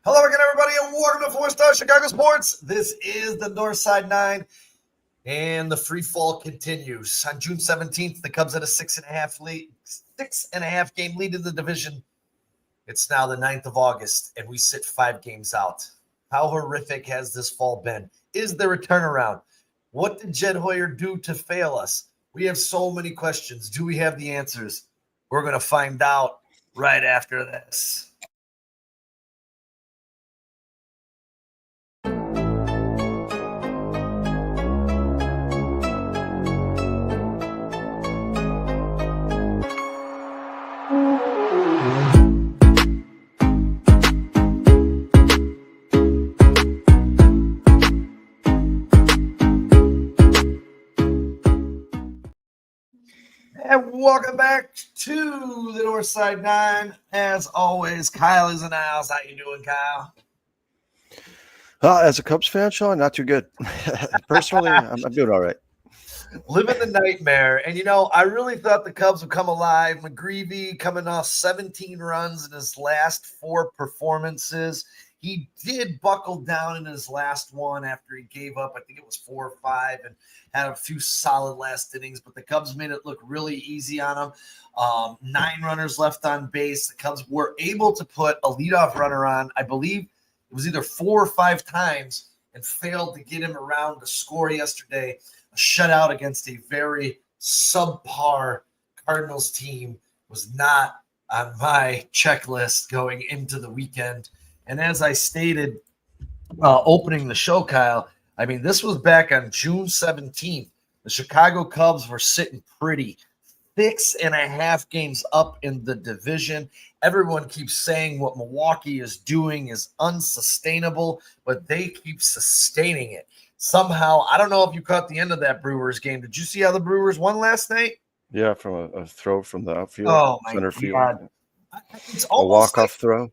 Hello again, everybody, and welcome to 4-Star Chicago Sports. This is the Northside 9, and the free fall continues. On June 17th, the Cubs had a 6.5 game lead in the division. It's now the 9th of August, and we sit 5 games out. How horrific has this fall been? Is there a turnaround? What did Jed Hoyer do to fail us? We have so many questions. Do we have the answers? We're going to find out right after this. And welcome back to the Northside 9. As always, Kyle is in the house. How you doing, Kyle? As a Cubs fan, Sean, not too good. Personally, I'm doing all right. Living the nightmare. And, I really thought the Cubs would come alive. McGreevy coming off 17 runs in his last 4 performances. He did buckle down in his last one after he gave up, I think it was 4 or 5, and had a few solid last innings, but the Cubs made it look really easy on him. 9 runners left on base. The Cubs were able to put a leadoff runner on, I believe it was either 4 or 5 times, and failed to get him around to score yesterday. A shutout against a very subpar Cardinals team was not on my checklist going into the weekend. And as I stated, opening the show, Kyle, I mean, this was back on June 17th. The Chicago Cubs were sitting pretty. 6.5 games up in the division. Everyone keeps saying what Milwaukee is doing is unsustainable, but they keep sustaining it. Somehow, I don't know if you caught the end of that Brewers game. Did you see how the Brewers won last night? Yeah, from a throw from the outfield, God. center field. It's a walk-off throw.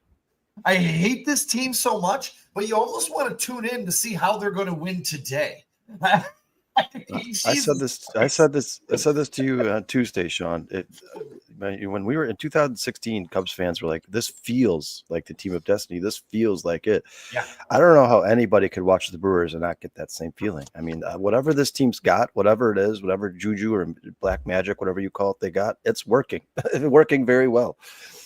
I hate this team so much, but you almost want to tune in to see how they're going to win today. I said this to you on Tuesday, Sean. When we were in 2016, Cubs fans were like, "This feels like the team of destiny. This feels like it." Yeah. I don't know how anybody could watch the Brewers and not get that same feeling. I mean, whatever this team's got, whatever it is, whatever juju or black magic, whatever you call it, they got, it's working. It's working very well.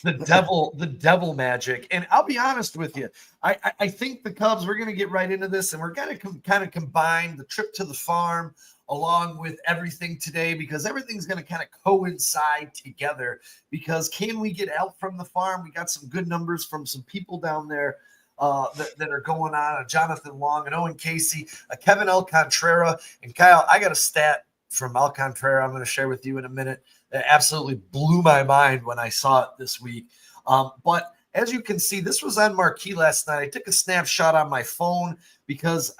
The devil magic. And I'll be honest with you. I think the Cubs, we're going to get right into this, and we're going to kind of combine the trip to the farm along with everything today, because everything's going to kind of coincide together. Because can we get help from the farm? We got some good numbers from some people down there that are going on. Jonathan Long and Owen Casey, Kevin Alcantara, and Kyle. I got a stat from Alcantara I'm going to share with you in a minute. That absolutely blew my mind when I saw it this week. But as you can see, this was on Marquee last night. I took a snapshot on my phone because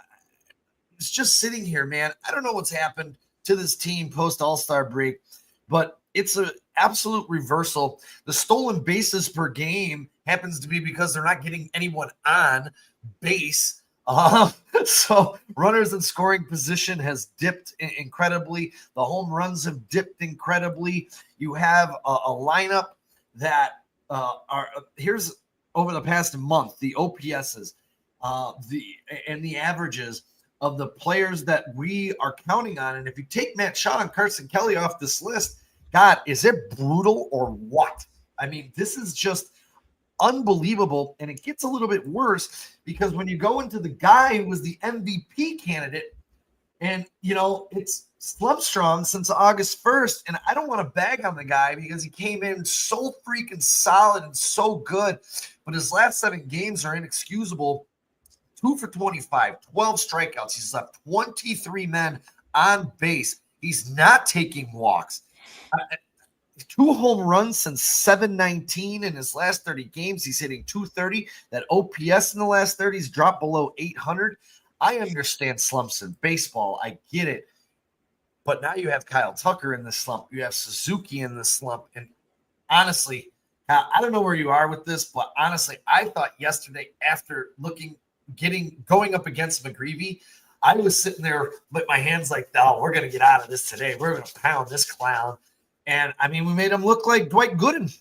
it's just sitting here, man. I don't know what's happened to this team post All-Star break, but it's an absolute reversal. The stolen bases per game happens to be because they're not getting anyone on base. So runners in scoring position has dipped incredibly. The home runs have dipped incredibly. You have a lineup that here's over the past month, the OPSs, the averages of the players that we are counting on. And if you take Matt Shaw and Carson Kelly off this list, God, is it brutal or what? I mean, this is just unbelievable. And it gets a little bit worse because when you go into the guy who was the MVP candidate, and, it's Slumstrong since August 1st. And I don't want to bag on the guy because he came in so freaking solid and so good. But his last 7 games are inexcusable. 2 for 25, 12 strikeouts. He's left 23 men on base. He's not taking walks. 2 home runs since 719 in his last 30 games. He's hitting 230. That OPS in the last 30 has dropped below 800. I understand slumps in baseball. I get it. But now you have Kyle Tucker in the slump. You have Suzuki in the slump. And honestly, I don't know where you are with this, but honestly, I thought yesterday after going up against McGreevy, I was sitting there with my hands like, oh, we're going to get out of this today. We're going to pound this clown. And, I mean, we made him look like Dwight Gooden.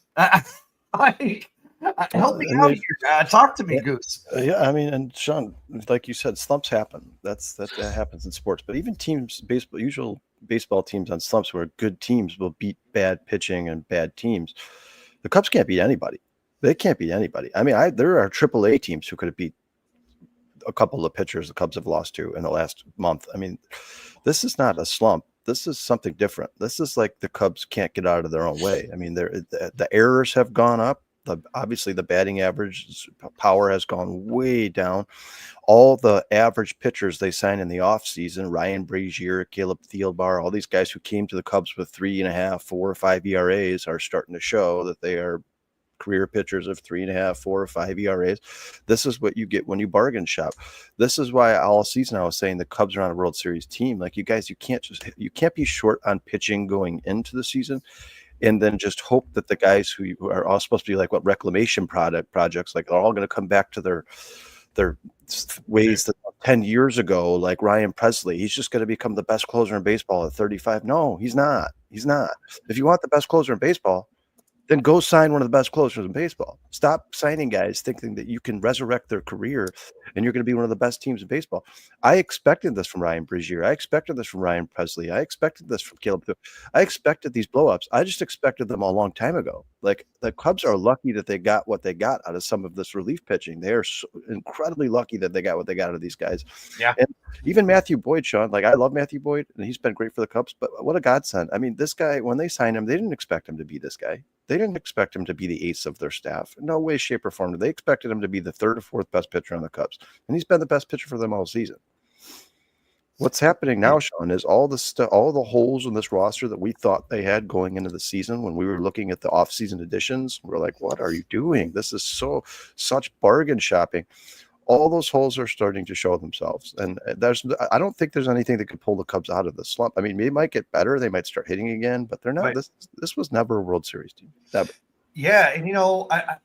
Help me And out here. Talk to me, Goose. yeah, I mean, and Sean, like you said, slumps happen. That happens in sports. But even teams, usual baseball teams on slumps where good teams will beat bad pitching and bad teams. The Cubs can't beat anybody. They can't beat anybody. I mean, there are AAA teams who could have beat a couple of pitchers the Cubs have lost to in the last month. I mean, this is not a slump. This is something different. This is like the Cubs can't get out of their own way. I mean, the errors have gone up. Obviously, the batting average power has gone way down. All the average pitchers they signed in the offseason, Ryan Brazier, Caleb Thielbar, all these guys who came to the Cubs with 3.5, 4 or 5 ERAs are starting to show that they are career pitchers of 3.5, 4 or 5 ERAs. This is what you get when you bargain shop. This is why all season I was saying the Cubs are on a World Series team. Like, you guys, you can't be short on pitching going into the season and then just hope that the guys who are all supposed to be like reclamation projects, like, are all going to come back to their ways that 10 years ago, like Ryan Presley. He's just going to become the best closer in baseball at 35. No, he's not. He's not. If you want the best closer in baseball, then go sign one of the best closers in baseball. Stop signing guys thinking that you can resurrect their career and you're going to be one of the best teams in baseball. I expected this from Ryan Brazier. I expected this from Ryan Presley. I expected this from Caleb. I expected these blowups. I just expected them a long time ago. Like, the Cubs are lucky that they got what they got out of some of this relief pitching. They are so incredibly lucky that they got what they got out of these guys. Yeah. And even Matthew Boyd, Sean, like, I love Matthew Boyd and he's been great for the Cubs, but what a godsend. I mean, this guy, when they signed him, they didn't expect him to be this guy. They didn't expect him to be the ace of their staff. No way, shape, or form. They expected him to be the third or fourth best pitcher on the Cubs. And he's been the best pitcher for them all season. What's happening now, Sean, is all the holes in this roster that we thought they had going into the season when we were looking at the offseason additions. We're like, what are you doing? This is such bargain shopping. All those holes are starting to show themselves. And I don't think there's anything that could pull the Cubs out of the slump. I mean, they might get better. They might start hitting again, but they're not. Right. This was never a World Series team. Never. Yeah. And, I've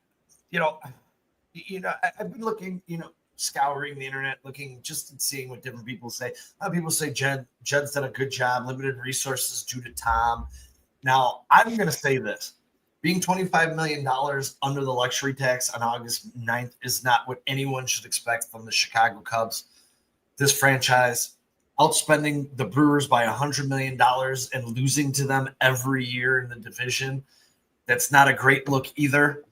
been looking, scouring the internet, looking just and seeing what different people say. A lot of people say Jed's done a good job, limited resources due to Tom. Now, I'm going to say this. Being $25 million under the luxury tax on August 9th is not what anyone should expect from the Chicago Cubs. This franchise, outspending the Brewers by $100 million and losing to them every year in the division, that's not a great look either.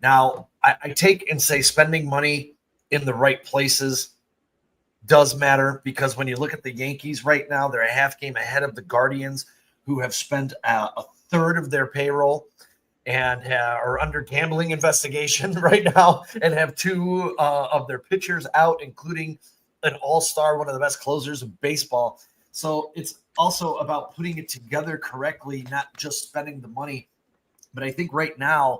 Now, I take and say spending money in the right places does matter, because when you look at the Yankees right now, they're a half game ahead of the Guardians, who have spent a third of their payroll and are under gambling investigation right now, and have two of their pitchers out, including an all-star, one of the best closers in baseball. So it's also about putting it together correctly, not just spending the money. But I think right now,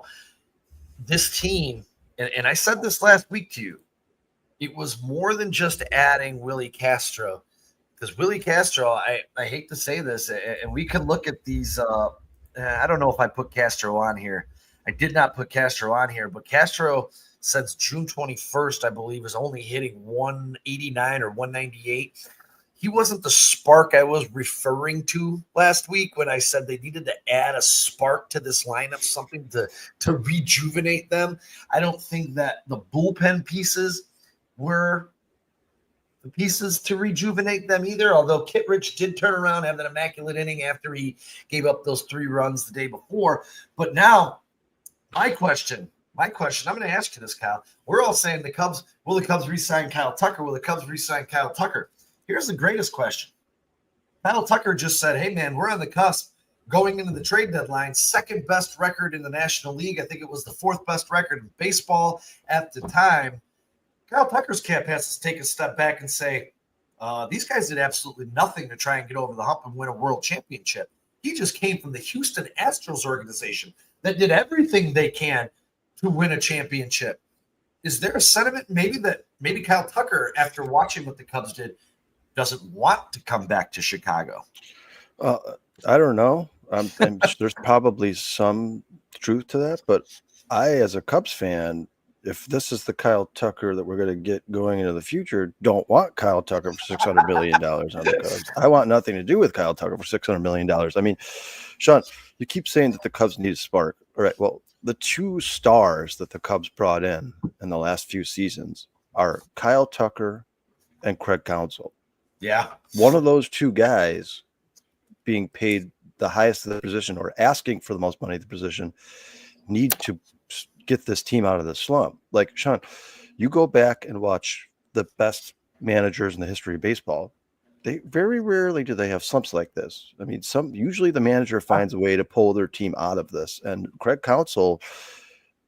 this team, and I said this last week to you, it was more than just adding Willie Castro. Because Willie Castro, I hate to say this, and we can look at these I don't know if I put Castro on here. I did not put Castro on here, but Castro, since June 21st, I believe, is only hitting 189 or 198. He wasn't the spark I was referring to last week when I said they needed to add a spark to this lineup, something to rejuvenate them. I don't think that the bullpen pieces were the pieces to rejuvenate them either, although Kittredge did turn around, have that immaculate inning after he gave up those 3 runs the day before. But now, my question, I'm going to ask you this, Kyle. We're all saying will the Cubs re-sign Kyle Tucker? Will the Cubs re-sign Kyle Tucker? Here's the greatest question. Kyle Tucker just said, hey, man, we're on the cusp going into the trade deadline, second best record in the National League. I think it was the 4th best record in baseball at the time. Kyle Tucker's camp has to take a step back and say, these guys did absolutely nothing to try and get over the hump and win a world championship. He just came from the Houston Astros organization that did everything they can to win a championship. Is there a sentiment maybe Kyle Tucker, after watching what the Cubs did, doesn't want to come back to Chicago? I don't know. There's probably some truth to that, but I, as a Cubs fan, if this is the Kyle Tucker that we're going to get going into the future, don't want Kyle Tucker for $600 million on the Cubs. I want nothing to do with Kyle Tucker for $600 million. I mean, Sean, you keep saying that the Cubs need a spark. All right, well, the two stars that the Cubs brought in the last few seasons are Kyle Tucker and Craig Counsell. Yeah. One of those two guys being paid the highest of the position or asking for the most money at the position need to get this team out of the slump. Like, Sean, you go back and watch the best managers in the history of baseball. They very rarely do they have slumps like this. I mean, usually the manager finds a way to pull their team out of this. And Craig Counsell,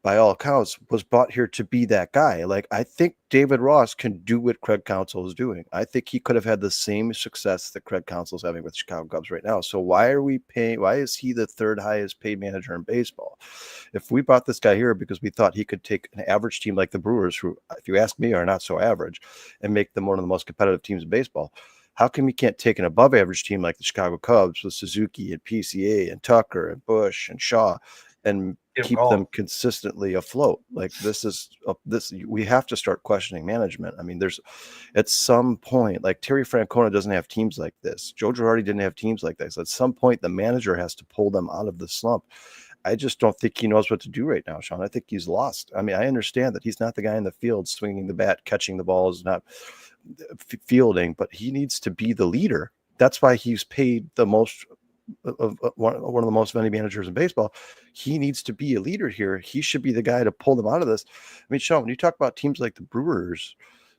by all accounts, was brought here to be that guy. Like, I think David Ross can do what Craig Counsell is doing. I think he could have had the same success that Craig Counsell is having with the Chicago Cubs right now. So why is he the third highest paid manager in baseball? If we brought this guy here because we thought he could take an average team like the Brewers, who, if you ask me, are not so average, and make them one of the most competitive teams in baseball, how come we can't take an above average team like the Chicago Cubs with Suzuki and PCA and Tucker and Bush and Shaw and keep them consistently afloat? Like, we have to start questioning management. I mean, there's at some point, like Terry Francona doesn't have teams like this. Joe Girardi didn't have teams like this. At some point, the manager has to pull them out of the slump. I just don't think he knows what to do right now, Sean. I think he's lost. I mean, I understand that he's not the guy in the field swinging the bat, catching the balls, not fielding, but he needs to be the leader. That's why he's paid the most of one of the most money managers in baseball. He needs to be a leader here. He should be the guy to pull them out of this. I mean, Sean, when you talk about teams like the Brewers,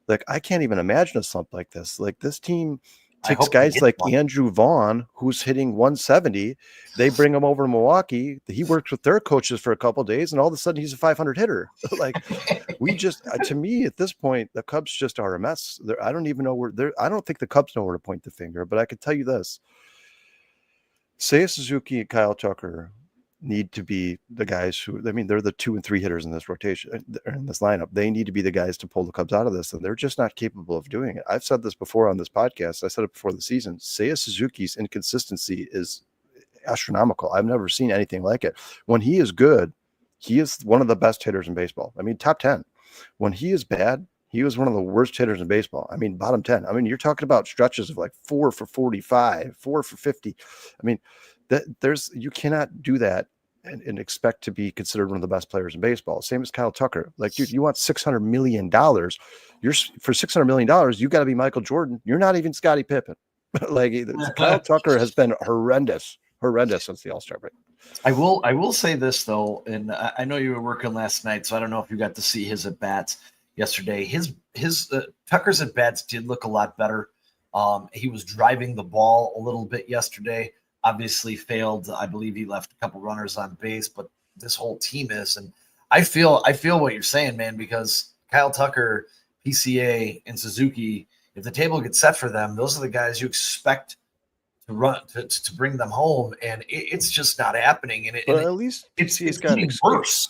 like, I can't even imagine a slump like this. Like, this team takes guys like Andrew Vaughn, who's hitting 170. They bring him over to Milwaukee. He works with their coaches for a couple of days, and all of a sudden he's a 500 hitter. Like, we just, to me, at this point, the Cubs just are a mess. I don't even know where I don't think the Cubs know where to point the finger, but I can tell you this. Seiya Suzuki and Kyle Tucker need to be the guys who, I mean, they're the 2 and 3 hitters in this rotation, in this lineup. They need to be the guys to pull the Cubs out of this, and they're just not capable of doing it. I've said this before on this podcast. I said it before the season. Seiya Suzuki's inconsistency is astronomical. I've never seen anything like it. When he is good, he is one of the best hitters in baseball. I mean, top 10. When he is bad, he was one of the worst hitters in baseball. I mean, bottom 10. I mean, you're talking about stretches of like 4 for 45, 4 for 50. I mean, you cannot do that and expect to be considered one of the best players in baseball. Same as Kyle Tucker. Like, dude, you want $600 million. For $600 million, you got to be Michael Jordan. You're not even Scottie Pippen. Like, Kyle Tucker has been horrendous since the All-Star break. I will say this though, and I know you were working last night, so I don't know if you got to see his at bats yesterday. His Tucker's at bats did look a lot better. He was driving the ball a little bit yesterday. Obviously failed. I believe he left a couple runners on base, but this whole team is. And I feel what you're saying, man, because Kyle Tucker, PCA, and Suzuki, if the table gets set for them, those are the guys you expect to run to bring them home, and it's just not happening. And at least PCA's got an excuse.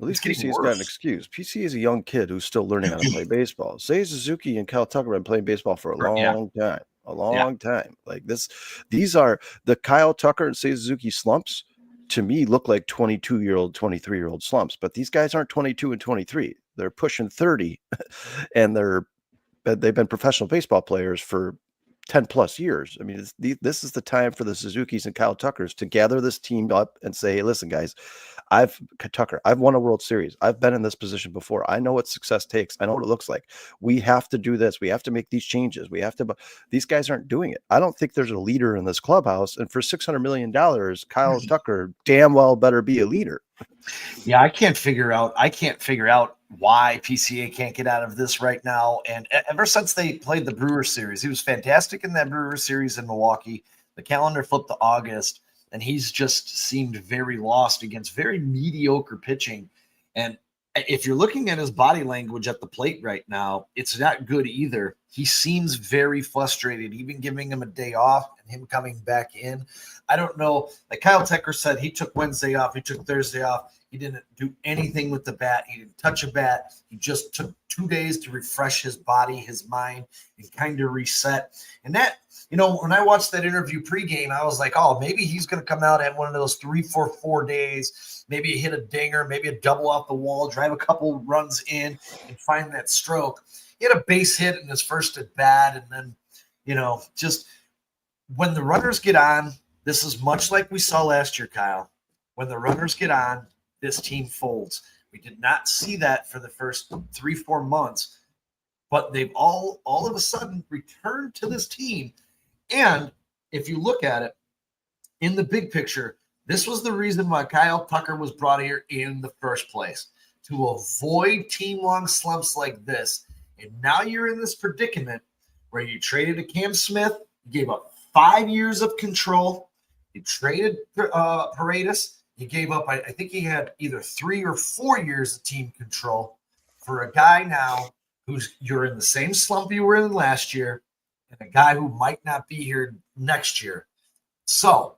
At least PCA's got an excuse. PCA is a young kid who's still learning how to play baseball. Seiya Suzuki and Kyle Tucker have been playing baseball for a long time. A long time. Like this, these are the Kyle Tucker and Seiya Suzuki slumps. To me, look like 22-year-old, 23-year-old slumps. But these guys aren't 22 and 23. They're pushing 30, and they've been professional baseball players for 10 plus years. I mean, this is the time for the Suzukis and Kyle Tuckers to gather this team up and say, hey, listen, guys, I've won a World Series. I've been in this position before. I know what success takes. I know what it looks like. We have to do this. We have to make these changes. These guys aren't doing it. I don't think there's a leader in this clubhouse. And for $600 million, Kyle Tucker damn well better be a leader. Yeah, I can't figure out why PCA can't get out of this right now. And ever since they played the Brewers series, he was fantastic in that Brewers series in Milwaukee. The calendar flipped to August, and he's just seemed very lost against very mediocre pitching. And if you're looking at his body language at the plate right now, it's not good either. He seems very frustrated, even giving him a day off and him coming back in. I don't know. Like Kyle Tucker said, he took Wednesday off. He took Thursday off. He didn't do anything with the bat. He didn't touch a bat. He just took 2 days to refresh his body, his mind, and kind of reset. And that, when I watched that interview pregame, I was like, oh, maybe he's going to come out at one of those 3-4 days, maybe hit a dinger, maybe a double off the wall, drive a couple runs in, and find that stroke. He had a base hit in his first at bat, and then, just when the runners get on, this is much like we saw last year, Kyle. When the runners get on, this team folds. We did not see that for the first 3-4 months, but they've all of a sudden returned to this team. And if you look at it in the big picture, this was the reason why Kyle Tucker was brought here in the first place, to avoid team-long slumps like this. And now you're in this predicament where you traded a Cam Smith, you gave up 5 years of control, you traded Paredes, you gave up, I think he had either 3 or 4 years of team control for a guy now you're in the same slump you were in last year, and a guy who might not be here next year. So,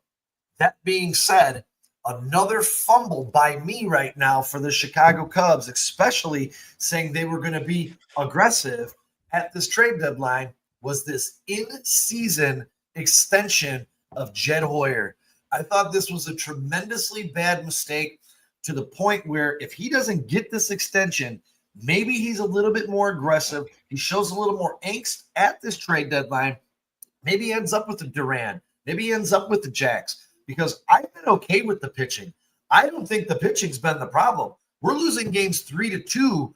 that being said, another fumble by me right now for the Chicago Cubs, especially saying they were going to be aggressive at this trade deadline, was this in-season extension of Jed Hoyer. I thought this was a tremendously bad mistake, to the point where if he doesn't get this extension, maybe he's a little bit more aggressive. He shows a little more angst at this trade deadline. Maybe he ends up with the Duran. Maybe he ends up with the Jacks. Because I've been okay with the pitching. I don't think the pitching's been the problem. We're losing games 3-2,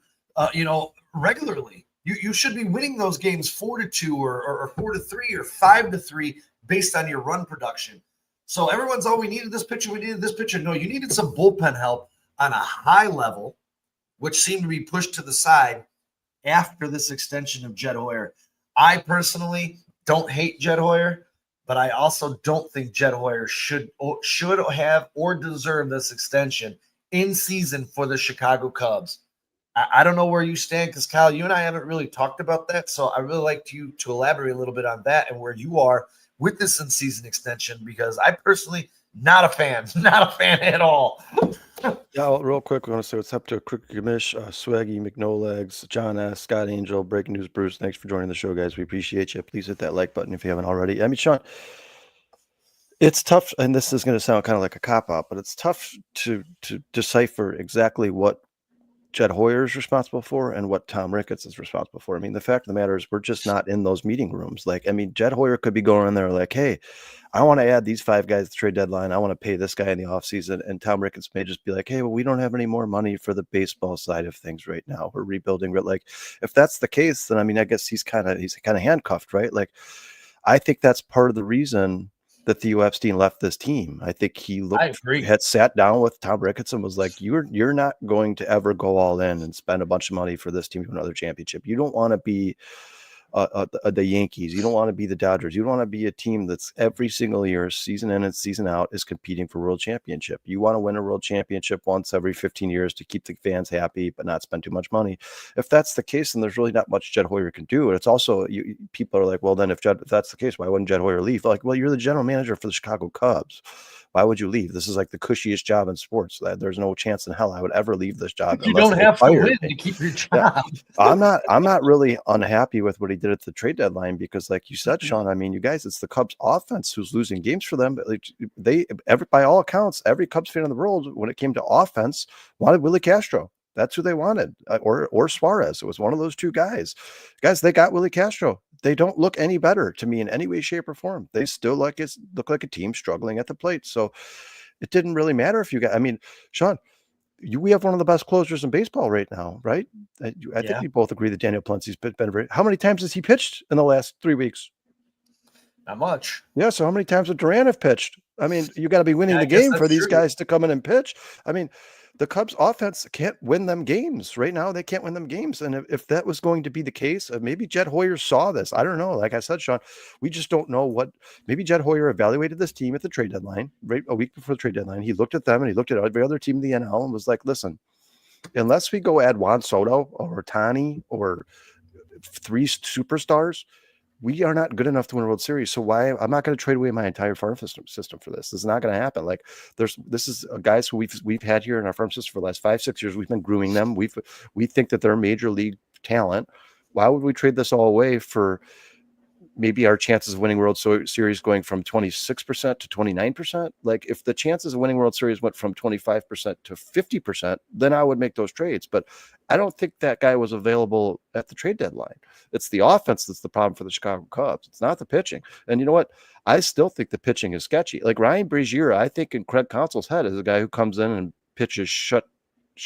regularly. You should be winning those games 4-2 or 4-3 or 5-3 based on your run production. So everyone's, we needed this pitcher. We needed this pitcher. No, you needed some bullpen help on a high level, which seemed to be pushed to the side after this extension of Jed Hoyer. I personally don't hate Jed Hoyer, but I also don't think Jed Hoyer should have or deserve this extension in season for the Chicago Cubs. I don't know where you stand, because Kyle, you and I haven't really talked about that. So I really like you to elaborate a little bit on that and where you are with this in-season extension, because I personally not a fan at all. Yeah, well, real quick, I want to say what's up to Cricket Gamish, Swaggy, McNolegs, John S., Scott Angel, Breaking News Bruce. Thanks for joining the show, guys. We appreciate you. Please hit that like button if you haven't already. I mean, Sean, it's tough, and this is going to sound kind of like a cop-out, but it's tough to decipher exactly what Jed Hoyer is responsible for and what Tom Ricketts is responsible for. I mean, the fact of the matter is we're just not in those meeting rooms. Like, I mean, Jed Hoyer could be going in there like, hey, I want to add these 5 guys to the trade deadline. I want to pay this guy in the offseason. And Tom Ricketts may just be like, hey, well, we don't have any more money for the baseball side of things right now. We're rebuilding. But like, if that's the case, then I mean, I guess he's kind of handcuffed, right? Like, I think that's part of the reason that Theo Epstein left this team. I think he had sat down with Tom Ricketts and was like, you're not going to ever go all in and spend a bunch of money for this team to another championship. You don't want to be the Yankees. You don't want to be the Dodgers. You don't want to be a team that's every single year, season in and season out, is competing for world championship. You want to win a world championship once every 15 years to keep the fans happy, but not spend too much money. If that's the case, then there's really not much Jed Hoyer can do. And it's also, people are like, well, then if that's the case, why wouldn't Jed Hoyer leave? Like, well, you're the general manager for the Chicago Cubs. Why would you leave? This is like the cushiest job in sports. There's no chance in hell I would ever leave this job. You don't have to win to keep your job. Yeah. I'm not really unhappy with what he did at the trade deadline, because like you said, Sean, I mean, you guys, it's the Cubs offense who's losing games for them. But like by all accounts, every Cubs fan in the world, when it came to offense, wanted Willie Castro. That's who they wanted, or Suarez. It was one of those two guys. Guys, they got Willie Castro. They don't look any better to me in any way, shape, or form. They still look like a team struggling at the plate. So it didn't really matter if you got. I mean, Sean, we have one of the best closers in baseball right now, right? I think we both agree that Daniel Plenci's been very. How many times has he pitched in the last 3 weeks? Not much. Yeah. So how many times would Duran have pitched? I mean, you got to be winning the game for these guys to come in and pitch. I mean, the Cubs offense can't win them games right now. They can't win them games. And if that was going to be the case, maybe Jed Hoyer saw this. I don't know. Like I said, Sean, we just don't know maybe Jed Hoyer evaluated this team at the trade deadline, right? A week before the trade deadline. He looked at them and he looked at every other team in the NL and was like, listen, unless we go add Juan Soto or Tani or 3 superstars, we are not good enough to win a World Series. So I'm not going to trade away my entire farm system for this. This is not going to happen. Like this is guys who we've had here in our farm system for the last 5-6 years. We've been grooming them. We think that they're major league talent. Why would we trade this all away for maybe our chances of winning World Series going from 26% to 29%? Like if the chances of winning World Series went from 25% to 50%, then I would make those trades. But I don't think that guy was available at the trade deadline. It's the offense that's the problem for the Chicago Cubs. It's not the pitching. And you know what? I still think the pitching is sketchy. Like Ryan Brazier, I think in Craig Counsell's head is a guy who comes in and pitches shut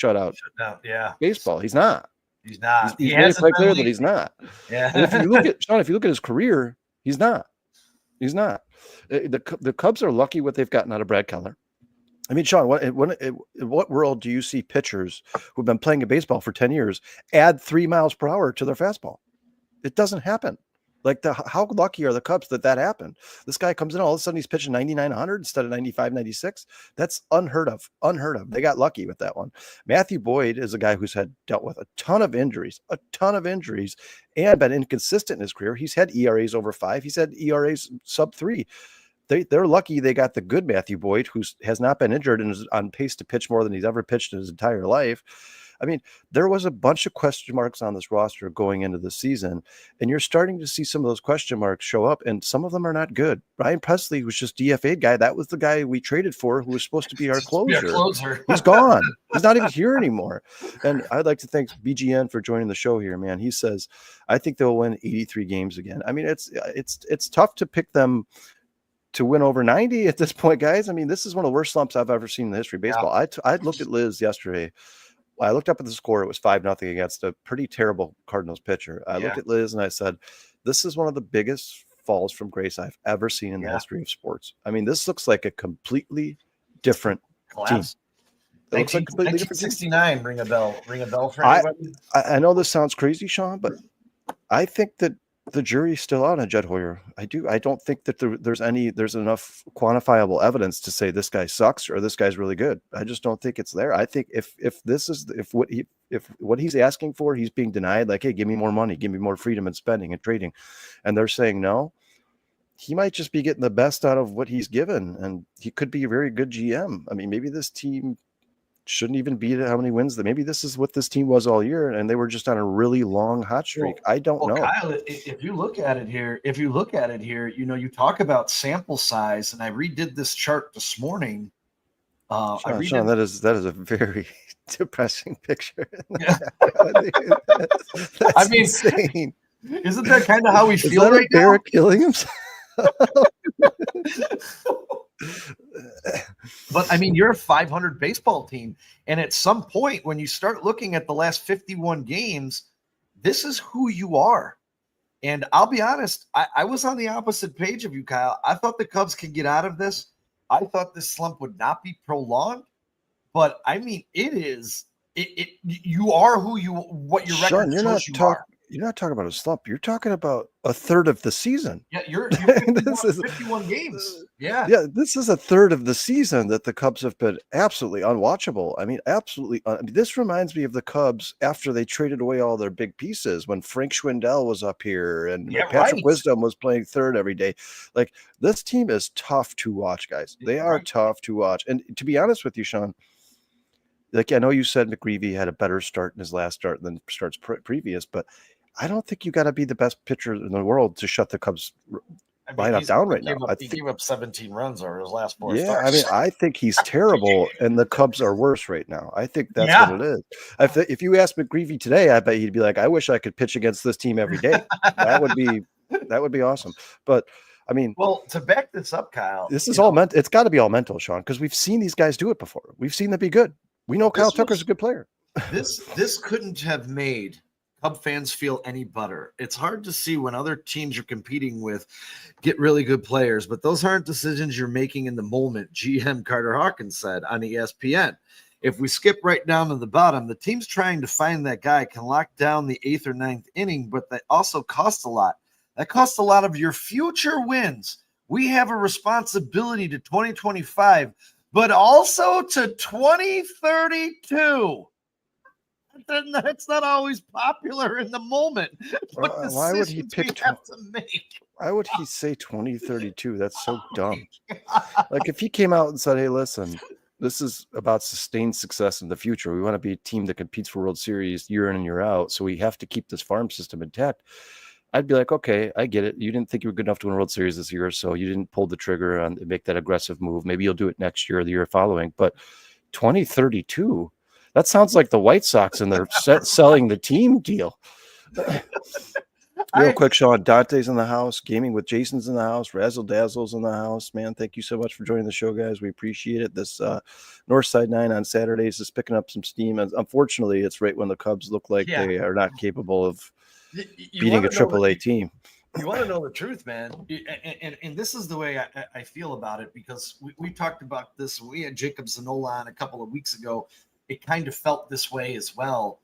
out Yeah. baseball. He's not. He's not. He's made it quite clear that he's not. Yeah. And if you look at his career, he's not. He's not. The Cubs are lucky what they've gotten out of Brad Keller. I mean, Sean, in what world do you see pitchers who've been playing baseball for 10 years add 3 miles per hour to their fastball? It doesn't happen. Like, how lucky are the Cubs that happened? This guy comes in, all of a sudden he's pitching 99, 100 instead of 95, 96. That's unheard of. They got lucky with that one. Matthew Boyd is a guy who's dealt with a ton of injuries, and been inconsistent in his career. He's had ERAs over 5. He's had ERAs sub 3. They're lucky they got the good Matthew Boyd, who has not been injured and is on pace to pitch more than he's ever pitched in his entire life. I mean, there was a bunch of question marks on this roster going into the season, and you're starting to see some of those question marks show up, and some of them are not good. Brian Presley was just DFA'd guy. That was the guy we traded for who was supposed to be our closer. He's gone. He's not even here anymore. And I'd like to thank BGN for joining the show here, man. He says, I think they'll win 83 games again. I mean, it's tough to pick them to win over 90 at this point, guys. I mean, this is one of the worst slumps I've ever seen in the history of baseball. Yeah. I looked at Liz yesterday. I looked up at the score. It was 5-0 against a pretty terrible Cardinals pitcher. I looked at Liz and I said, this is one of the biggest falls from grace I've ever seen in the history of sports. I mean, this looks like a completely different team. It looks like completely 1969. Ring a bell for anybody? I know this sounds crazy, Sean, but I think that the jury's still out on Jed Hoyer. I don't think that there's enough quantifiable evidence to say this guy sucks or this guy's really good. I just don't think it's there. I think if what he's asking for, he's being denied, like, hey, give me more money, give me more freedom in spending and trading, and they're saying no, he might just be getting the best out of what he's given, and he could be a very good GM. I mean, maybe this team shouldn't even be how many wins that maybe this is what this team was all year and they were just on a really long hot streak. I don't know. Kyle, if you look at it here, you talk about sample size, and I redid this chart this morning. Sean, that is a very depressing picture. Yeah. I mean, insane. Isn't that kind of how we feel right now? Bear killing himself? But I mean, you're a 500 baseball team, and at some point when you start looking at the last 51 games, this is who you are. And I'll be honest, I was on the opposite page of you, Kyle. I thought the Cubs could get out of this. I thought this slump would not be prolonged, but I mean, you are what your record shows you are. You're not talking about a slump. You're talking about a third of the season. Yeah, you're 51 games. Yeah. Yeah, this is a third of the season that the Cubs have been absolutely unwatchable. I mean, absolutely. This reminds me of the Cubs after they traded away all their big pieces when Frank Schwindel was up here and Patrick Wisdom was playing third every day. Like, this team is tough to watch, guys. They are tough to watch. And to be honest with you, Sean, like, I know you said McGreevy had a better start in his last start than starts previous, but I don't think you got to be the best pitcher in the world to shut the Cubs lineup down right now. He gave up 17 runs over his last 4 starts. starts. I mean, I think he's terrible, and the Cubs are worse right now. I think that's what it is. If you ask McGreevy today, I bet he'd be like, "I wish I could pitch against this team every day." That would be awesome. But I mean, well, to back this up, Kyle, this is all mental. It's got to be all mental, Sean, because we've seen these guys do it before. We've seen them be good. We know Kyle Tucker's a good player. This couldn't have made Cub fans feel any better. It's hard to see when other teams you're competing with get really good players, but those aren't decisions you're making in the moment, GM Carter Hawkins said on ESPN. If we skip right down to the bottom, the team's trying to find that guy can lock down the 8th or 9th inning, but that also costs a lot. That costs a lot of your future wins. We have a responsibility to 2025, but also to 2032. That's not always popular in the moment. But why would he pick have to make? Why would he say 2032? That's so dumb. Like, if he came out and said, "Hey, listen, this is about sustained success in the future. We want to be a team that competes for World Series year in and year out, so we have to keep this farm system intact," I'd be like, "Okay, I get it. You didn't think you were good enough to win a World Series this year, so you didn't pull the trigger and make that aggressive move. Maybe you'll do it next year or the year following. But 2032." That sounds like the White Sox and they're selling the team deal. Real quick, Sean, Dante's in the house. Gaming with Jason's in the house. Razzle Dazzle's in the house. Man, thank you so much for joining the show, guys. We appreciate it. This Northside 9 on Saturdays is picking up some steam. And unfortunately, it's right when the Cubs look like they are not capable of beating a AAA team. You want to know the truth, man. And this is the way I feel about it, because we talked about this. We had Jacob Zanola on a couple of weeks ago. It kind of felt this way as well.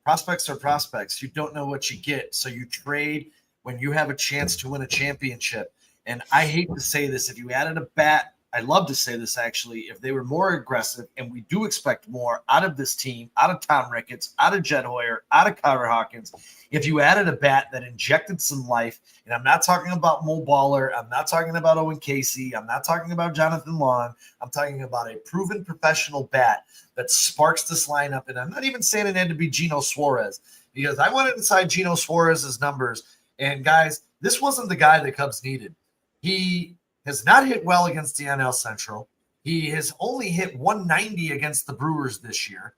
Prospects are prospects. You don't know what you get. So you trade when you have a chance to win a championship. And I hate to say this, if you added a bat, I love to say this actually, if they were more aggressive, and we do expect more out of this team, out of Tom Ricketts, out of Jed Hoyer, out of Carter Hawkins, if you added a bat that injected some life, and I'm not talking about Mo Baller, I'm not talking about Owen Casey, I'm not talking about Jonathan Long, I'm talking about a proven professional bat that sparks this lineup. And I'm not even saying it had to be Gino Suarez, because I went inside Gino Suarez's numbers, and guys, this wasn't the guy the Cubs needed. He has not hit well against the NL Central. He has only hit 190 against the Brewers this year.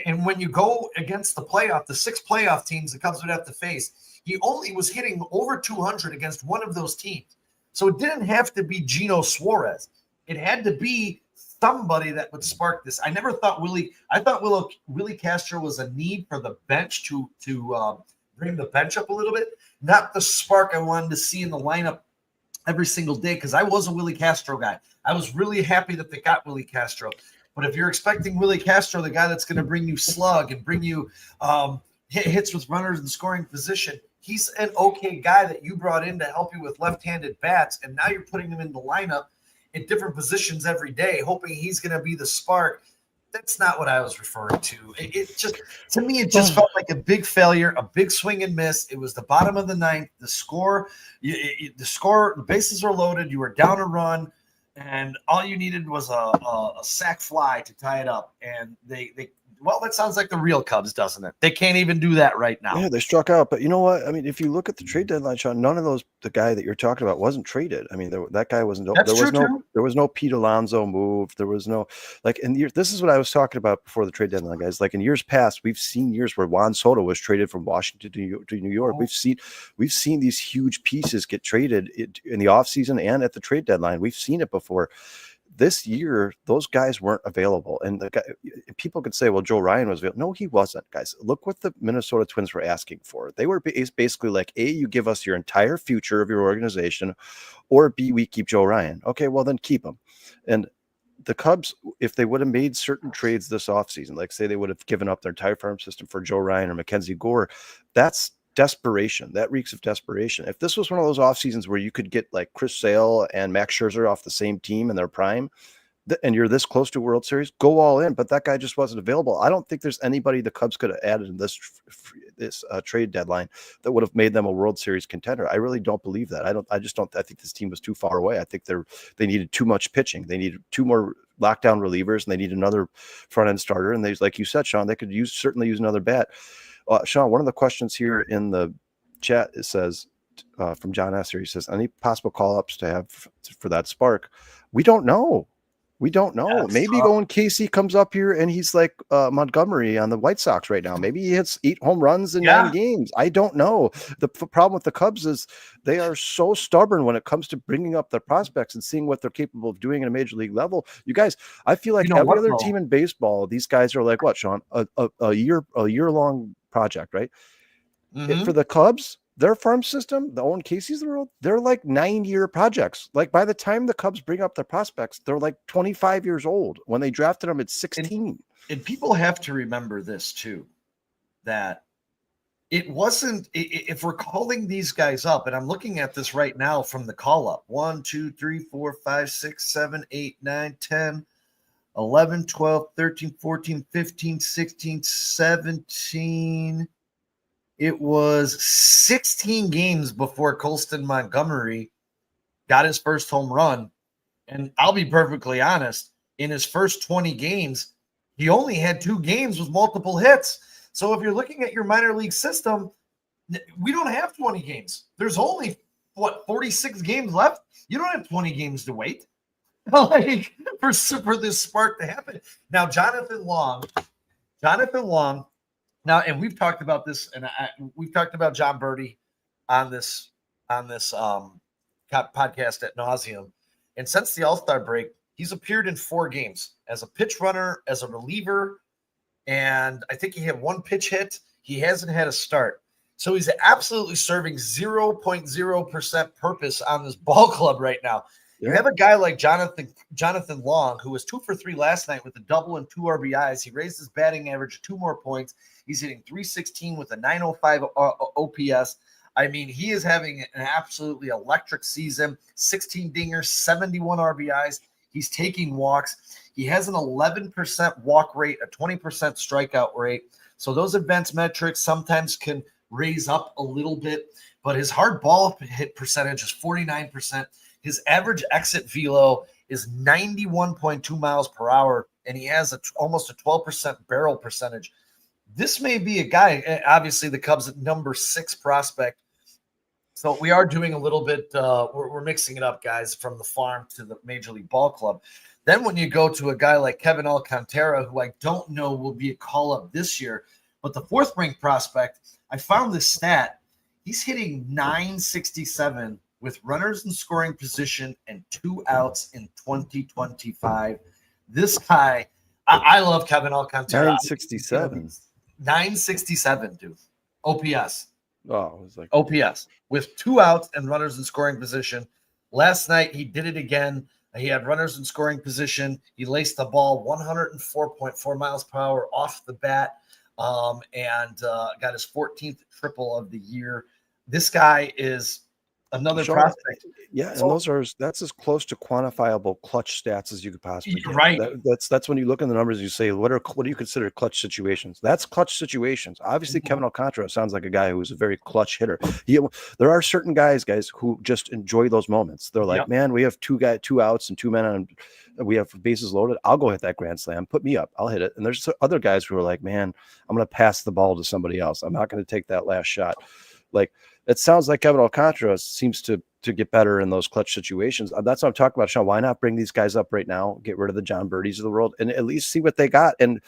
And when you go against the 6 playoff teams the Cubs would have to face, he only was hitting over 200 against one of those teams. So it didn't have to be Gino Suarez. It had to be somebody that would spark this. I thought Willie Castro was a need for the bench to bring the bench up a little bit, not the spark I wanted to see in the lineup every single day, because I was a Willie Castro guy. I was really happy that they got Willie Castro. But if you're expecting Willie Castro, the guy that's going to bring you slug and bring you hits with runners in scoring position, he's an okay guy that you brought in to help you with left-handed bats, and now you're putting him in the lineup in different positions every day, hoping he's going to be the spark. That's not what I was referring to. It just, to me, it just felt like a big failure, a big swing and miss. It was the bottom of the ninth. The bases are loaded. You were down a run, and all you needed was a sac fly to tie it up. And well, that sounds like the real Cubs, doesn't it? They can't even do that right now. Yeah, they struck out. But you know what? I mean, if you look at the trade deadline, Sean, none of the guy that you're talking about wasn't traded. I mean, that guy wasn't. There was no Pete Alonso move. There was no this is what I was talking about before the trade deadline, guys. Like in years past, we've seen years where Juan Soto was traded from Washington to New York. We've seen these huge pieces get traded in the offseason and at the trade deadline. We've seen it before. This year, those guys weren't available. And people could say, well, Joe Ryan was available. No, he wasn't, guys. Look what the Minnesota Twins were asking for. They were basically like, A, you give us your entire future of your organization, or B, we keep Joe Ryan. Okay, well, then keep him. And the Cubs, if they would have made certain trades this offseason, like say they would have given up their entire farm system for Joe Ryan or Mackenzie Gore, that's desperation. That reeks of desperation. If this was one of those off seasons where you could get like Chris Sale and Max Scherzer off the same team in their prime, and you're this close to a World Series, go all in. But that guy just wasn't available. I don't think there's anybody the Cubs could have added in this trade deadline that would have made them a World Series contender. I really don't believe that. I think this team was too far away. I think they needed too much pitching. They needed 2 more lockdown relievers, and they need another front end starter. And like you said, Sean, they could certainly use another bat. Sean, one of the questions here in the chat, it says from John Esser, he says, any possible call-ups to have for that spark? We don't know. Maybe Owen Casey comes up here and he's like Montgomery on the White Sox right now. Maybe he hits 8 home runs in 9 games. I don't know. The problem with the Cubs is they are so stubborn when it comes to bringing up their prospects and seeing what they're capable of doing at a major league level. You guys, I feel like every other team in baseball, these guys are like, what, Sean? A year-long project, right? Mm-hmm. For the Cubs, their farm system, the Owen Casey's of the world, they're like 9-year projects. Like by the time the Cubs bring up their prospects, they're like 25 years old. When they drafted them at 16. And people have to remember this too, that it wasn't, if we're calling these guys up, and I'm looking at this right now from the call up, 1, 2, 3, 4, 5, 6, 7, 8, 9, 10, 11, 12, 13, 14, 15, 16, 17. It was 16 games before Colston Montgomery got his first home run. And I'll be perfectly honest, in his first 20 games, he only had 2 games with multiple hits. So if you're looking at your minor league system, we don't have 20 games. There's only, 46 games left? You don't have 20 games to wait. Like for this spark to happen. Now, Jonathan Long, Now, and we've talked about this, and we've talked about John Birdie on this podcast at nauseum. And since the All-Star break, he's appeared in 4 games as a pitch runner, as a reliever, and I think he had 1 pitch hit. He hasn't had a start. So he's absolutely serving 0.0% purpose on this ball club right now. Yeah. You have a guy like Jonathan Long, who was 2 for 3 last night with a double and 2 RBIs. He raised his batting average 2 more points. He's hitting .316 with a .905 OPS. I mean, he is having an absolutely electric season. 16 dingers, 71 RBIs. He's taking walks. He has an 11% walk rate, a 20% strikeout rate. So those advanced metrics sometimes can raise up a little bit, but his hard ball hit percentage is 49%. His average exit velo is 91.2 miles per hour, and he has almost a 12% barrel percentage. This may be a guy, obviously the Cubs at number 6 prospect. So we are doing a little bit, we're mixing it up, guys, from the farm to the Major League Ball Club. Then when you go to a guy like Kevin Alcantara, who I don't know will be a call-up this year, but the 4th-ranked prospect, I found this stat. He's hitting .967 with runners in scoring position and 2 outs in 2025. This guy, I love Kevin Alcantara. 967. 967, dude. OPS. Oh, it was like OPS with 2 outs and runners in scoring position. Last night, he did it again. He had runners in scoring position. He laced the ball 104.4 miles per hour off the bat and got his 14th triple of the year. This guy is another prospect. Yeah, and that's as close to quantifiable clutch stats as you could possibly get. Right. That's when you look in the numbers, you say, what do you consider clutch situations? That's clutch situations. Obviously, Kevin Alcantara sounds like a guy who's a very clutch hitter. There are certain guys, who just enjoy those moments. They're like, man, we have 2 outs and 2 men on. We have bases loaded. I'll go hit that grand slam. Put me up. I'll hit it. And there's other guys who are like, man, I'm going to pass the ball to somebody else. I'm not going to take that last shot. Like, it sounds like Kevin Alcantara seems to get better in those clutch situations. That's what I'm talking about, Sean. Why not bring these guys up right now, get rid of the John Birdies of the world, and at least see what they got? And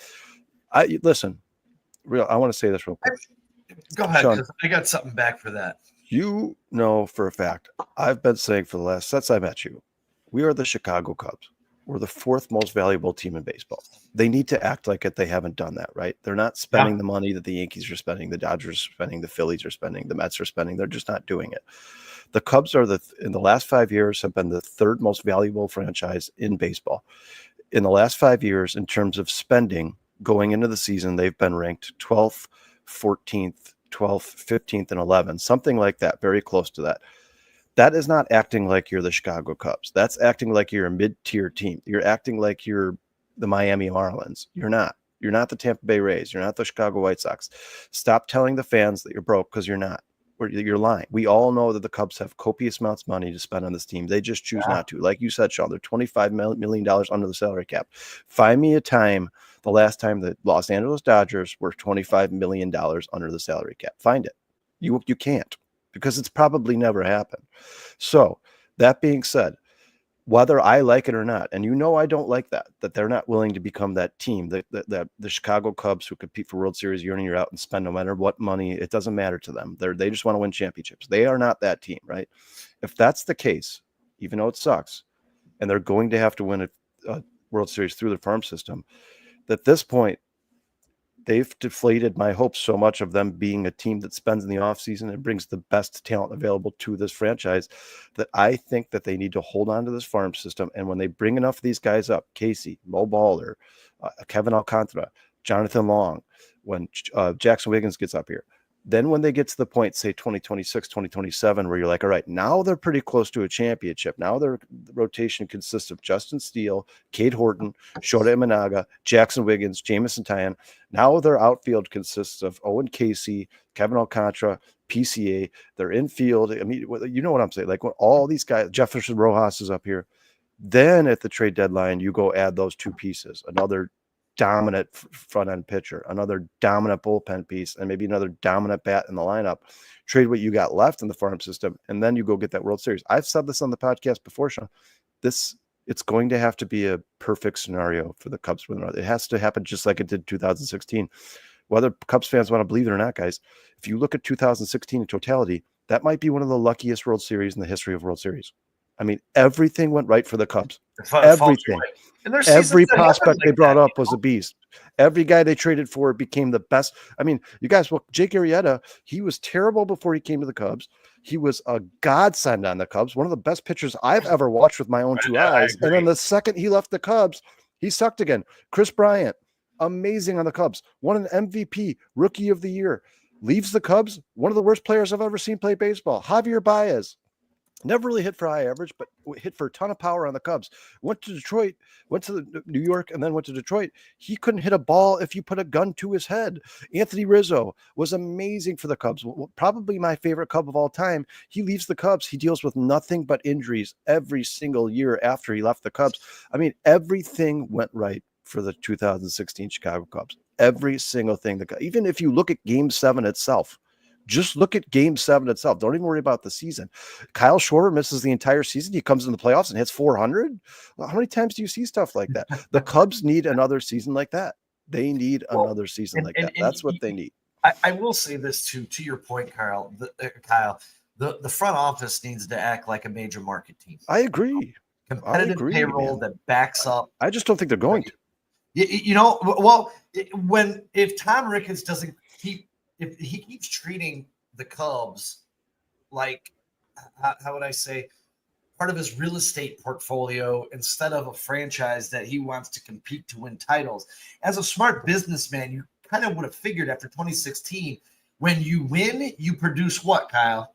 I want to say this real quick. Go ahead, because I got something back for that. You know for a fact, I've been saying since I met you, we are the Chicago Cubs. We're the 4th most valuable team in baseball. They need to act like it. They haven't done that, right? They're not spending the money that the Yankees are spending, the Dodgers are spending, the Phillies are spending, the Mets are spending. They're just not doing it. The Cubs are in the last 5 years have been the 3rd most valuable franchise in baseball. In the last 5 years, in terms of spending going into the season, they've been ranked 12th, 14th, 12th, 15th, and 11th, something like that, very close to that. That is not acting like you're the Chicago Cubs. That's acting like you're a mid-tier team. You're acting like you're the Miami Marlins. You're not. You're not the Tampa Bay Rays. You're not the Chicago White Sox. Stop telling the fans that you're broke, because you're not. You're lying. We all know that the Cubs have copious amounts of money to spend on this team. They just choose not to. Like you said, Sean, they're $25 million under the salary cap. Find me a time, the last time the Los Angeles Dodgers were $25 million under the salary cap. Find it. You can't, because it's probably never happened. So that being said, whether I like it or not, and I don't like that they're not willing to become that team, that the Chicago Cubs who compete for World Series year in and year out and spend no matter what money, it doesn't matter to them. They just want to win championships. They are not that team, right? If that's the case, even though it sucks, and they're going to have to win a World Series through the farm system, at this point, they've deflated my hopes so much of them being a team that spends in the offseason and brings the best talent available to this franchise, that I think that they need to hold on to this farm system. And when they bring enough of these guys up, Casey, Mo Baller, Kevin Alcantara, Jonathan Long, when Jackson Wiggins gets up here, then when they get to the point, say 2026, 2027, where you're like, all right, now they're pretty close to a championship. Now their rotation consists of Justin Steele, Cade Horton, Shota Imanaga, Jackson Wiggins, Jamison Tyan. Now their outfield consists of Owen Casey, Kevin Alcantara, PCA. Their infield, I mean, you know what I'm saying? Like, when all these guys, Jefferson Rojas is up here, then at the trade deadline, you go add those 2 pieces, another dominant front end pitcher, another dominant bullpen piece, and maybe another dominant bat in the lineup. Trade what you got left in the farm system, and then you go get that World Series. I've said this on the podcast before, Sean. It's going to have to be a perfect scenario for the Cubs to win. It has to happen just like it did in 2016, whether Cubs fans want to believe it or not, guys, if you look at 2016 in totality, that might be one of the luckiest World Series in the history of World Series. I mean, everything went right for the Cubs. Everything. And their Every prospect like they brought up was a beast. Every guy they traded for became the best. I mean, you guys, well, Jake Arrieta, he was terrible before he came to the Cubs. He was a godsend on the Cubs, one of the best pitchers I've ever watched with my own two eyes. And then the second he left the Cubs, he sucked again. Chris Bryant, amazing on the Cubs, won an MVP, Rookie of the Year, leaves the Cubs, one of the worst players I've ever seen play baseball. Javier Baez, never really hit for high average, but hit for a ton of power on the Cubs. Went to Detroit, went to New York, and then went to Detroit. He couldn't hit a ball if you put a gun to his head. Anthony Rizzo was amazing for the Cubs. Probably my favorite Cub of all time. He leaves the Cubs. He deals with nothing but injuries every single year after he left the Cubs. I mean, everything went right for the 2016 Chicago Cubs. Every single thing. Even if you look at Game 7 itself, just look at Game 7 itself. Don't even worry about the season. Kyle Schwarber misses the entire season. He comes in the playoffs and hits 400. Well, how many times do you see stuff like that? The Cubs need another season like that. They need another season like that. That's what they need. I will say this too, to your point, Kyle. The front office needs to act like a major market team. I agree. Competitive payroll that backs up. I just don't think they're going to. You know, well, if Tom Ricketts doesn't keep. If he keeps treating the Cubs like, how would I say, part of his real estate portfolio instead of a franchise that he wants to compete to win titles, as a smart businessman, you kind of would have figured after 2016, when you win, you produce what, Kyle?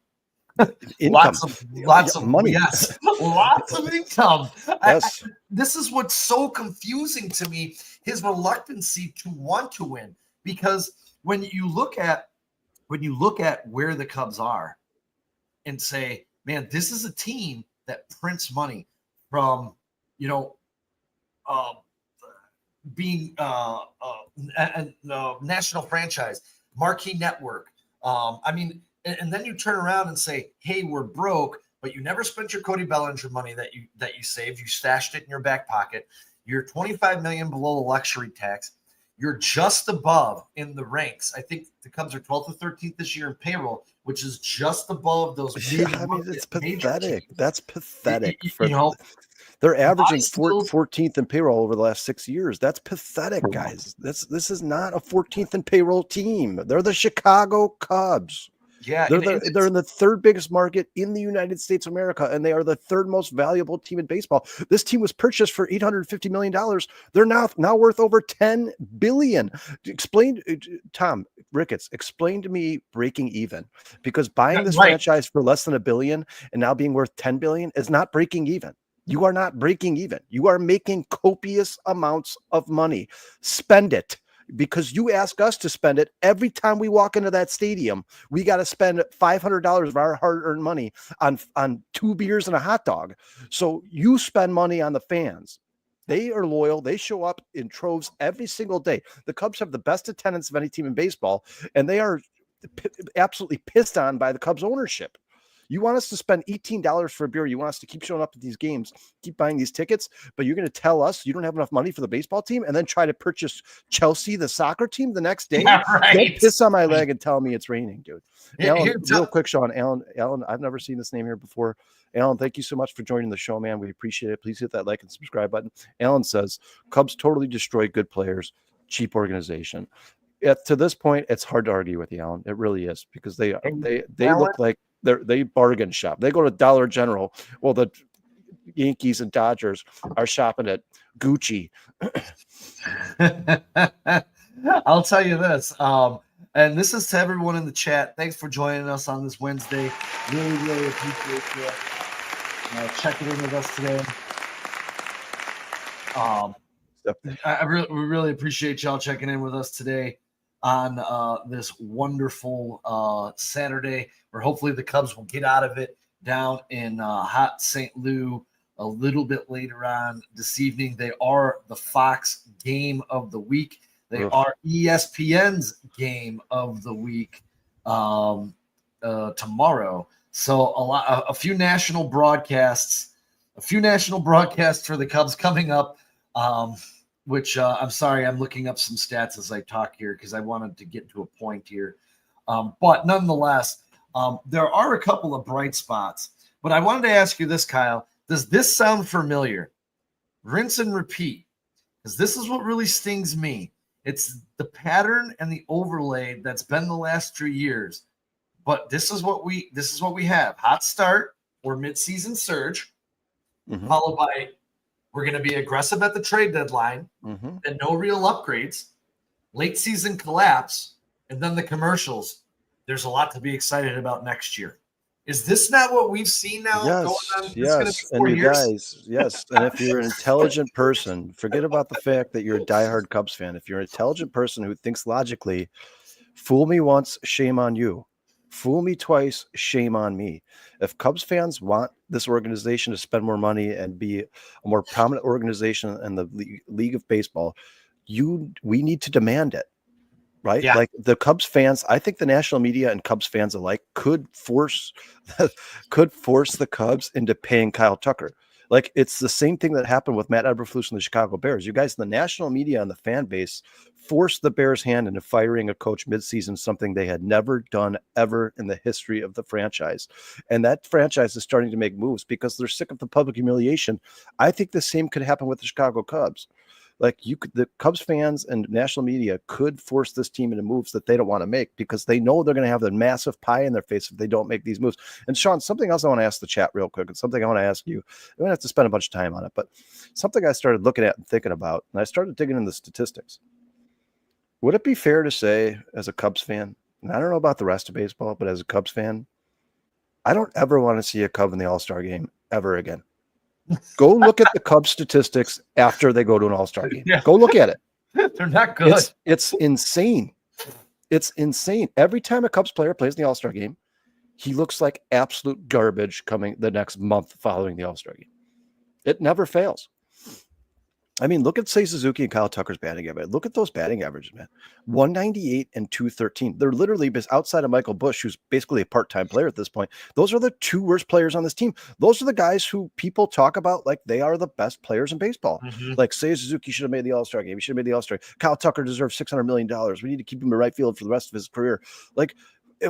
Lots of money. Yes, lots of income. Yes. This is what's so confusing to me, his reluctancy to want to win, because when you look at where the Cubs are and say, man, this is a team that prints money from, being a national franchise, marquee network. And then you turn around and say, hey, we're broke, but you never spent your Cody Bellinger money that you saved. You stashed it in your back pocket. You're $25 million below the luxury tax. You're just above in the ranks. I think the Cubs are 12th or 13th this year in payroll, which is just above those. It's pathetic. That's pathetic. They're averaging 14th in payroll over the last 6 years. That's pathetic, guys. This is not a 14th in payroll team. They're the Chicago Cubs. Yeah, they're in the third biggest market in the United States of America, and they are the third most valuable team in baseball. This team was purchased for $850 million. They're now worth over $10 billion. Explain, Tom Ricketts, explain to me breaking even, because buying this franchise for less than $1 billion and now being worth $10 billion is not breaking even. You are not breaking even. You are making copious amounts of money. Spend it. Because you ask us to spend it every time we walk into that stadium. We got to spend $500 of our hard-earned money on 2 beers and a hot dog. So you spend money on the fans. They are loyal. They show up in troves every single day. The Cubs have the best attendance of any team in baseball, and they are absolutely pissed on by the Cubs ownership. You want us to spend $18 for a beer. You want us to keep showing up at these games, keep buying these tickets, but you're going to tell us you don't have enough money for the baseball team and then try to purchase Chelsea, the soccer team, the next day? Yeah, right. Don't piss on my leg and tell me it's raining, dude. Alan, real quick, Sean. Alan, I've never seen this name here before. Alan, thank you so much for joining the show, man. We appreciate it. Please hit that like and subscribe button. Alan says, Cubs totally destroy good players, cheap organization. To this point, it's hard to argue with you, Alan. It really is, because they look like they bargain shop. They go to Dollar General. Well, the Yankees and Dodgers are shopping at Gucci. I'll tell you this, and this is to everyone in the chat. Thanks for joining us on this Wednesday. Really, really appreciate you checking in with us today. We really appreciate y'all checking in with us today on this wonderful Saturday, where hopefully the Cubs will get out of it down in hot St. Louis a little bit later on this evening. They are the Fox game of the week. They are ESPN's game of the week tomorrow. So a few national broadcasts for the Cubs coming up. which I'm sorry, I'm looking up some stats as I talk here because I wanted to get to a point here. But nonetheless, there are a couple of bright spots. But I wanted to ask you this, Kyle. Does this sound familiar? Rinse and repeat, because this is what really stings me. It's the pattern and the overlay that's been the last 3 years. But this is what we have: hot start or midseason surge, followed by we're going to be aggressive at the trade deadline, and no real upgrades, late season collapse, and then the commercials. There's a lot to be excited about next year. Is this not what we've seen now? Yes. And you guys, yes. And if you're an intelligent person, forget about the fact that you're a diehard Cubs fan. If you're an intelligent person who thinks logically, fool me once, shame on you. Fool me twice, shame on me. If Cubs fans want this organization to spend more money and be a more prominent organization in the league of baseball, we need to demand it. Right? Yeah. Like the Cubs fans, I think the national media and Cubs fans alike could force the Cubs into paying Kyle Tucker. Like it's the same thing that happened with Matt Eberflus and the Chicago Bears. You guys, the national media and the fan base forced the Bears' hand into firing a coach midseason, something they had never done ever in the history of the franchise. And that franchise is starting to make moves because they're sick of the public humiliation. I think the same could happen with the Chicago Cubs. Like the Cubs fans and national media could force this team into moves that they don't want to make because they know they're going to have the massive pie in their face if they don't make these moves. And Sean, something else I want to ask the chat real quick, and something I want to ask you. I don't have to spend a bunch of time on it, but something I started looking at and thinking about, and I started digging into the statistics. Would it be fair to say, as a Cubs fan, and I don't know about the rest of baseball, but as a Cubs fan, I don't ever want to see a Cub in the All-Star game ever again. Go look at the Cubs statistics after they go to an All-Star game. Yeah. Go look at it. They're not good. It's insane. It's insane. Every time a Cubs player plays in the All-Star game, he looks like absolute garbage coming the next month following the All-Star game. It never fails. I mean, look at, say, Suzuki and Kyle Tucker's batting average. Look at those batting averages, man. 198 and 213. They're literally, outside of Michael Busch, who's basically a part-time player at this point, those are the two worst players on this team. Those are the guys who people talk about like they are the best players in baseball. Like, say, Suzuki should have made the All-Star game. He should have made the All-Star. Kyle Tucker deserves $600 million. We need to keep him in right field for the rest of his career. Like,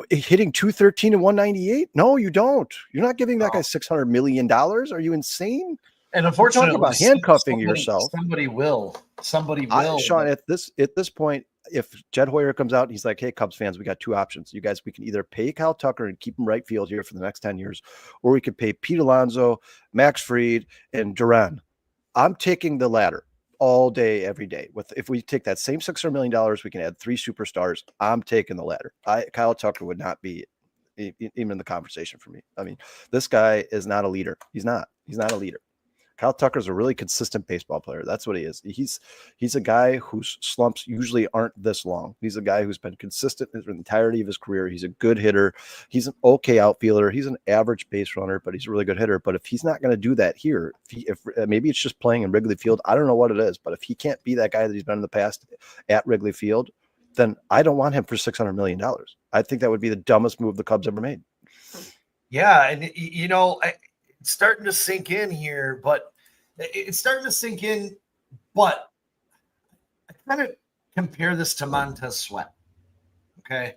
hitting 213 and 198? No, you don't. You're not giving that guy $600 million. Are you insane? And unfortunately, talking about handcuffing yourself. Somebody will. Sean, at this point, if Jed Hoyer comes out and he's like, "Hey, Cubs fans, we got two options. You guys, we can either pay Kyle Tucker and keep him right field here for the next 10 years, or we could pay Pete Alonso, Max Fried, and Duran." I'm taking the latter all day, every day. If we take that same $600 million, we can add 3 superstars. I'm taking the latter. Kyle Tucker would not be even in the conversation for me. I mean, this guy is not a leader. He's not a leader. Kyle Tucker's a really consistent baseball player. That's what he is. He's a guy whose slumps usually aren't this long. He's a guy who's been consistent the entirety of his career. He's a good hitter. He's an okay outfielder. He's an average base runner, but he's a really good hitter. But if he's not going to do that here, if maybe it's just playing in Wrigley Field, I don't know what it is. But if he can't be that guy that he's been in the past at Wrigley Field, then I don't want him for $600 million. I think that would be the dumbest move the Cubs ever made. Yeah, and it's starting to sink in here, but I kind of compare this to Montez Sweat, okay?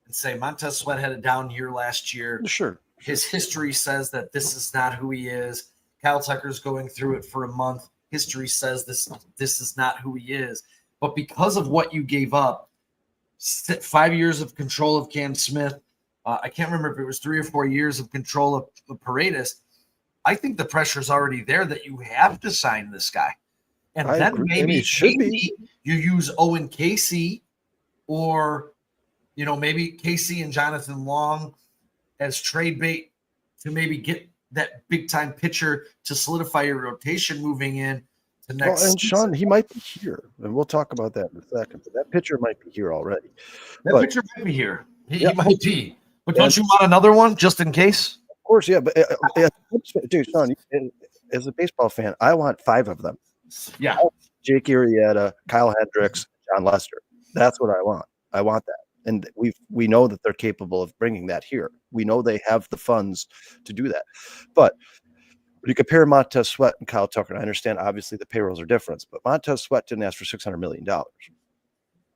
And say Montez Sweat had a down year last year. Sure. His history says that this is not who he is. Kyle Tucker's going through it for a month. History says this is not who he is. But because of what you gave up, 5 years of control of Cam Smith, I can't remember if it was 3 or 4 years of control of Paredes. I think the pressure's already there that you have to sign this guy. And I then agree. maybe You use Owen Casey or, maybe Casey and Jonathan Long as trade bait to maybe get that big-time pitcher to solidify your rotation moving in to next and season. Sean, he might be here, and we'll talk about that in a second. But that pitcher might be here already. Pitcher might be here. He might be. But don't you want another one just in case? Of course, yeah. But dude, Sean, as a baseball fan, I want 5 of them. Yeah. Jake Arrieta, Kyle Hendricks, John Lester. That's what I want. I want that. And we know that they're capable of bringing that here. We know they have the funds to do that. But you compare Montez Sweat and Kyle Tucker, I understand obviously the payrolls are different, but Montez Sweat didn't ask for $600 million.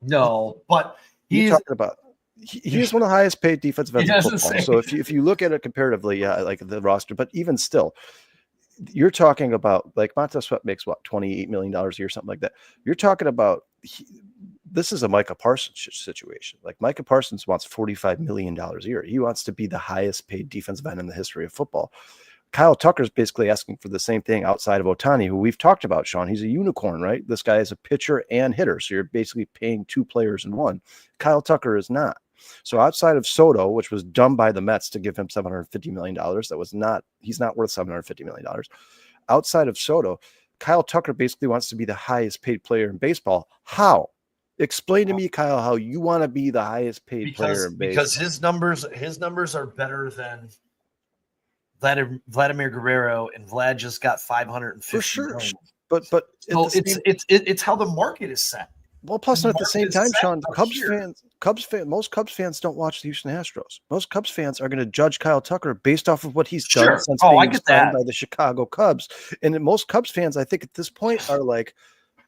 No, but You're talking about he is one of the highest paid defensive ends in football. So if you look at it comparatively, like the roster, but even still, you're talking about like Montez Sweat makes what $28 million a year, something like that. You're talking about this is a Micah Parsons situation. Like Micah Parsons wants $45 million a year. He wants to be the highest paid defensive end in the history of football. Kyle Tucker's basically asking for the same thing outside of Ohtani, who we've talked about, Sean. He's a unicorn, right? This guy is a pitcher and hitter. So you're basically paying two players in one. Kyle Tucker is not. So outside of Soto, which was dumb by the Mets to give him $750 million, he's not worth $750 million. Outside of Soto, Kyle Tucker basically wants to be the highest paid player in baseball. How? Explain to me, Kyle, how you want to be the highest paid player in baseball. Because his numbers are better than Vladimir Guerrero, and Vlad just got 550 for sure. million. But so it's how the market is set. Well, plus at the same time, Sean, most Cubs fans don't watch the Houston Astros. Most Cubs fans are going to judge Kyle Tucker based off of what he's done since being signed by the Chicago Cubs. And most Cubs fans, I think at this point, are like,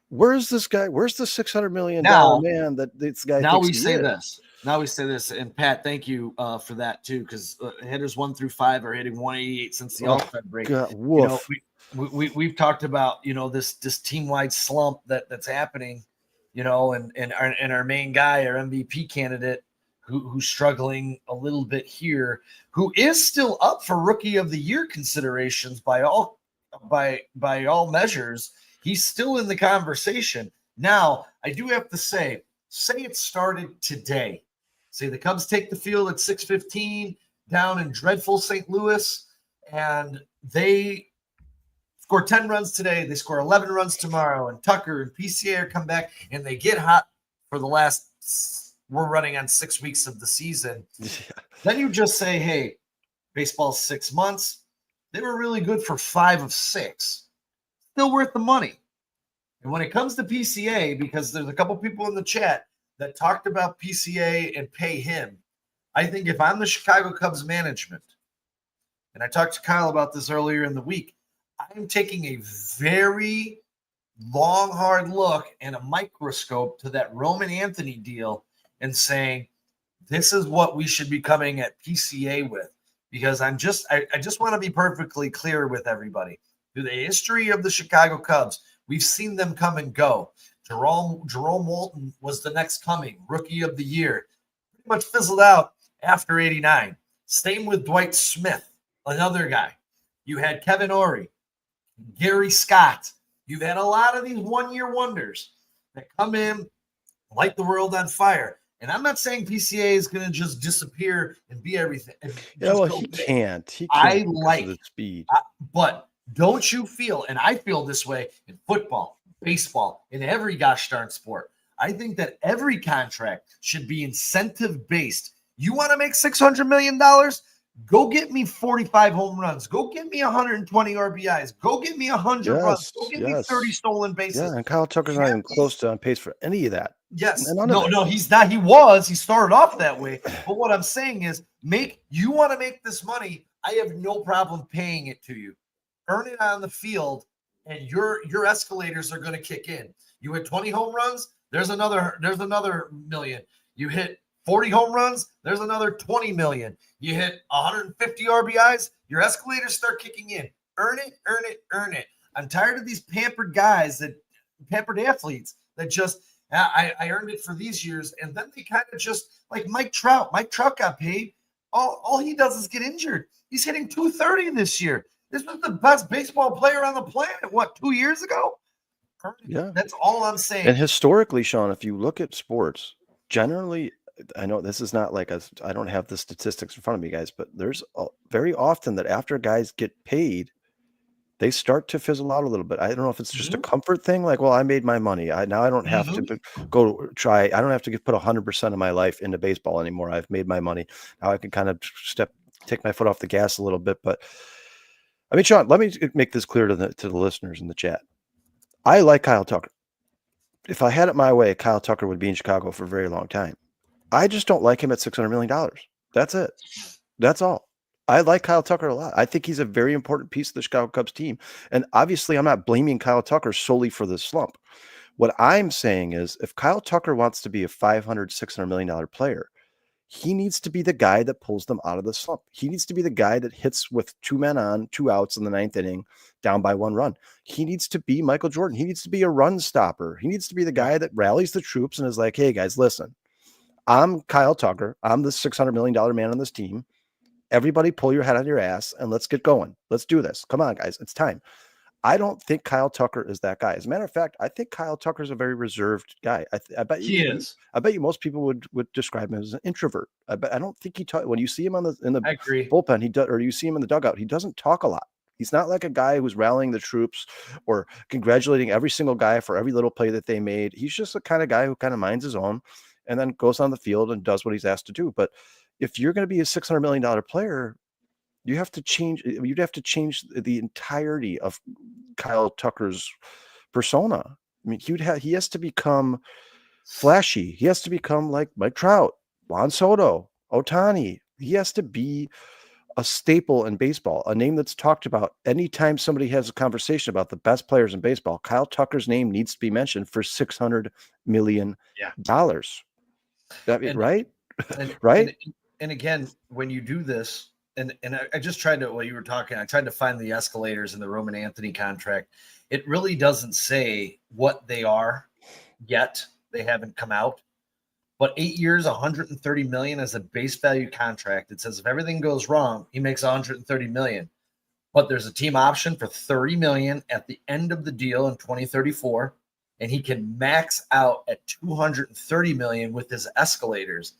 where's this guy? Where's the $600 million man that this guy Now we say this. And Pat, thank you for that too, because hitters 1 through 5 are hitting 188 since the All-Star break. We've talked about this team-wide slump that's happening, and our main guy, our MVP candidate, who's struggling a little bit here, who is still up for Rookie of the Year considerations by all measures. He's still in the conversation. Now, I do have to say it started today. Say the Cubs take the field at 6:15 down in dreadful St. Louis, and they score 10 runs today. They score 11 runs tomorrow, and Tucker and PCA come back, and they get hot for the last – we're running on 6 weeks of the season. Yeah. Then you just say, hey, baseball's 6 months. They were really good for 5 of 6. Still worth the money. And when it comes to PCA, because there's a couple people in the chat that talked about PCA and pay him, I think if I'm the Chicago Cubs management, and I talked to Kyle about this earlier in the week, I'm taking a very long, hard look and a microscope to that Roman Anthony deal and saying, this is what we should be coming at PCA with. Because I just want to be perfectly clear with everybody. Through the history of the Chicago Cubs, we've seen them come and go. Jerome Walton was the next coming, Rookie of the Year. Pretty much fizzled out after 89. Same with Dwight Smith, another guy. You had Kevin Ory, Gary Scott. You've had a lot of these one-year wonders that come in, light the world on fire. And I'm not saying PCA is going to just disappear and be everything. He can't. He can't because of the speed. But don't you feel, and I feel this way in football, baseball, in every gosh darn sport. I think that every contract should be incentive-based. You want to make $600 million? Go get me 45 home runs. Go get me 120 RBIs. Go get me 100 runs. Go get me 30 stolen bases. Yeah, and Kyle Tucker's not even close to on pace for any of that. Yes. No, he's not. He started off that way. But what I'm saying is, you want to make this money, I have no problem paying it to you. Earn it on the field, and your escalators are going to kick in. You hit 20 home runs, there's another million. You hit 40 home runs, there's another 20 million. You hit 150 RBIs, your escalators start kicking in. Earn it. I'm tired of these pampered athletes that just, I earned it for these years, and then they kind of just, like Mike Trout. Mike Trout got paid. All he does is get injured. He's hitting 230 this year. This was the best baseball player on the planet, 2 years ago? Yeah. That's all I'm saying. And historically, Sean, if you look at sports, generally, I know this is not like I don't have the statistics in front of me, guys, but there's very often that after guys get paid, they start to fizzle out a little bit. I don't know if it's just a comfort thing. Like, well, I made my money. Now I don't have to go try. I don't have to put 100% of my life into baseball anymore. I've made my money. Now I can kind of take my foot off the gas a little bit, but I mean, Sean, let me make this clear to the listeners in the chat. I like Kyle Tucker. If I had it my way, Kyle Tucker would be in Chicago for a very long time. I just don't like him at $600 million. That's it. That's all. I like Kyle Tucker a lot. I think he's a very important piece of the Chicago Cubs team. And obviously, I'm not blaming Kyle Tucker solely for this slump. What I'm saying is if Kyle Tucker wants to be a $500, $600 million player, he needs to be the guy that pulls them out of the slump. He needs to be the guy that hits with 2 men on, 2 outs in the 9th inning, down by 1 run. He needs to be Michael Jordan. He needs to be a run stopper. He needs to be the guy that rallies the troops and is like, hey, guys, listen, I'm Kyle Tucker. I'm the $600 million man on this team. Everybody pull your head out of your ass and let's get going. Let's do this. Come on, guys. It's time. I don't think Kyle Tucker is that guy. As a matter of fact, I think Kyle Tucker is a very reserved guy. I bet He is. I bet you most people would describe him as an introvert. I don't think he talk when you see him in the I agree. bullpen. He does, or you see him in the dugout. He doesn't talk a lot. He's not like a guy who's rallying the troops or congratulating every single guy for every little play that they made. He's just the kind of guy who kind of minds his own and then goes on the field and does what he's asked to do. But if you're going to be a $600 million player, you'd have to change the entirety of Kyle Tucker's persona. I mean, he has to become flashy. He has to become like Mike Trout, Juan Soto, Ohtani. He has to be a staple in baseball, a name that's talked about anytime somebody has a conversation about the best players in baseball. Kyle Tucker's name needs to be mentioned for $600 million. Right? Right? And again, when you do this, and I just tried to, while you were talking, I tried to find the escalators in the Roman Anthony contract. It really doesn't say what they are yet. They haven't come out. But 8 years, $130 million as a base value contract. It says if everything goes wrong, he makes $130 million. But there's a team option for $30 million at the end of the deal in 2034, and he can max out at $230 million with his escalators.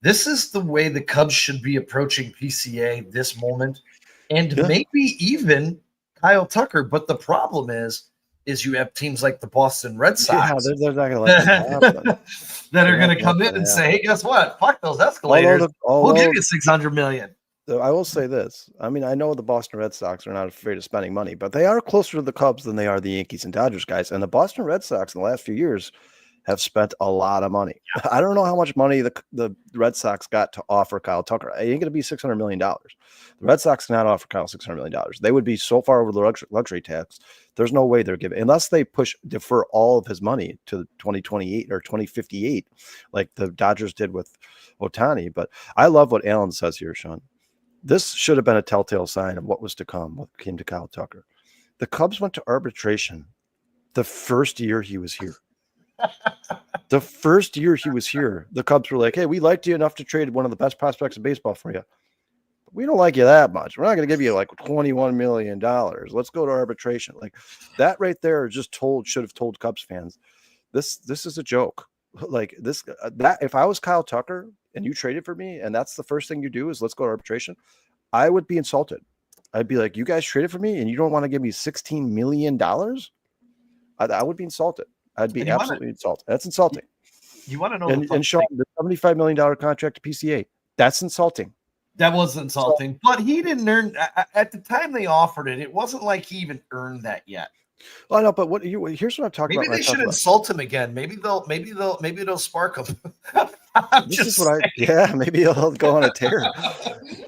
This is the way the Cubs should be approaching PCA this moment, and maybe even Kyle Tucker. But the problem is you have teams like the Boston Red Sox they're not going to let that happen. that are going to come in and say, hey, guess what? Fuck those escalators. We'll give you $600 million. I will say this. I mean, I know the Boston Red Sox are not afraid of spending money, but they are closer to the Cubs than they are the Yankees and Dodgers guys. And the Boston Red Sox in the last few years have spent a lot of money. I don't know how much money the Red Sox got to offer Kyle Tucker. It ain't going to be $600 million. The Red Sox cannot offer Kyle $600 million. They would be so far over the luxury tax. There's no way they're giving, unless they defer all of his money to 2028 or 2058, like the Dodgers did with Ohtani. But I love what Alan says here, Sean. This should have been a telltale sign of what was to come, what came to Kyle Tucker. The Cubs went to arbitration the first year he was here. The first year he was here, the Cubs were like, hey, we liked you enough to trade one of the best prospects in baseball for you. But we don't like you that much. We're not going to give you like $21 million. Let's go to arbitration. Like that right there should have told Cubs fans, this is a joke. Like that if I was Kyle Tucker and you traded for me and that's the first thing you do is let's go to arbitration, I would be insulted. I'd be like, you guys traded for me and you don't want to give me $16 million? I would be insulted. I'd be absolutely insulted. That's insulting. You want to know? And Sean, the $75 million contract to PCA, that's insulting. That was insulting, but he didn't earn at the time they offered it. It wasn't like he even earned that yet. Well, no, but here's what I'm talking about. Maybe they should insult him again. Maybe it'll spark him. Maybe he'll go on a tear.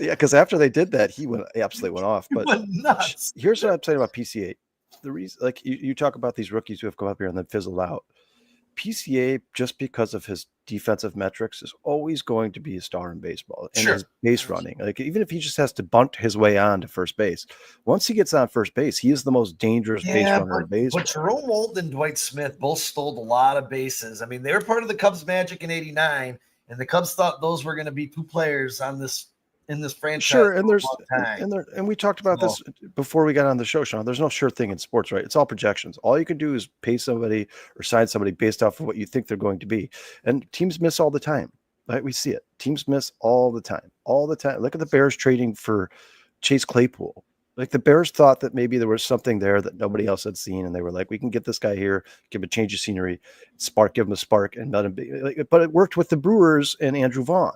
Yeah, because after they did that, he absolutely went off. But nuts. Here's what I'm saying about PCA. The reason, like you talk about these rookies who have come up here and then fizzled out. PCA, just because of his defensive metrics, is always going to be a star in baseball. And his base running, like even if he just has to bunt his way on to first base, once he gets on first base, he is the most dangerous base runner in baseball. But Jerome Walton and Dwight Smith both stole a lot of bases. I mean, they were part of the Cubs' magic in '89, and the Cubs thought those were going to be 2 players in this franchise. Sure, and we talked about this before we got on the show, Sean. There's no sure thing in sports, right? It's all projections. All you can do is pay somebody or sign somebody based off of what you think they're going to be. And teams miss all the time. Right? We see it. Teams miss all the time. All the time. Look at the Bears trading for Chase Claypool. Like the Bears thought that maybe there was something there that nobody else had seen, and they were like, "We can get this guy here, give him a change of scenery, give him a spark, and let him be." But it worked with the Brewers and Andrew Vaughn.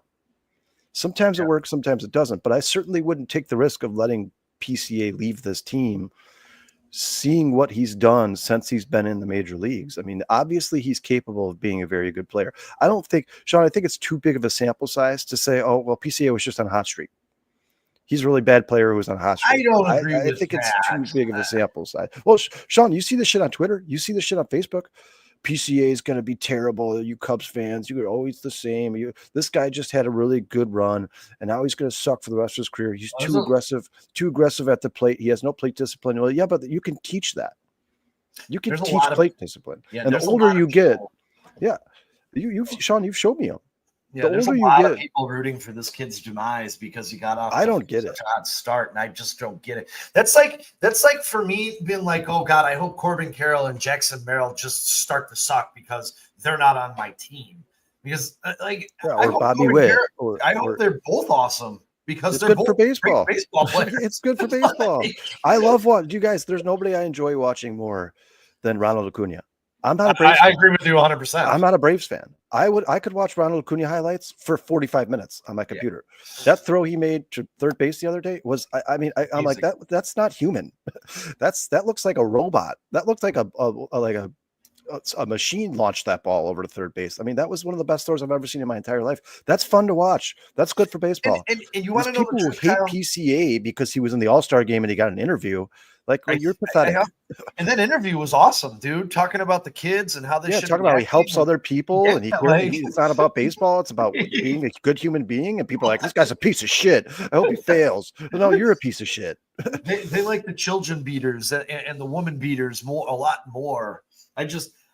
Sometimes it works, sometimes it doesn't. But I certainly wouldn't take the risk of letting PCA leave this team, seeing what he's done since he's been in the major leagues. I mean, obviously he's capable of being a very good player. I think it's too big of a sample size to say, oh, well, PCA was just on a hot streak. He's a really bad player who was on hot streak. I don't agree I with think it's that. too big of a sample size. Well, Sean, you see this shit on Twitter? You see this shit on Facebook? PCA is going to be terrible. You Cubs fans, you're always the same. This guy just had a really good run, and now he's going to suck for the rest of his career. He's too aggressive at the plate. He has no plate discipline. Well, yeah, but you can teach that. You can teach plate discipline. Yeah, and the older you get, Sean, you've showed me him. Yeah, there's a lot of people rooting for this kid's demise because he got off. I don't get it. Such a hot start, and I just don't get it. That's like for me being like, oh God, I hope Corbin Carroll and Jackson Merrill just start to suck because they're not on my team. Because I hope Bobby Witt. I hope they're both awesome because they're good both for baseball. Great baseball players. It's good for baseball. I love you guys. There's nobody I enjoy watching more than Ronald Acuna. I'm not a Braves fan. I agree with you 100%. I'm not a Braves fan. I could watch Ronald Acuna highlights for 45 minutes on my computer. Yeah. That throw he made to third base the other day was, I'm like, that's not human. That looks like a robot. That looks like a machine launched that ball over to third base. I mean, that was one of the best throws I've ever seen in my entire life. That's fun to watch. That's good for baseball. And you want to know people who hate PCA because he was in the All-Star game and he got an interview. Like, you're pathetic. And that interview was awesome, dude. Talking about the kids and how they should talking about how he helps other people and it's not about baseball. It's about being a good human being. And people are like, this guy's a piece of shit. I hope he fails. No, you're a piece of shit. They like the children beaters and the woman beaters a lot more.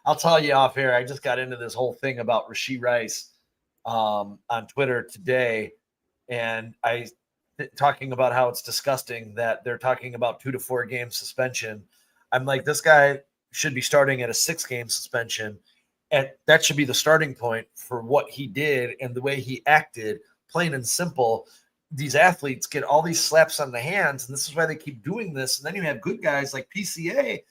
I'll tell you off air. I just got into this whole thing about Rashee Rice on Twitter today, and talking about how it's disgusting that they're talking about 2 to 4 game suspension. I'm like, this guy should be starting at a 6-game suspension, and that should be the starting point for what he did and the way he acted. Plain and simple. These athletes get all these slaps on the hands, and this is why they keep doing this. And then you have good guys like PCA,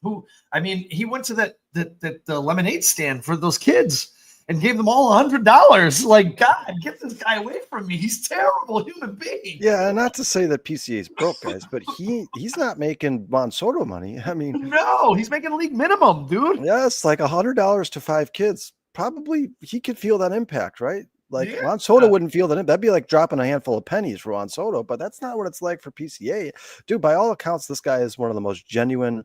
who, I mean, he went to the lemonade stand for those kids and gave them all $100. Like, God, get this guy away from me. He's a terrible human being. Yeah, not to say that PCA is broke, guys, but he's not making Juan Soto money. I mean, no, he's making league minimum, dude. Yeah, it's like $100 to 5 kids. Probably he could feel that impact, right? Like Juan Soto wouldn't feel that. That'd be like dropping a handful of pennies for Juan Soto, but that's not what it's like for PCA. Dude, by all accounts, this guy is one of the most genuine,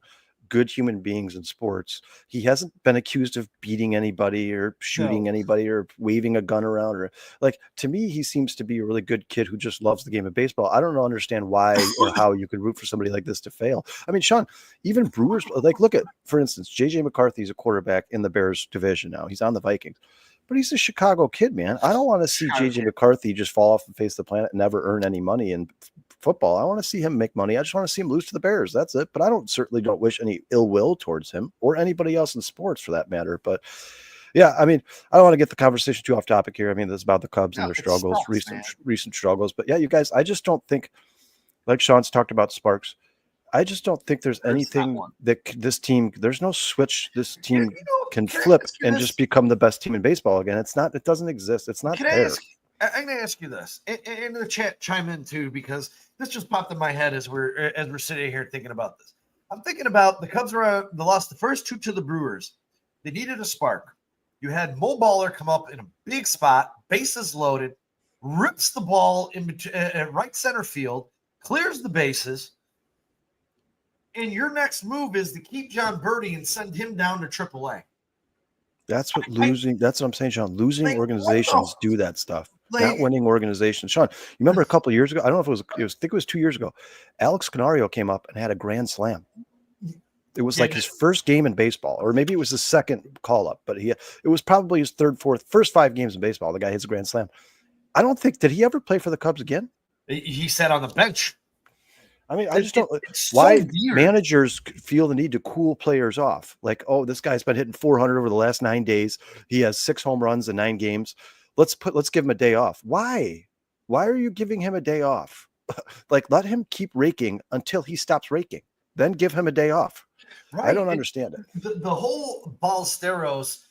good human beings in sports. He hasn't been accused of beating anybody or shooting anybody or waving a gun around, or like, to me, he seems to be a really good kid who just loves the game of baseball. I don't understand why or how you could root for somebody like this to fail. I mean, Sean, even Brewers, like, look at, for instance, JJ McCarthy's a quarterback in the Bears division now. He's on the Vikings, but he's a Chicago kid, man. I don't want to see JJ McCarthy just fall off the face of the planet and never earn any money in football. I want to see him make money. I just want to see him lose to the Bears. That's it. But I certainly don't wish any ill will towards him or anybody else in sports for that matter. But yeah, I mean, I don't want to get the conversation too off topic here. I mean, this is about the Cubs and their struggles, recent struggles. But yeah, you guys, I just don't think, like Sean's talked about Sparks, I just don't think there's anything that this team, there's no switch this team can flip and just become the best team in baseball again. It doesn't exist. It's not there. I'm going to ask you this, and the chat chime in too, because this just popped in my head as we're sitting here thinking about this. I'm thinking about the Cubs they lost the first 2 to the Brewers. They needed a spark. You had Mo Baller come up in a big spot, bases loaded, rips the ball in right center field, clears the bases, and your next move is to keep John Birdie and send him down to AAA. That's what I'm saying, Sean. Losing organizations do that stuff. Not winning organizations. Sean, you remember a couple of years ago? I don't know if I think it was 2 years ago. Alex Canario came up and had a grand slam. It was like his first game in baseball, or maybe it was his second call up, but it was probably his first 5 games in baseball. The guy hits a grand slam. I don't think, did he ever play for the Cubs again? He sat on the bench. I mean, I just don't. Why managers feel the need to cool players off? Like, oh, this guy's been hitting 400 over the last 9 days. He has 6 home runs in 9 games. Let's give him a day off. Why? Why are you giving him a day off? Like, let him keep raking until he stops raking. Then give him a day off. Right. I don't understand it. The whole Ballesteros.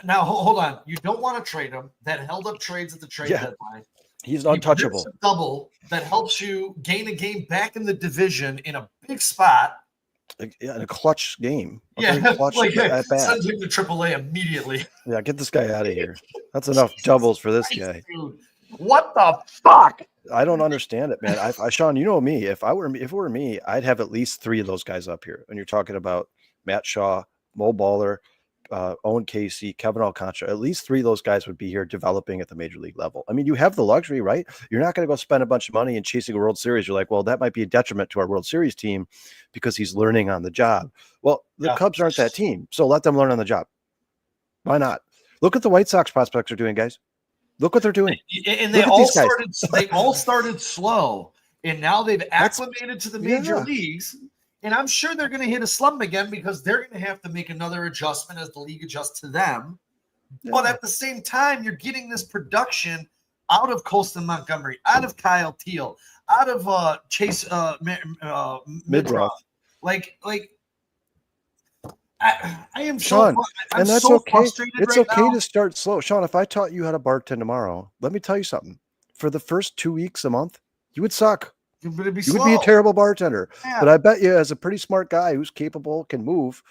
Now, hold on. You don't want to trade him. That held up trades at the trade deadline. He's untouchable. A double that helps you gain a game back in the division in a big spot. In a clutch game. Send him to AAA immediately. Yeah, get this guy out of here. That's enough doubles for this guy. Dude. What the fuck? I don't understand it, man. Sean, you know me. If it were me, I'd have at least 3 of those guys up here. And you're talking about Matt Shaw, Mo Baller, Owen Casey, Kevin Alcantara. At least 3 of those guys would be here developing at the major league level. I mean, you have the luxury, right? You're not going to go spend a bunch of money and chasing a World Series. You're like, well, that might be a detriment to our World Series team because he's learning on the job. Well, the Cubs aren't that team, so let them learn on the job. Why not? Look at the White Sox prospects are doing, guys. Look what they're doing. And they all started slow, and now they've acclimated to the major leagues. And I'm sure they're going to hit a slump again because they're going to have to make another adjustment as the league adjusts to them. Yeah. But at the same time, you're getting this production out of Colston Montgomery, out of Kyle Teal, out of Chase Midroth. Like I am Sean, and that's so okay. It's okay to start slow. Sean, if I taught you how to bartend tomorrow, let me tell you something. For the first 2 weeks a month, you would suck. You would be a terrible bartender. Yeah. But I bet you, as a pretty smart guy who's capable, can move,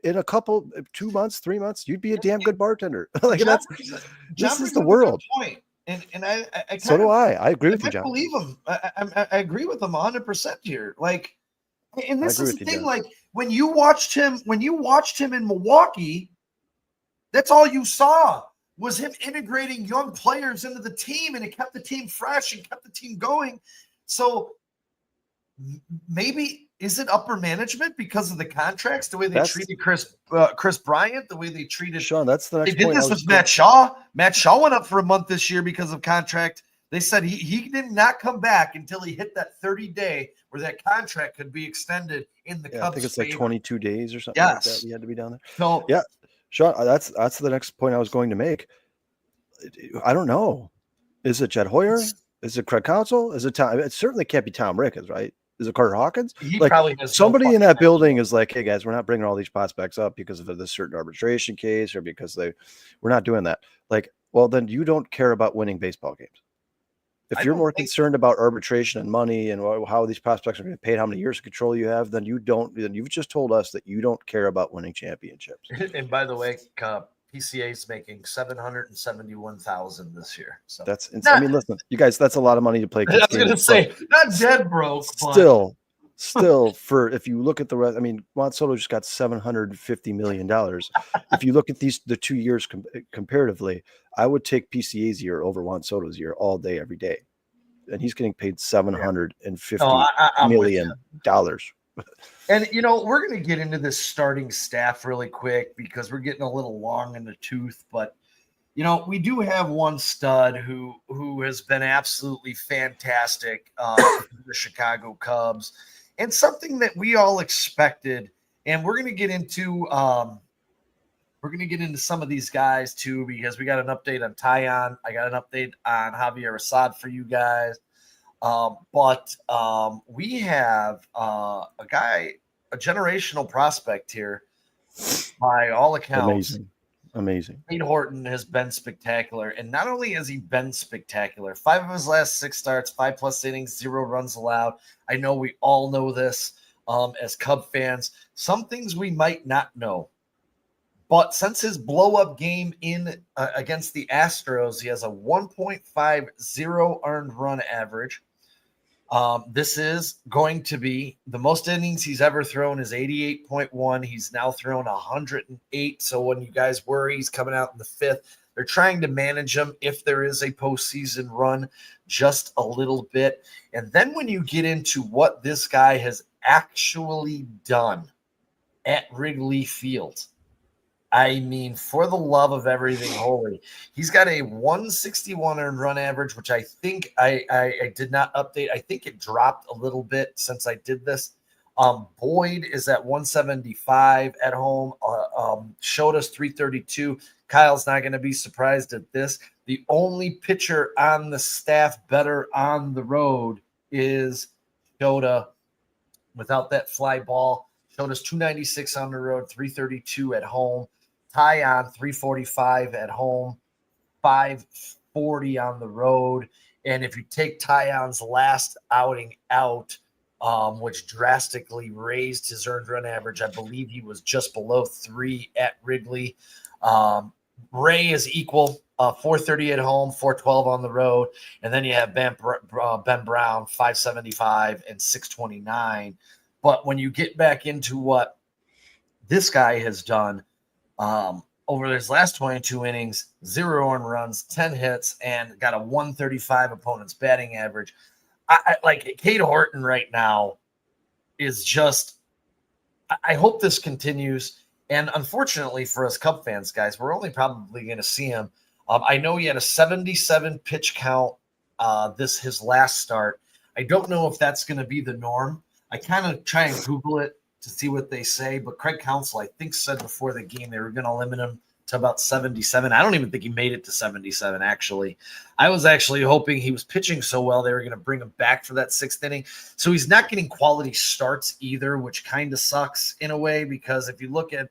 in a couple, 2 months, 3 months, you'd be a damn good bartender. Like this is the world. Point. And I so do I. I agree with you, John. I believe him. I agree with him 100% here. Like, and this is the thing. Like when you watched him in Milwaukee, that's all you saw was him integrating young players into the team, and it kept the team fresh and kept the team going. So maybe is it upper management because of the contracts, the way they treated Chris Bryant, the way they treated Sean? That's the next point. They did this with Matt Shaw. Matt Shaw went up for a month this year because of contract. They said he did not come back until he hit that 30-day where that contract could be extended in the Cubs. I think it's like 22 days or something like that. He had to be down there. So yeah, Sean, that's the next point I was going to make. I don't know. Is it Jed Hoyer? Is it Craig Counsell? Is it Tom? It certainly can't be Tom Ricketts, right? Is it Carter Hawkins? He probably has somebody in that building is like, hey guys, we're not bringing all these prospects up because of this certain arbitration case or because we're not doing that. Like, well, then you don't care about winning baseball games. If you're more concerned about arbitration and money and how these prospects are going to be paid, how many years of control you have, then you've just told us that you don't care about winning championships. And by the way, PCA is making $771,000 this year. So that's insane. I mean, listen, you guys, that's a lot of money to play. I was going to say, not dead broke, still for, if you look at the rest, I mean, Juan Soto just got $750 million. If you look at the 2 years comparatively, I would take PCA's year over Juan Soto's year all day, every day. And he's getting paid $750 million. And, we're going to get into this starting staff really quick because we're getting a little long in the tooth. But, we do have one stud who has been absolutely fantastic for the Chicago Cubs, and something that we all expected. And we're going to get into some of these guys too, because we got an update on Tyon. I got an update on Javier Assad for you guys. But we have a guy, a generational prospect here by all accounts. Amazing. Cade Horton has been spectacular. And not only has he been spectacular, 5 of his last 6 starts, 5+ innings, 0 runs allowed. I know we all know this as Cub fans. Some things we might not know. But since his blow-up game against the Astros, he has a 1.50 earned run average. This is going to be the most innings he's ever thrown is 88.1. He's now thrown 108. So when you guys worry he's coming out in the 5th, they're trying to manage him if there is a postseason run just a little bit. And then when you get into what this guy has actually done at Wrigley Field, I mean, for the love of everything holy, he's got a 161 earned run average, which I think I did not update. I think it dropped a little bit since I did this. Boyd is at 175 at home. Showed us 332. Kyle's not going to be surprised at this. The only pitcher on the staff better on the road is Shota without that fly ball. Showed us 296 on the road, 332 at home. Tyon 345 at home, 540 on the road. And if you take Tyon's last outing out, which drastically raised his earned run average, I believe he was just below 3 at Wrigley. Ray is equal 430 at home, 412 on the road, and then you have Ben Brown, 575 and 629. But when you get back into what this guy has done over his last 22 innings, 0 earned runs, 10 hits, and got a 135 opponent's batting average. I like Cade Horton right now is just. I hope this continues. And unfortunately for us Cub fans, guys, we're only probably going to see him. I know he had a 77 pitch count his last start. I don't know if that's going to be the norm. I kind of try and Google it to see what they say, but Craig Counsell, I think, said before the game they were going to limit him to about 77. I don't even think he made it to 77, actually. I was actually hoping he was pitching so well they were going to bring him back for that 6th inning. So he's not getting quality starts either, which kind of sucks in a way, because if you look at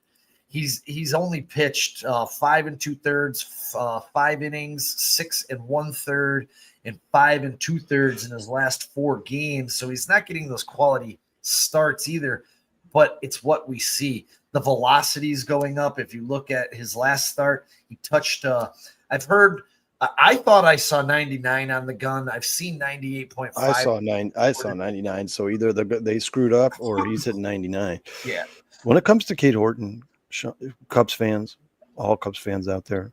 he's only pitched 5 2/3, 5 innings, 6 1/3, and 5 2/3 in his last 4 games. So he's not getting those quality starts either, but it's what we see. The velocity is going up. If you look at his last start, he touched I thought I saw 99 on the gun. I've seen 98.5. I saw 99. So either they screwed up or he's hitting 99. Yeah. When it comes to Cade Horton, Cubs fans, all Cubs fans out there,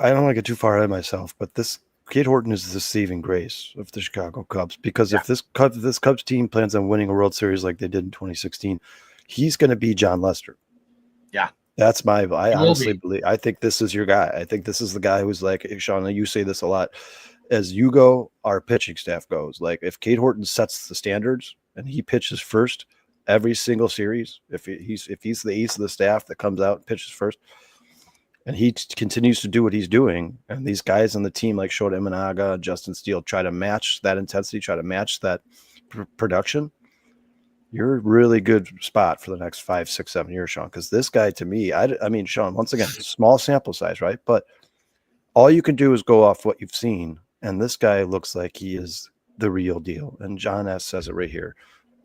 I don't want to get too far ahead of myself, but this Cade Horton is the saving grace of the Chicago Cubs, because if this Cubs team plans on winning a World Series like they did in 2016, he's going to be John Lester. Yeah. That's I honestly believe. I think this is your guy. I think this is the guy who's like, Sean, you say this a lot. As you go, our pitching staff goes. Like, if Cade Horton sets the standards and he pitches first every single series, if he's the ace of the staff that comes out and pitches first, and he continues to do what he's doing, and these guys on the team like Shota Imanaga, Justin Steele try to match that intensity, try to match that production, you're a really good spot for the next 5, 6, 7 years, Sean. Because this guy, to me, I mean, Sean, once again, small sample size, right? But all you can do is go off what you've seen, and this guy looks like he is the real deal. And John S. says it right here.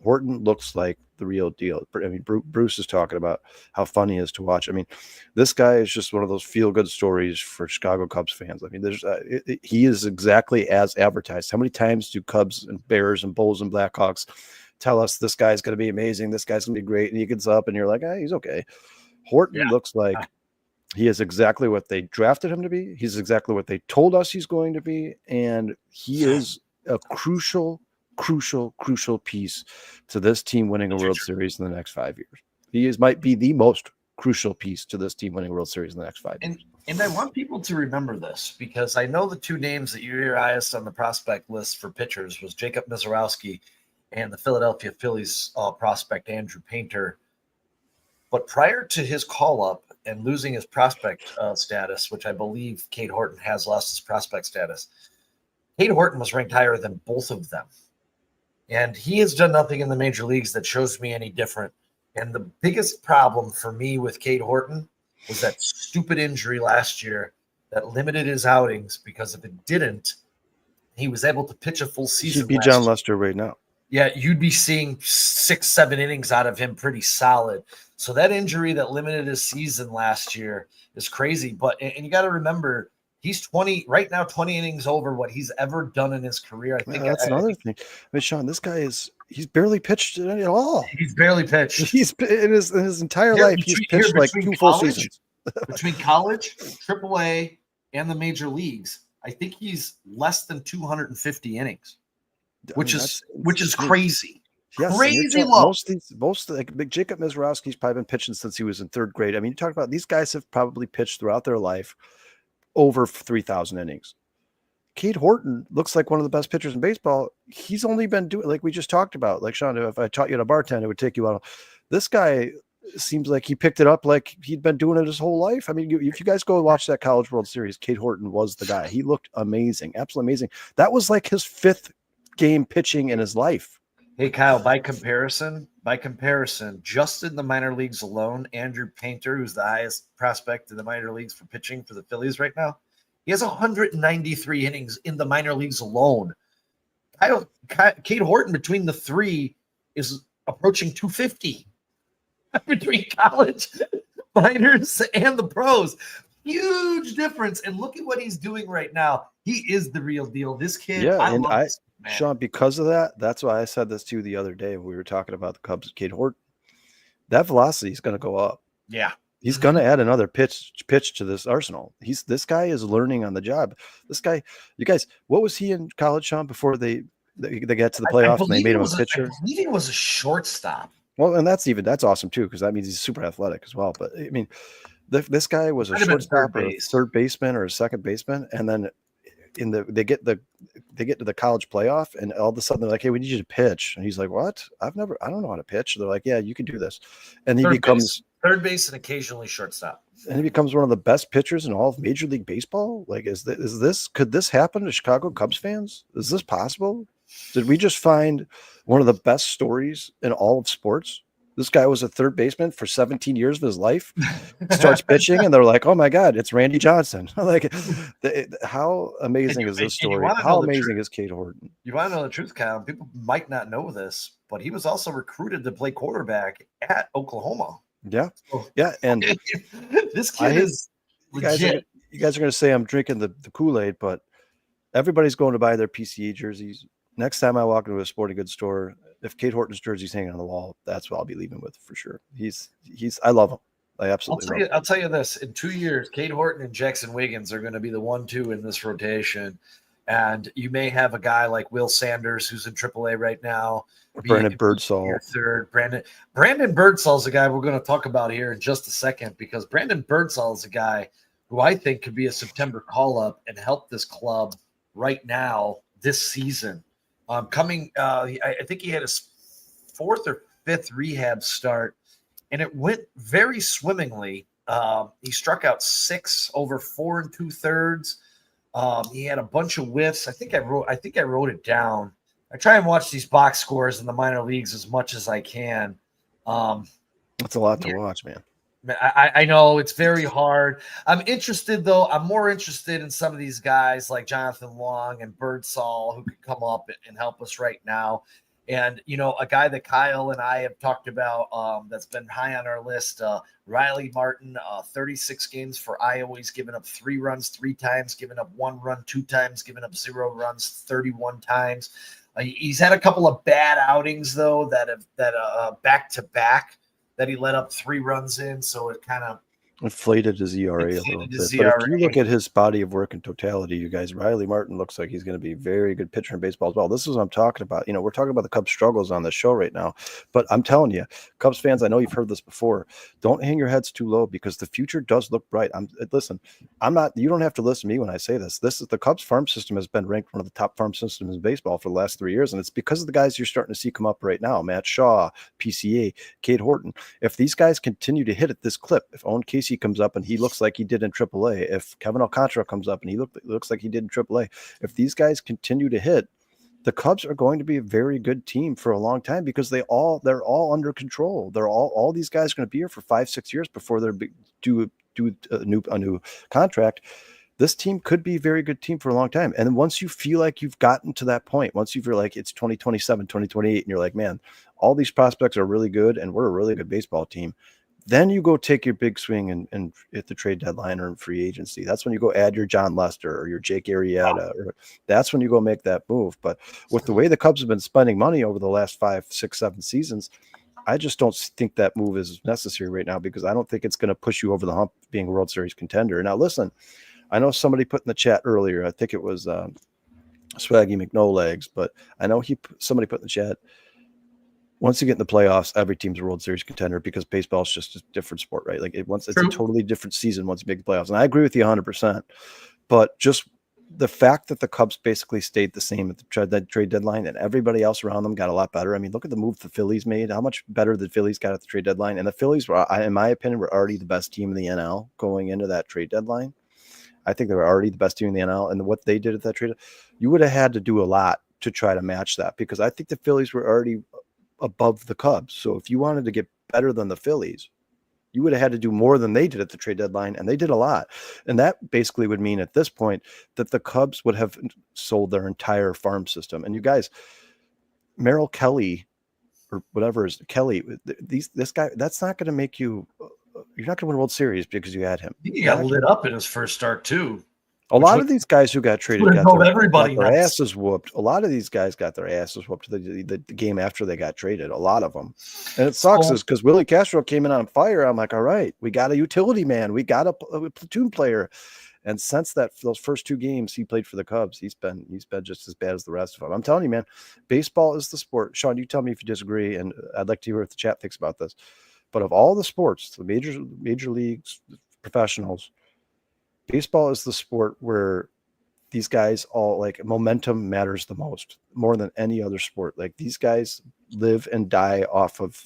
Horton looks like the real deal. I mean, Bruce is talking about how fun he is to watch. I mean, this guy is just one of those feel-good stories for Chicago Cubs fans. I mean, he is exactly as advertised. How many times do Cubs and Bears and Bulls and Blackhawks tell us this guy's going to be amazing, this guy's going to be great, and he gets up and you're like, he's okay. Horton looks like he is exactly what they drafted him to be. He's exactly what they told us he's going to be, and he is a crucial piece to this team winning a World Series in the next 5 years. He might be the most crucial piece to this team winning a World Series in the next 5 years. And I want people to remember this, because I know the 2 names that you hear highest on the prospect list for pitchers was Jacob Misiorowski and the Philadelphia Phillies prospect Andrew Painter. But prior to his call-up and losing his prospect status, which I believe Cade Horton has lost his prospect status, Cade Horton was ranked higher than both of them. And he has done nothing in the major leagues that shows me any different. And the biggest problem for me with Cade Horton was that stupid injury last year that limited his outings, because if it didn't, he was able to pitch a full season. He'd be John Lester right now. Yeah, you'd be seeing 6, 7 innings out of him pretty solid. So that injury that limited his season last year is crazy. But and you got to remember, he's 20 right now, 20 innings over what he's ever done in his career. I think that's another thing. I mean, Sean, this guy he's barely pitched at all. He's barely pitched. He's in his entire life. He's pitched like 2 full seasons. Between college, AAA, and the major leagues, I think he's less than 250 innings. Which is crazy. Yes, crazy low. Most like Jacob Misiorowski's probably been pitching since he was in 3rd grade. I mean, you talk about these guys have probably pitched throughout their life over 3,000 innings. Cade Horton looks like one of the best pitchers in baseball. He's only been doing, like we just talked about, like Sean, if I taught you to bartend, it would take you out. This guy seems like he picked it up like he'd been doing it his whole life. I mean, if you guys go watch that College World Series, Cade Horton was the guy. He looked amazing, absolutely amazing. That was like his 5th game pitching in his life. Hey Kyle, by comparison, just in the minor leagues alone, Andrew Painter, who's the highest prospect in the minor leagues for pitching for the Phillies right now, he has 193 innings in the minor leagues alone. Cade Horton, between the 3, is approaching 250 between college, minors, and the pros. Huge difference. And look at what he's doing right now. He is the real deal. This kid, Yeah, I and love this man. Sean, because of that, that's why I said this to you the other day when we were talking about the Cubs, Cade Horton. That velocity is going to go up. Yeah. He's going to add another pitch to this arsenal. This guy is learning on the job. This guy, you guys, what was he in college, Sean, before they got to the playoffs and they made him a pitcher? I believe he was a shortstop. Well, and that's awesome too, because that means he's super athletic as well. But I mean, this guy was a shortstop or a third baseman or a second baseman, and then they get to the college playoff, and all of a sudden they're like, "Hey, we need you to pitch," and he's like, "What? I don't know how to pitch." They're like, "Yeah, you can do this," and he becomes third base and occasionally shortstop. And he becomes one of the best pitchers in all of Major League Baseball. Like, could this happen to Chicago Cubs fans? Is this possible? Did we just find one of the best stories in all of sports? This guy was a third baseman for 17 years of his life, starts pitching, and they're like, "Oh my God, it's Randy Johnson!" Like, how amazing is this story? How amazing is Cade Horton? You want to know the truth, Kyle? People might not know this, but he was also recruited to play quarterback at Oklahoma. Yeah, yeah, and this kid is legit. You guys are going to say I'm drinking the Kool-Aid, but everybody's going to buy their PCA jerseys. Next time I walk into a sporting goods store, if Cade Horton's jersey's hanging on the wall, that's what I'll be leaving with for sure. I love him. I absolutely love him. I'll tell you this: in 2 years, Cade Horton and Jackson Wiggins are going to be the 1-2 in this rotation. And you may have a guy like Will Sanders, who's in AAA right now. Brandon Birdsall. Third. Brandon Birdsall is a guy we're going to talk about here in just a second, because Brandon Birdsall is a guy who I think could be a September call-up and help this club right now this season. I think he had his 4th or 5th rehab start, and it went very swimmingly. He struck out 6 over 4 2/3. He had a bunch of whiffs. I think I wrote it down. I try and watch these box scores in the minor leagues as much as I can. That's a lot to watch, man. I know it's very hard. I'm interested, though. I'm more interested in some of these guys like Jonathan Long and Birdsall, who could come up and help us right now. And, a guy that Kyle and I have talked about that's been high on our list, Riley Martin, 36 games for Iowa. He's given up 3 runs 3 times, given up 1 run 2 times, given up 0 runs 31 times. He's had a couple of bad outings, though, that back-to-back that he let up 3 runs in. So it kind of inflated his ERA a little bit. But if you look at his body of work in totality, you guys, Riley Martin looks like he's going to be a very good pitcher in baseball as well. This is what I'm talking about. We're talking about the Cubs struggles on the show right now, but I'm telling you, Cubs fans, I know you've heard this before. Don't hang your heads too low, because the future does look bright. You don't have to listen to me when I say this. This is the Cubs farm system has been ranked one of the top farm systems in baseball for the last 3 years. And it's because of the guys you're starting to see come up right now. Matt Shaw, PCA, Cade Horton. If these guys continue to hit at this clip, if Owen Casey comes up and he looks like he did in AAA, if Kevin Alcantara comes up and he looks like he did in AAA, if these guys continue to hit, the Cubs are going to be a very good team for a long time, because they're all under control. They're all these guys are going to be here for 5-6 years before they're do a new contract. This team could be a very good team for a long time. And then once you feel like you've gotten to that point, once you feel like it's 2027, 2028, and you're like, man, all these prospects are really good and we're a really good baseball team, then you go take your big swing and at the trade deadline or in free agency. That's when you go add your John Lester or your Jake Arrieta. That's when you go make that move. But with the way the Cubs have been spending money over the last 5, 6, 7 seasons, I just don't think that move is necessary right now, because I don't think it's going to push you over the hump being a World Series contender. Now, listen, I know somebody put in the chat earlier, I think it was Swaggy McNolegs, but I know somebody put in the chat, once you get in the playoffs, every team's a World Series contender, because baseball is just a different sport, right? Like it's a totally different season once you make the playoffs. And I agree with you 100%. But just the fact that the Cubs basically stayed the same at the trade deadline and everybody else around them got a lot better. I mean, look at the move the Phillies made, how much better the Phillies got at the trade deadline. And the Phillies were, in my opinion, were already the best team in the NL going into that trade deadline. I think they were already the best team in the NL. And what they did at that trade, you would have had to do a lot to try to match that, because I think the Phillies were already above the Cubs. So if you wanted to get better than the Phillies, you would have had to do more than they did at the trade deadline, and they did a lot. And that basically would mean at this point that the Cubs would have sold their entire farm system. And you guys, Merrill Kelly or whatever is Kelly, this guy, that's not going to make you You're not going to win a World Series because you had him. He got lit up in his first start too. A lot of these guys who got traded got their asses whooped. A lot of these guys got their asses whooped the game after they got traded. A lot of them. And it sucks is because Willie Castro came in on fire. I'm like, all right, we got a utility man. We got a platoon player. And since those first 2 games he played for the Cubs, he's been just as bad as the rest of them. I'm telling you, man, baseball is the sport. Sean, you tell me if you disagree, and I'd like to hear what the chat thinks about this. But of all the sports, the major leagues, professionals, baseball is the sport where these guys all like momentum matters the most, more than any other sport. Like these guys live and die off of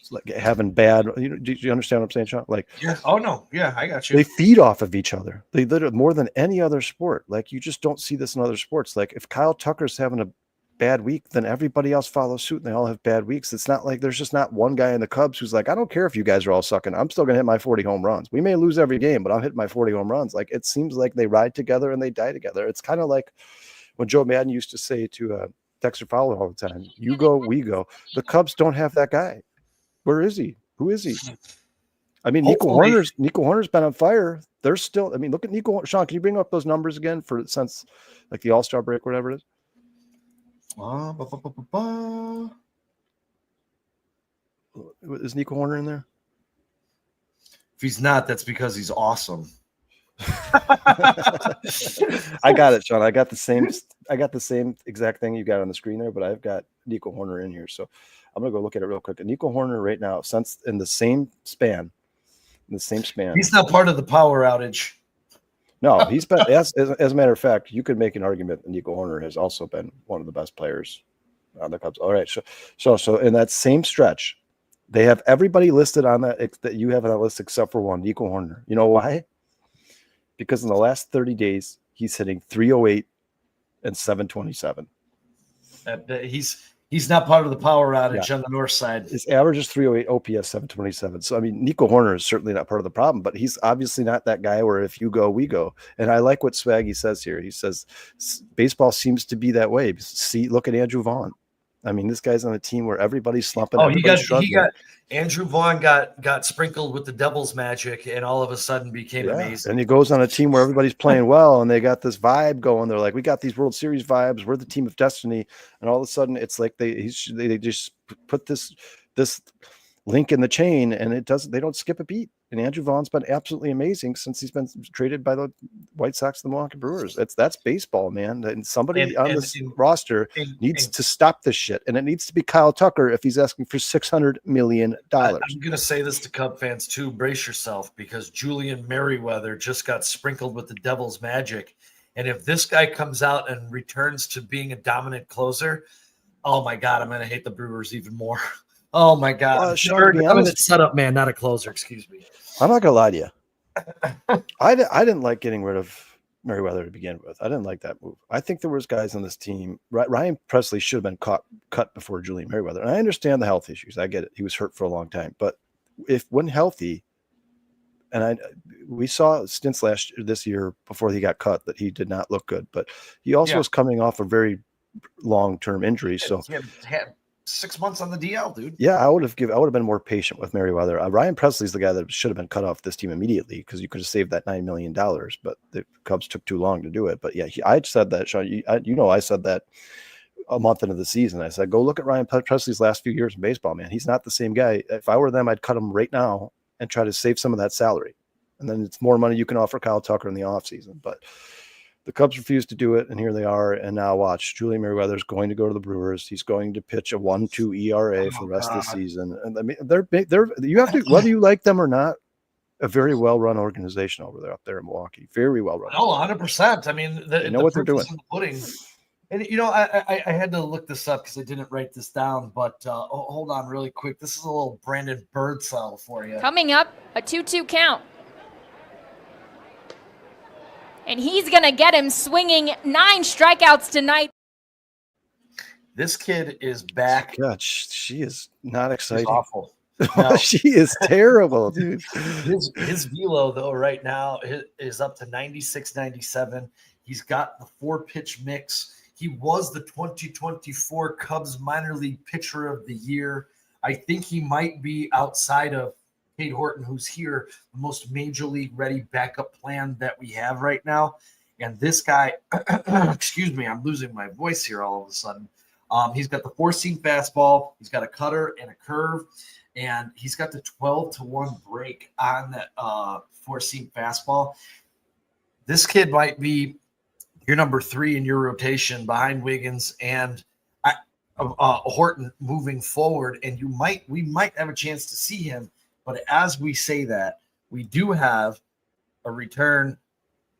like having bad. Do you understand what I'm saying, Sean? Like, yeah. Oh no, yeah, I got you. They feed off of each other. They literally more than any other sport. Like you just don't see this in other sports. Like if Kyle Tucker's having a bad week, then everybody else follows suit and they all have bad weeks. It's not like there's just not one guy in the Cubs who's like, I don't care if you guys are all sucking. I'm still going to hit my 40 home runs. We may lose every game, but I'm hitting my 40 home runs. Like it seems like they ride together and they die together. It's kind of like when Joe Madden used to say to Dexter Fowler all the time, you go, we go. The Cubs don't have that guy. Where is he? Who is he? I mean, Nico Horner's been on fire. They're still, I mean, look at Nico. Sean, can you bring up those numbers again since like the All-Star break, whatever it is? Is Nico Horner in there? If he's not, that's because he's awesome. I got it, Sean. I got the same exact thing you got on the screen there, but I've got Nico Horner in here. So I'm gonna go look at it real quick. And Nico Horner right now, since in the same span. He's not part of the power outage. No, he's been as a matter of fact, you could make an argument that Nico Horner has also been one of the best players on the Cubs. All right. So in that same stretch, they have everybody listed on that you have on that list except for one, Nico Horner. You know why? Because in the last 30 days, he's hitting 308 and 727. He's not part of the power outage on the north side. His average is 308, OPS 727. So, I mean, Nico Horner is certainly not part of the problem, but he's obviously not that guy where if you go, we go. And I like what Swaggy says here. He says, baseball seems to be that way. See, look at Andrew Vaughn. I mean, this guy's on a team where everybody's slumping. Oh, he got Andrew Vaughn got sprinkled with the devil's magic and all of a sudden became amazing. And he goes on a team where everybody's playing well and they got this vibe going. They're like, we got these World Series vibes. We're the team of destiny. And all of a sudden it's like they just put this link in the chain and they don't skip a beat. And Andrew Vaughn's been absolutely amazing since he's been traded by the White Sox, the Milwaukee Brewers. That's baseball, man. And somebody on this roster needs to stop this shit. And it needs to be Kyle Tucker if he's asking for $600 million. I'm going to say this to Cub fans too. Brace yourself because Julian Merriweather just got sprinkled with the devil's magic. And if this guy comes out and returns to being a dominant closer, oh my God, I'm going to hate the Brewers even more. Oh my God! I'm a setup man, not a closer. Excuse me. I'm not gonna lie to you. I didn't like getting rid of Merriweather to begin with. I didn't like that move. I think there was guys on this team. Ryan Presley should have been cut before Julian Merriweather. And I understand the health issues. I get it. He was hurt for a long time. But when healthy, and we saw stints this year before he got cut that he did not look good. But he also was coming off a very long-term injury. So. He had 6 months on the DL, dude. Yeah, I would have been more patient with Merriweather. Ryan Presley's the guy that should have been cut off this team immediately because you could have saved that $9 million, but the Cubs took too long to do it. But yeah, I said that, Sean. I said that a month into the season. I said, go look at Ryan Presley's last few years in baseball, man. He's not the same guy. If I were them, I'd cut him right now and try to save some of that salary. And then it's more money you can offer Kyle Tucker in the offseason. But the Cubs refused to do it, and here they are. And now watch, Julian Merriweather is going to go to the Brewers. He's going to pitch a 1.2 ERA for the rest of the season. And I mean, they're you have to, whether you like them or not, a very well-run organization over there, up there in Milwaukee. Very well-run. Oh, 100%. I mean, they know what they're doing. And I had to look this up because I didn't write this down. But hold on, really quick. This is a little Brandon Birdsell for you. Coming up, a 2-2 count. And he's going to get him swinging 9 strikeouts tonight. This kid is back. God, she is not exciting. She's awful. No. She is terrible, dude. His velo, though, right now is up to 96, 97. He's got the 4-pitch mix. He was the 2024 Cubs minor league pitcher of the year. I think he might be outside of Cade Horton, who's here, the most major league ready backup plan that we have right now. And this guy, excuse me, I'm losing my voice here all of a sudden. He's got the 4-seam fastball, he's got a cutter and a curve, and he's got the 12-1 break on that 4-seam fastball. This kid might be your number 3 in your rotation behind Wiggins and Horton moving forward, and we might have a chance to see him. But as we say that, we do have a return,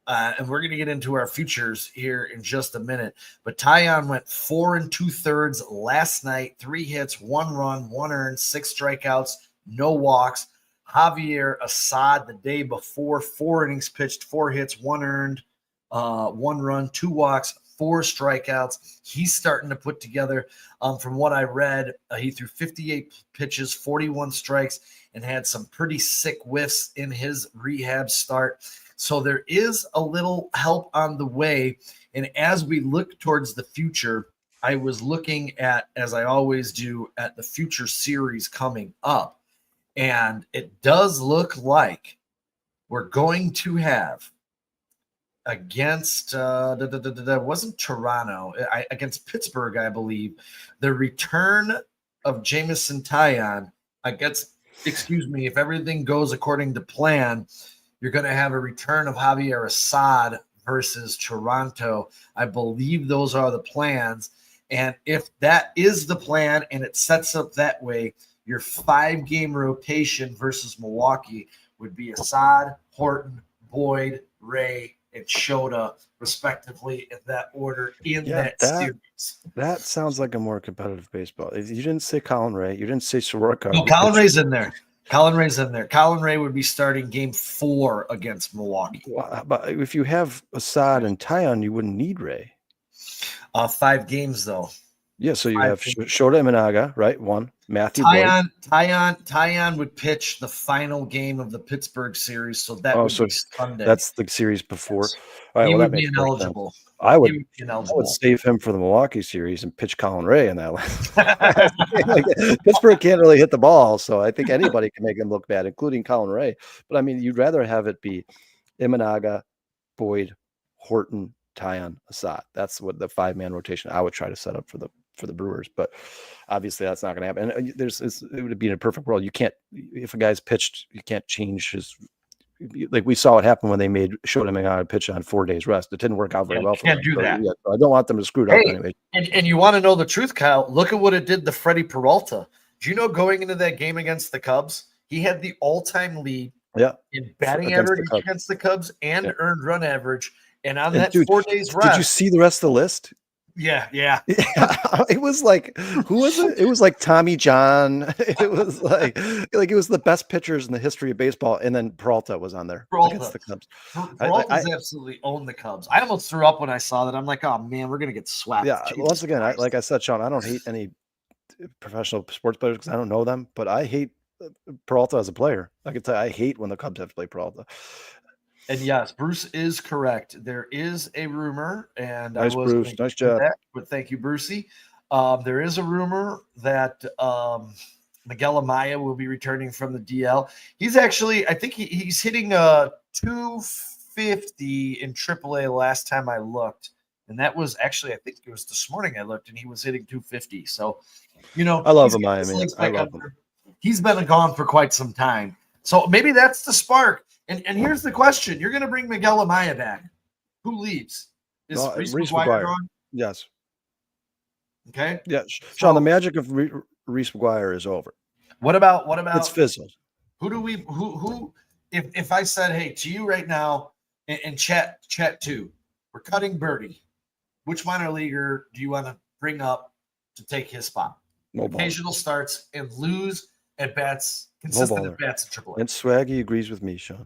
and we're going to get into our futures here in just a minute. But Taillon went 4 2/3 last night, 3 hits, 1 run, 1 earned, 6 strikeouts, no walks. Javier Assad the day before, 4 innings pitched, 4 hits, 1 earned, 1 run, 2 walks, 4 strikeouts. He's starting to put together, from what I read, he threw 58 pitches, 41 strikes, and had some pretty sick whiffs in his rehab start. So there is a little help on the way. And as we look towards the future, I was looking at, as I always do, at the future series coming up. And it does look like we're going to have against wasn't Toronto, against Pittsburgh, I believe, the return of Jameson Taillon against, if everything goes according to plan, you're going to have a return of Javier Assad versus Toronto. I believe those are the plans. And if that is the plan and it sets up that way, your 5-game rotation versus Milwaukee would be Assad, Horton, Boyd, Ray, and Shota, respectively, in that order that series. That sounds like a more competitive baseball. You didn't say Colin Ray. You didn't say Soroka. No, Colin Ray's in there. Colin Ray would be starting game 4 against Milwaukee. Well, but if you have Assad and Taillon, you wouldn't need Ray. 5 games, though. Yeah, so you have Shota Imanaga, right? 1. Matthew Taillon would pitch the final game of the Pittsburgh series, so that would be Sunday. That's the series before. All right, he would be ineligible. I would save him for the Milwaukee series and pitch Colin Ray in that one. Pittsburgh can't really hit the ball, so I think anybody can make him look bad, including Colin Ray. But I mean, you'd rather have it be Imanaga, Boyd, Horton, Taillon, Assad. That's what the 5-man rotation I would try to set up for the Brewers, but obviously that's not going to happen. And it would be in a perfect world. You can't, if a guy's pitched, you can't change his. Like we saw what happened when they made Shota Imanaga pitch on 4 days rest. It didn't work out very well for them. Can't do that. Yeah, I don't want them to screw it up anyway. And you want to know the truth, Kyle? Look at what it did to Freddie Peralta. Do you know going into that game against the Cubs, he had the all-time lead in batting average against the Cubs and earned run average. And on that 4 days rest, did you see the rest of the list? Yeah. It was like, who was it? It was like Tommy John. It was like it was the best pitchers in the history of baseball, and then Peralta was on there against the Cubs. Peralta's absolutely owned the Cubs. I almost threw up when I saw that. I'm like, oh man, we're gonna get swept. Yeah. Once again, like I said, Sean, I don't hate any professional sports players because I don't know them, but I hate Peralta as a player. I can tell you, I hate when the Cubs have to play Peralta. And yes, Bruce is correct. There is a rumor, and nice, Bruce. Nice job. But thank you, Brucey. There is a rumor that Miguel Amaya will be returning from the DL. He's actually, I think he's hitting 250 in AAA last time I looked, and that was actually, I think it was this morning I looked, and he was hitting 250. So, I love Amaya, man. I love him. He's been gone for quite some time. So maybe that's the spark. And here's the question. You're going to bring Miguel Amaya back. Who leaves? Is Reese McGuire gone? Yes. Okay. Yeah. Sean, the magic of Reese McGuire is over. What about it's fizzled. Who if I said, hey, to you right now and chat too, we're cutting Birdie. Which minor leaguer do you want to bring up to take his spot? Occasional starts and lose at bats, consistent at bats in AAA. And Swaggy agrees with me, Sean.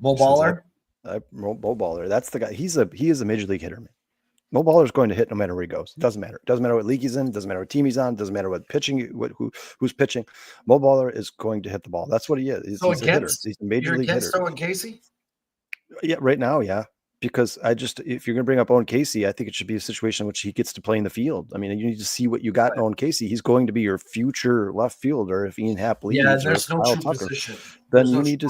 Mo Baller? Mo Baller. That's the guy. He is a major league hitter, man. Mo Baller is going to hit no matter where he goes. It doesn't matter. It doesn't matter what league he's in. It doesn't matter what team he's on. It doesn't matter what pitching, who's pitching. Mo Baller is going to hit the ball. That's what he is. He's a hitter. He's a major league hitter. You're against Owen Casey? Yeah, right now, yeah. because if you're going to bring up Owen Casey, I think it should be a situation in which he gets to play in the field. I mean, you need to see what you got in Owen Casey. He's going to be your future left fielder if Ian Happ leaves. Yeah, or there's no Kyle true Tucker, position. then you need to.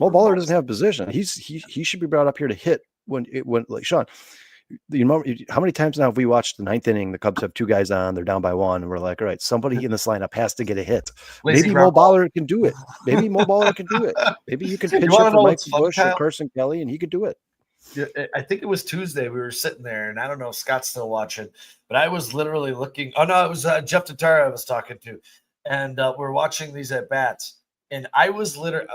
Mo Baller doesn't have position. He should be brought up here to hit when like Sean. You know how many times now have we watched the ninth inning? The Cubs have two guys on, they're down by one, and we're like, all right, somebody in this lineup has to get a hit. Maybe Mo Baller can do it. Maybe Mo Baller can do it. Maybe you can pitch it for Mike Bush or Carson Kelly, and he could do it. I think it was Tuesday. We were sitting there, and I don't know if Scott's still watching, but I was literally looking. Oh no, it was Jeff Tatara I was talking to, and we're watching these at bats, and I was literally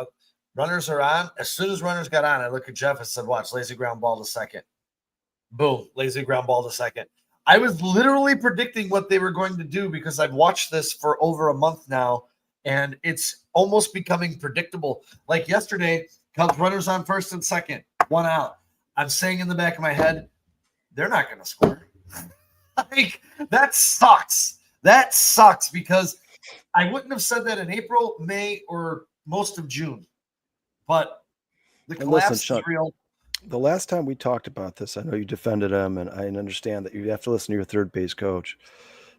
runners are on. As soon as runners got on, I look at Jeff and said, "Watch, lazy ground ball to second." Boom, lazy ground ball to second. I was literally predicting what they were going to do because I've watched this for over a month now, and it's almost becoming predictable. Like yesterday, Cubs runners on first and second, 1 out. I'm saying in the back of my head, they're not going to score. Like, that sucks. That sucks because I wouldn't have said that in April, May, or most of June. But the collapse is real. The last time we talked about this, I know you defended him, and I understand that you have to listen to your third base coach.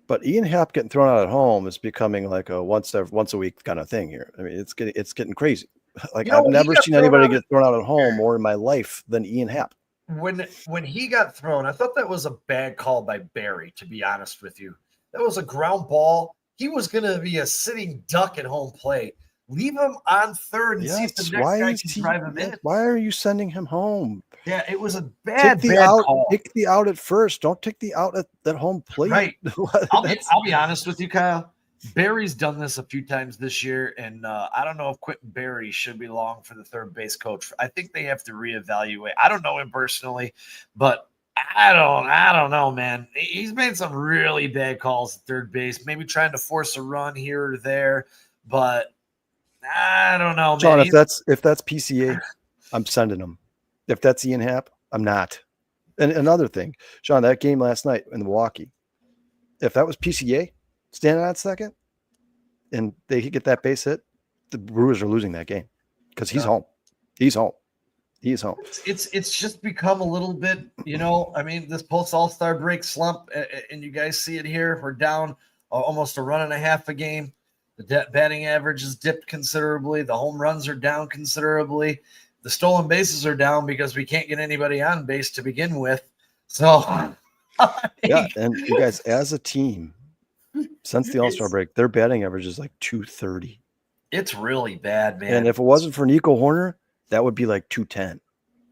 But Ian Happ getting thrown out at home is becoming like a once a week kind of thing here. I mean, it's getting crazy. Like, I've never seen anybody get thrown out at home more in my life than Ian Happ. When he got thrown, I thought that was a bad call by Barry, to be honest with you. That was a ground ball. He was going to be a sitting duck at home plate. Leave him on third and see if the next guy can drive him in. Why are you sending him home? Yeah, it was a bad call. Take the out at first. Don't take the out at home plate. Right. I'll be honest with you, Kyle. Barry's done this a few times this year, and I don't know if Quentin Barry should be long for the third base coach. I think they have to reevaluate. I don't know him personally, but I don't know, man. He's made some really bad calls at third base, maybe trying to force a run here or there, but I don't know, man. John, if that's PCA, I'm sending him. If that's Ian Happ, I'm not. And another thing, Sean, that game last night in Milwaukee, if that was PCA standing on second and they could get that base hit, the Brewers are losing that game because he's home. He's home. He's home. It's just become a little bit, I mean, this post All-Star break slump, and you guys see it here. We're down almost a run and a half a game. The batting average has dipped considerably. The home runs are down considerably. The stolen bases are down because we can't get anybody on base to begin with. So, yeah, and you guys, as a team, since the All-Star break, their batting average is like 230. It's really bad, man. And if it wasn't for Nico Horner, that would be like 210.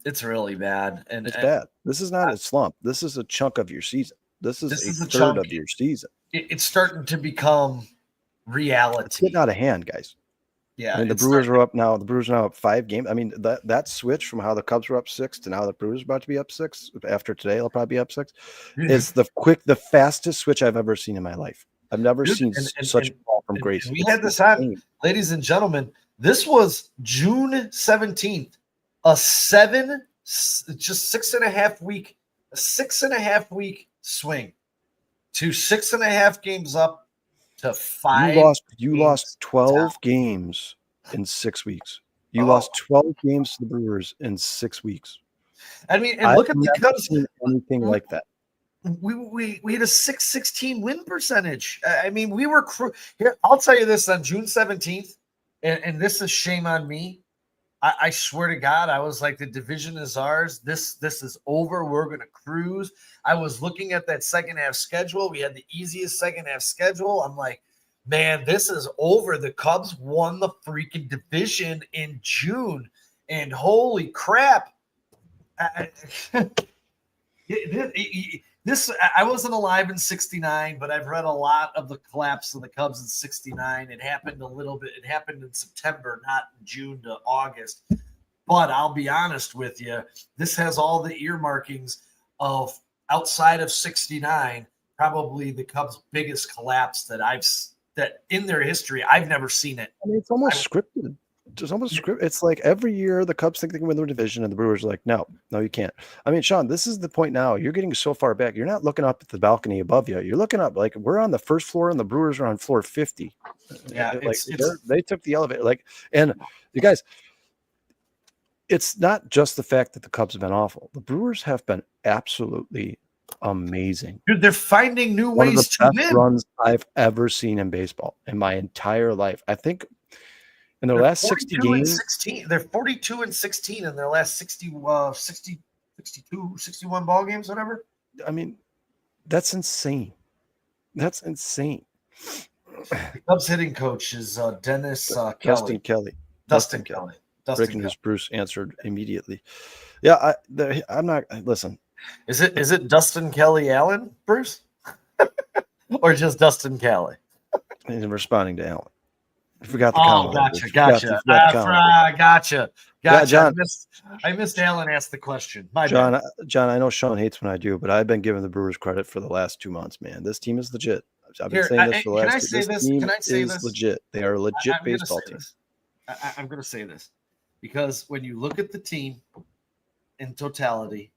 It's really bad. And it's bad. This is not a slump. This is a chunk of your season. This is a third of your season. It's starting to become reality. It's getting out of hand, guys. Yeah. I mean, the Brewers are up now. The Brewers are now up 5 games. I mean, that switch from how the Cubs were up 6 to now the Brewers are about to be up 6. After today, they'll probably be up 6. Is the fastest switch I've ever seen in my life. I've never seen such a ball from Grace. We had this on, ladies and gentlemen. This was June 17th. Just 6.5 week swing to 6.5 games up to 5. You lost 12 games in 6 weeks. You lost 12 games to the Brewers in 6 weeks. I mean, and look at the Cubs. Anything like that. We had a 616 win percentage. I mean, we were here. I'll tell you this: on June 17th, and this is shame on me. I swear to God, I was like, the division is ours. This is over. We're gonna cruise. I was looking at that second half schedule. We had the easiest second half schedule. I'm like, man, this is over. The Cubs won the freaking division in June, and holy crap! I wasn't alive in 69, but I've read a lot of the collapse of the Cubs in 69. It happened a little bit. It happened in September, not June to August. But I'll be honest with you, this has all the earmarkings of outside of 69, probably the Cubs' biggest collapse that in their history. I've never seen it. I mean, it's almost scripted. It's almost scripted. It's like every year the Cubs think they can win their division, and the Brewers are like, no, you can't. I mean, Sean, this is the point now. You're getting so far back. You're not looking up at the balcony above you. You're looking up like we're on the first floor, and the Brewers are on floor 50. Yeah, they took the elevator. And you guys, it's not just the fact that the Cubs have been awful. The Brewers have been absolutely amazing. Dude, they're finding new One of ways the to best win. runs I've ever seen in baseball in my entire life. I think in their last 60 games, 16. They're 42 and 16 in their last 61 ball games, whatever. I mean, that's insane. That's insane. The Cubs hitting coach is Dennis Dustin Kelly. Kelly. Dustin Kelly. Breaking news, Bruce answered immediately. Yeah, I'm not. Listen, Is it Dustin Kelly Allen, Bruce, or just Dustin Kelly? He's responding to Allen. I forgot the Oh, comment. gotcha. Yeah, John. I missed Allen asked the question. John, I know Sean hates when I do, but I've been giving the Brewers credit for the last 2 months, man. This team is legit. I've been saying this for the last. Can I say this? Legit. They are a legit baseball team. I'm going to say this because when you look at the team in totality,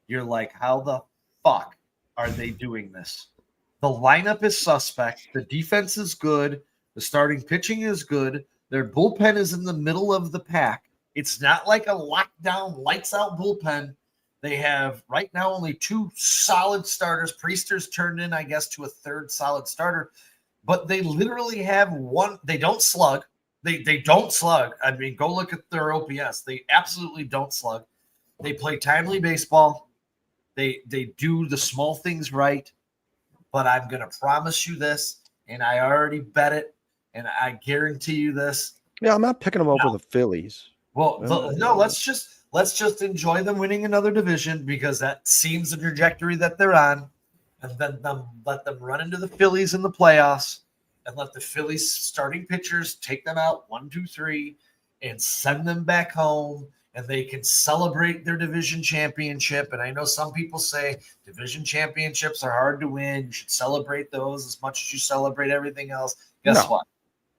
you're like, how the fuck are they doing this? The lineup is suspect. The defense is good. The starting pitching is good. Their bullpen is in the middle of the pack. It's not like a lockdown, lights out bullpen. They have right now only 2 solid starters. Priester's turned in, I guess, to a 3rd solid starter. But they literally have one. They don't slug. They don't slug. I mean, go look at their OPS. They absolutely don't slug. They play timely baseball. They do the small things right. But I'm going to promise you this, and I already bet it, and I guarantee you this. Yeah, I'm not picking them over the Phillies. Well, let's just enjoy them winning another division because that seems the trajectory that they're on, and then let them run into the Phillies in the playoffs, and let the Phillies starting pitchers take them out 1, 2, 3, and send them back home, and they can celebrate their division championship. And I know some people say division championships are hard to win. You should celebrate those as much as you celebrate everything else. Guess what?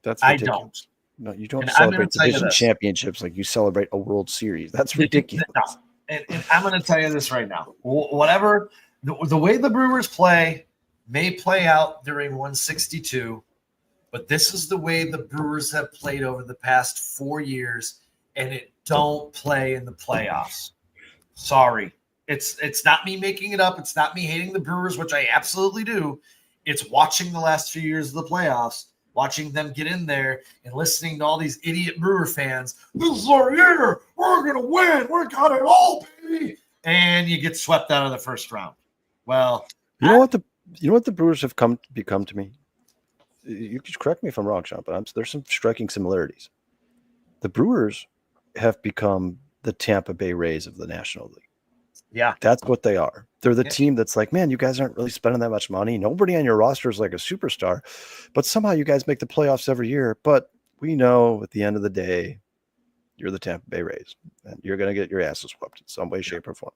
That's ridiculous. I don't. No, you don't celebrate division championships like you celebrate a World Series. That's ridiculous. No. And I'm going to tell you this right now. Whatever the way the Brewers play may play out during 162, but this is the way the Brewers have played over the past 4 years, and it don't play in the playoffs. Sorry. It's not me making it up. It's not me hating the Brewers, which I absolutely do. It's watching the last few years of the playoffs, watching them get in there and listening to all these idiot Brewer fans. This is our year. We're going to win. We got it all, baby. And you get swept out of the first round. Well, you know what the Brewers have become to me? You could correct me if I'm wrong, Sean, but there's some striking similarities. The Brewers have become the Tampa Bay Rays of the National League. Yeah. That's what they are. They're the team that's like, man, you guys aren't really spending that much money. Nobody on your roster is like a superstar, but somehow you guys make the playoffs every year. But we know at the end of the day, you're the Tampa Bay Rays and you're going to get your asses whooped in some way, shape, or form.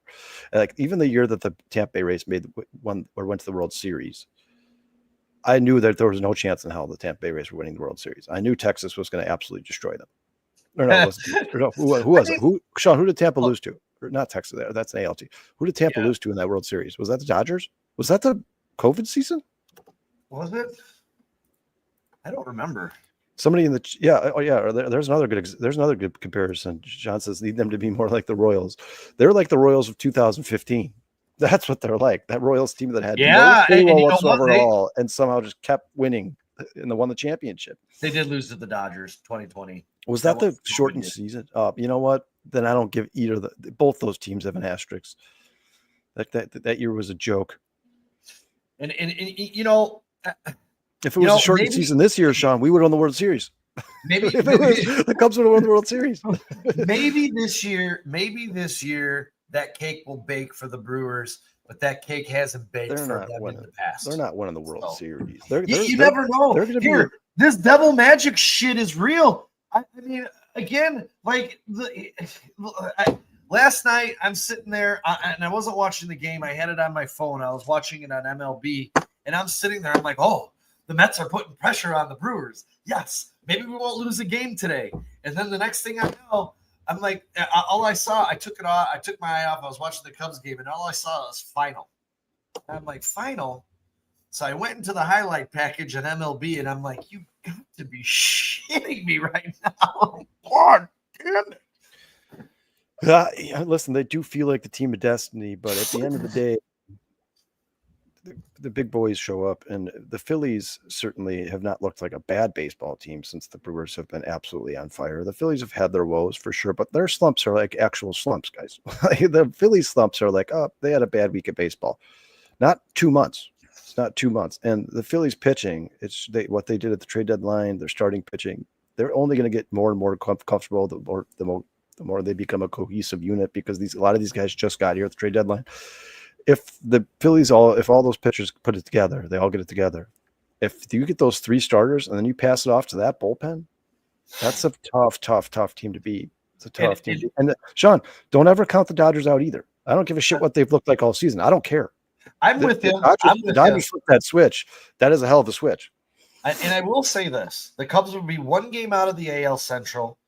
And like even the year that the Tampa Bay Rays went to the World Series, I knew that there was no chance in hell the Tampa Bay Rays were winning the World Series. I knew Texas was going to absolutely destroy them. Who was it? Sean, who did Tampa lose to? Or not Texas there. That's an ALT. Who did Tampa lose to in that World Series? Was that the Dodgers? Was that the COVID season? Was it? I don't remember. Somebody in the There's another good comparison. John says need them to be more like the Royals. They're like the Royals of 2015. That's what they're like. That Royals team that had no payroll whatsoever at all, and somehow just kept winning and won the championship. They did lose to the Dodgers 2020. Was that the shortened season? You know what? Then I don't give both those teams have an asterisk. That year was a joke. And you know, if it was a shortened season this year, Sean, we would have won the World Series. Maybe the Cubs would have won the World Series. maybe this year that cake will bake for the Brewers, but that cake hasn't baked for them in the past. They're not winning the World Series. You never know. This devil magic shit is real. I mean, again, like last night, I'm sitting there and I wasn't watching the game. I had it on my phone. I was watching it on MLB, and I'm sitting there. I'm like, oh, the Mets are putting pressure on the Brewers. Yes, maybe we won't lose a game today. And then the next thing I know, I'm like, all I saw, I took it off. I took my eye off. I was watching the Cubs game, and all I saw was final. I'm like, final? So I went into the highlight package on MLB, and I'm like, you got to be shitting me right now. God damn it. Listen, they do feel like the team of destiny, but at the end of the day, the big boys show up, and the Phillies certainly have not looked like a bad baseball team since the Brewers have been absolutely on fire. The Phillies have had their woes for sure, but their slumps are like actual slumps, guys. The Phillies slumps are like, oh, they had a bad week of baseball. Not 2 months. It's not 2 months. And the Phillies pitching, what they did at the trade deadline, their starting pitching, they're only going to get more and more comfortable the more they become a cohesive unit, because a lot of these guys just got here at the trade deadline. If the Phillies if all those pitchers put it together, they all get it together. If you get those 3 starters and then you pass it off to that bullpen, that's a tough team to beat. It's a tough team. And Sean, don't ever count the Dodgers out either. I don't give a shit what they've looked like all season. I don't care. I'm with you. The Dodgers flipped that switch. That is a hell of a switch. And I will say this: the Cubs would be 1 game out of the AL Central.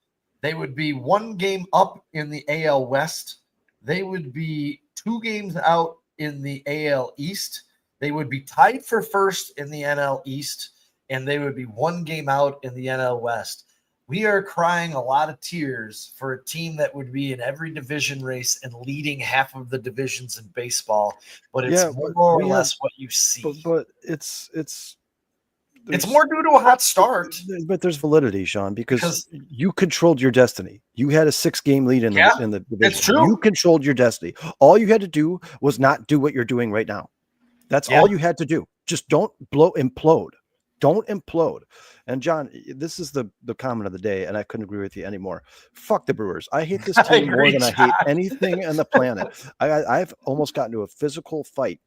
They would be 1 game up in the AL West. They would be 2 games out in the AL East. They would be tied for first in the NL East, and they would be 1 game out in the NL West. We are crying a lot of tears for a team that would be in every division race and leading half of the divisions in baseball, but it's more or less what you see. But it's more due to a hot start. But there's validity, Sean, because you controlled your destiny. You had a 6-game lead in the division. It's true. You controlled your destiny. All you had to do was not do what you're doing right now. That's all you had to do. Just don't implode. Don't implode. And John, this is the comment of the day, and I couldn't agree with you anymore. Fuck the Brewers. I hate this team more than I hate anything on the planet. I've almost gotten to a physical fight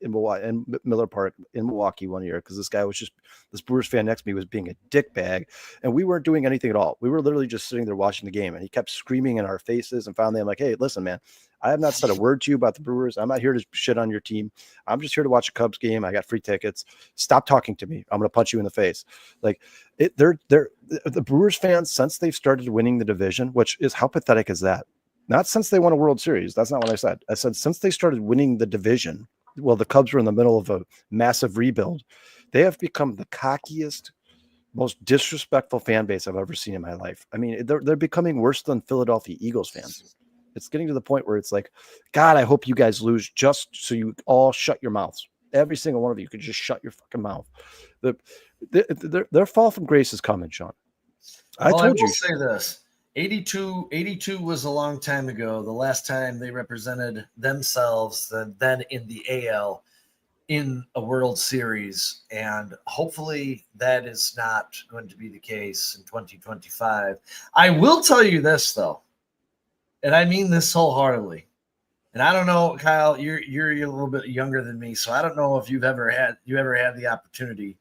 in Milwaukee, in Miller Park in Milwaukee one year, because this Brewers fan next to me was being a dickbag, and we weren't doing anything at all. We were literally just sitting there watching the game, and he kept screaming in our faces. And finally, I'm like, hey, listen, man, I have not said a word to you about the Brewers. I'm not here to shit on your team. I'm just here to watch a Cubs game. I got free tickets. Stop talking to me. I'm going to punch you in the face. Like the Brewers fans, since they've started winning the division, which is, how pathetic is that? Not since they won a World Series. That's not what I said. I said since they started winning the division. Well, the Cubs were in the middle of a massive rebuild. They have become the cockiest, most disrespectful fan base I've ever seen in my life. I mean, they're becoming worse than Philadelphia Eagles fans. It's getting to the point where it's like, God, I hope you guys lose just so you all shut your mouths. Every single one of you could just shut your fucking mouth. Their fall from grace is coming, Sean. I will say this. 82 was a long time ago. The last time they represented themselves then in the AL in a World Series, and hopefully that is not going to be the case in 2025. I will tell you this though, and I mean this wholeheartedly. And I don't know, Kyle, you're a little bit younger than me, so I don't know if you ever had the opportunity,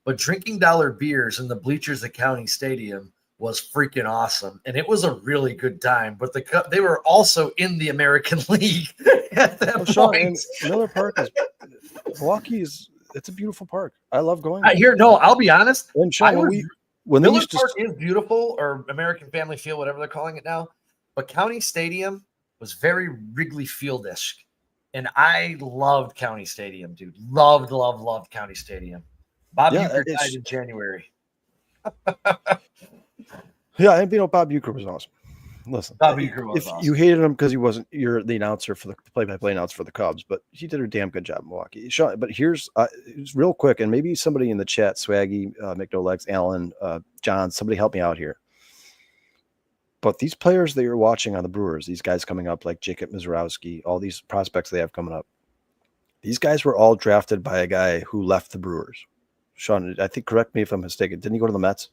but drinking dollar beers in the bleachers at County Stadium was freaking awesome, and it was a really good time. But they were also in the American League at that point. Miller Park it's a beautiful park. I love going there. I'll be honest. And Sean, Miller Park is beautiful, or American Family Field, whatever they're calling it now. But County Stadium was very Wrigley Field-esque, and I loved County Stadium, dude. Loved County Stadium. Bob Uecker died in January. Yeah, and Bob Uecker was awesome. Listen, Bob Uecker was awesome. You hated him because you're the announcer for the play-by-play announcer for the Cubs, but he did a damn good job in Milwaukee. Sean, but here's real quick, and maybe somebody in the chat, Swaggy, McNolegs, Alan, John, somebody help me out here. But these players that you're watching on the Brewers, these guys coming up like Jacob Mizorowski, all these prospects they have coming up, these guys were all drafted by a guy who left the Brewers. Sean, I think, correct me if I'm mistaken, didn't he go to the Mets?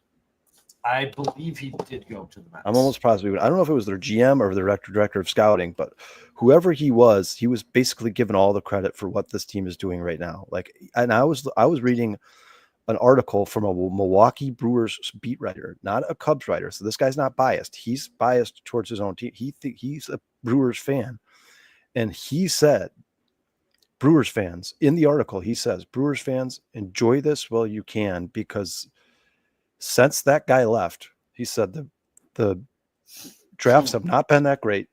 I believe he did go to the Mets. I'm almost positive. I don't know if it was their GM or their director of scouting, but whoever he was basically given all the credit for what this team is doing right now. And I was reading an article from a Milwaukee Brewers beat writer, not a Cubs writer. So this guy's not biased. He's biased towards his own team. He's a Brewers fan. And he said, Brewers fans, in the article, he says, Brewers fans, enjoy this while you can, because since that guy left, he said the drafts have not been that great.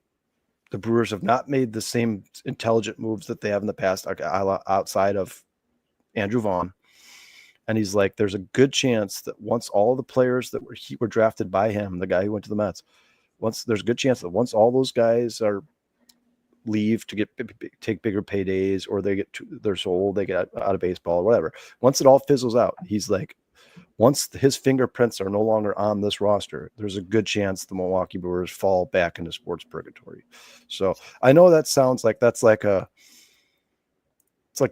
The Brewers have not made the same intelligent moves that they have in the past outside of Andrew Vaughn. And he's like, there's a good chance that once all the players that were drafted by him, the guy who went to the Mets, there's a good chance that once all those guys leave to take bigger paydays, or they're so old they get out of baseball or whatever. Once it all fizzles out, he's like, once his fingerprints are no longer on this roster, there's a good chance the Milwaukee Brewers fall back into sports purgatory. So I know that sounds like it's like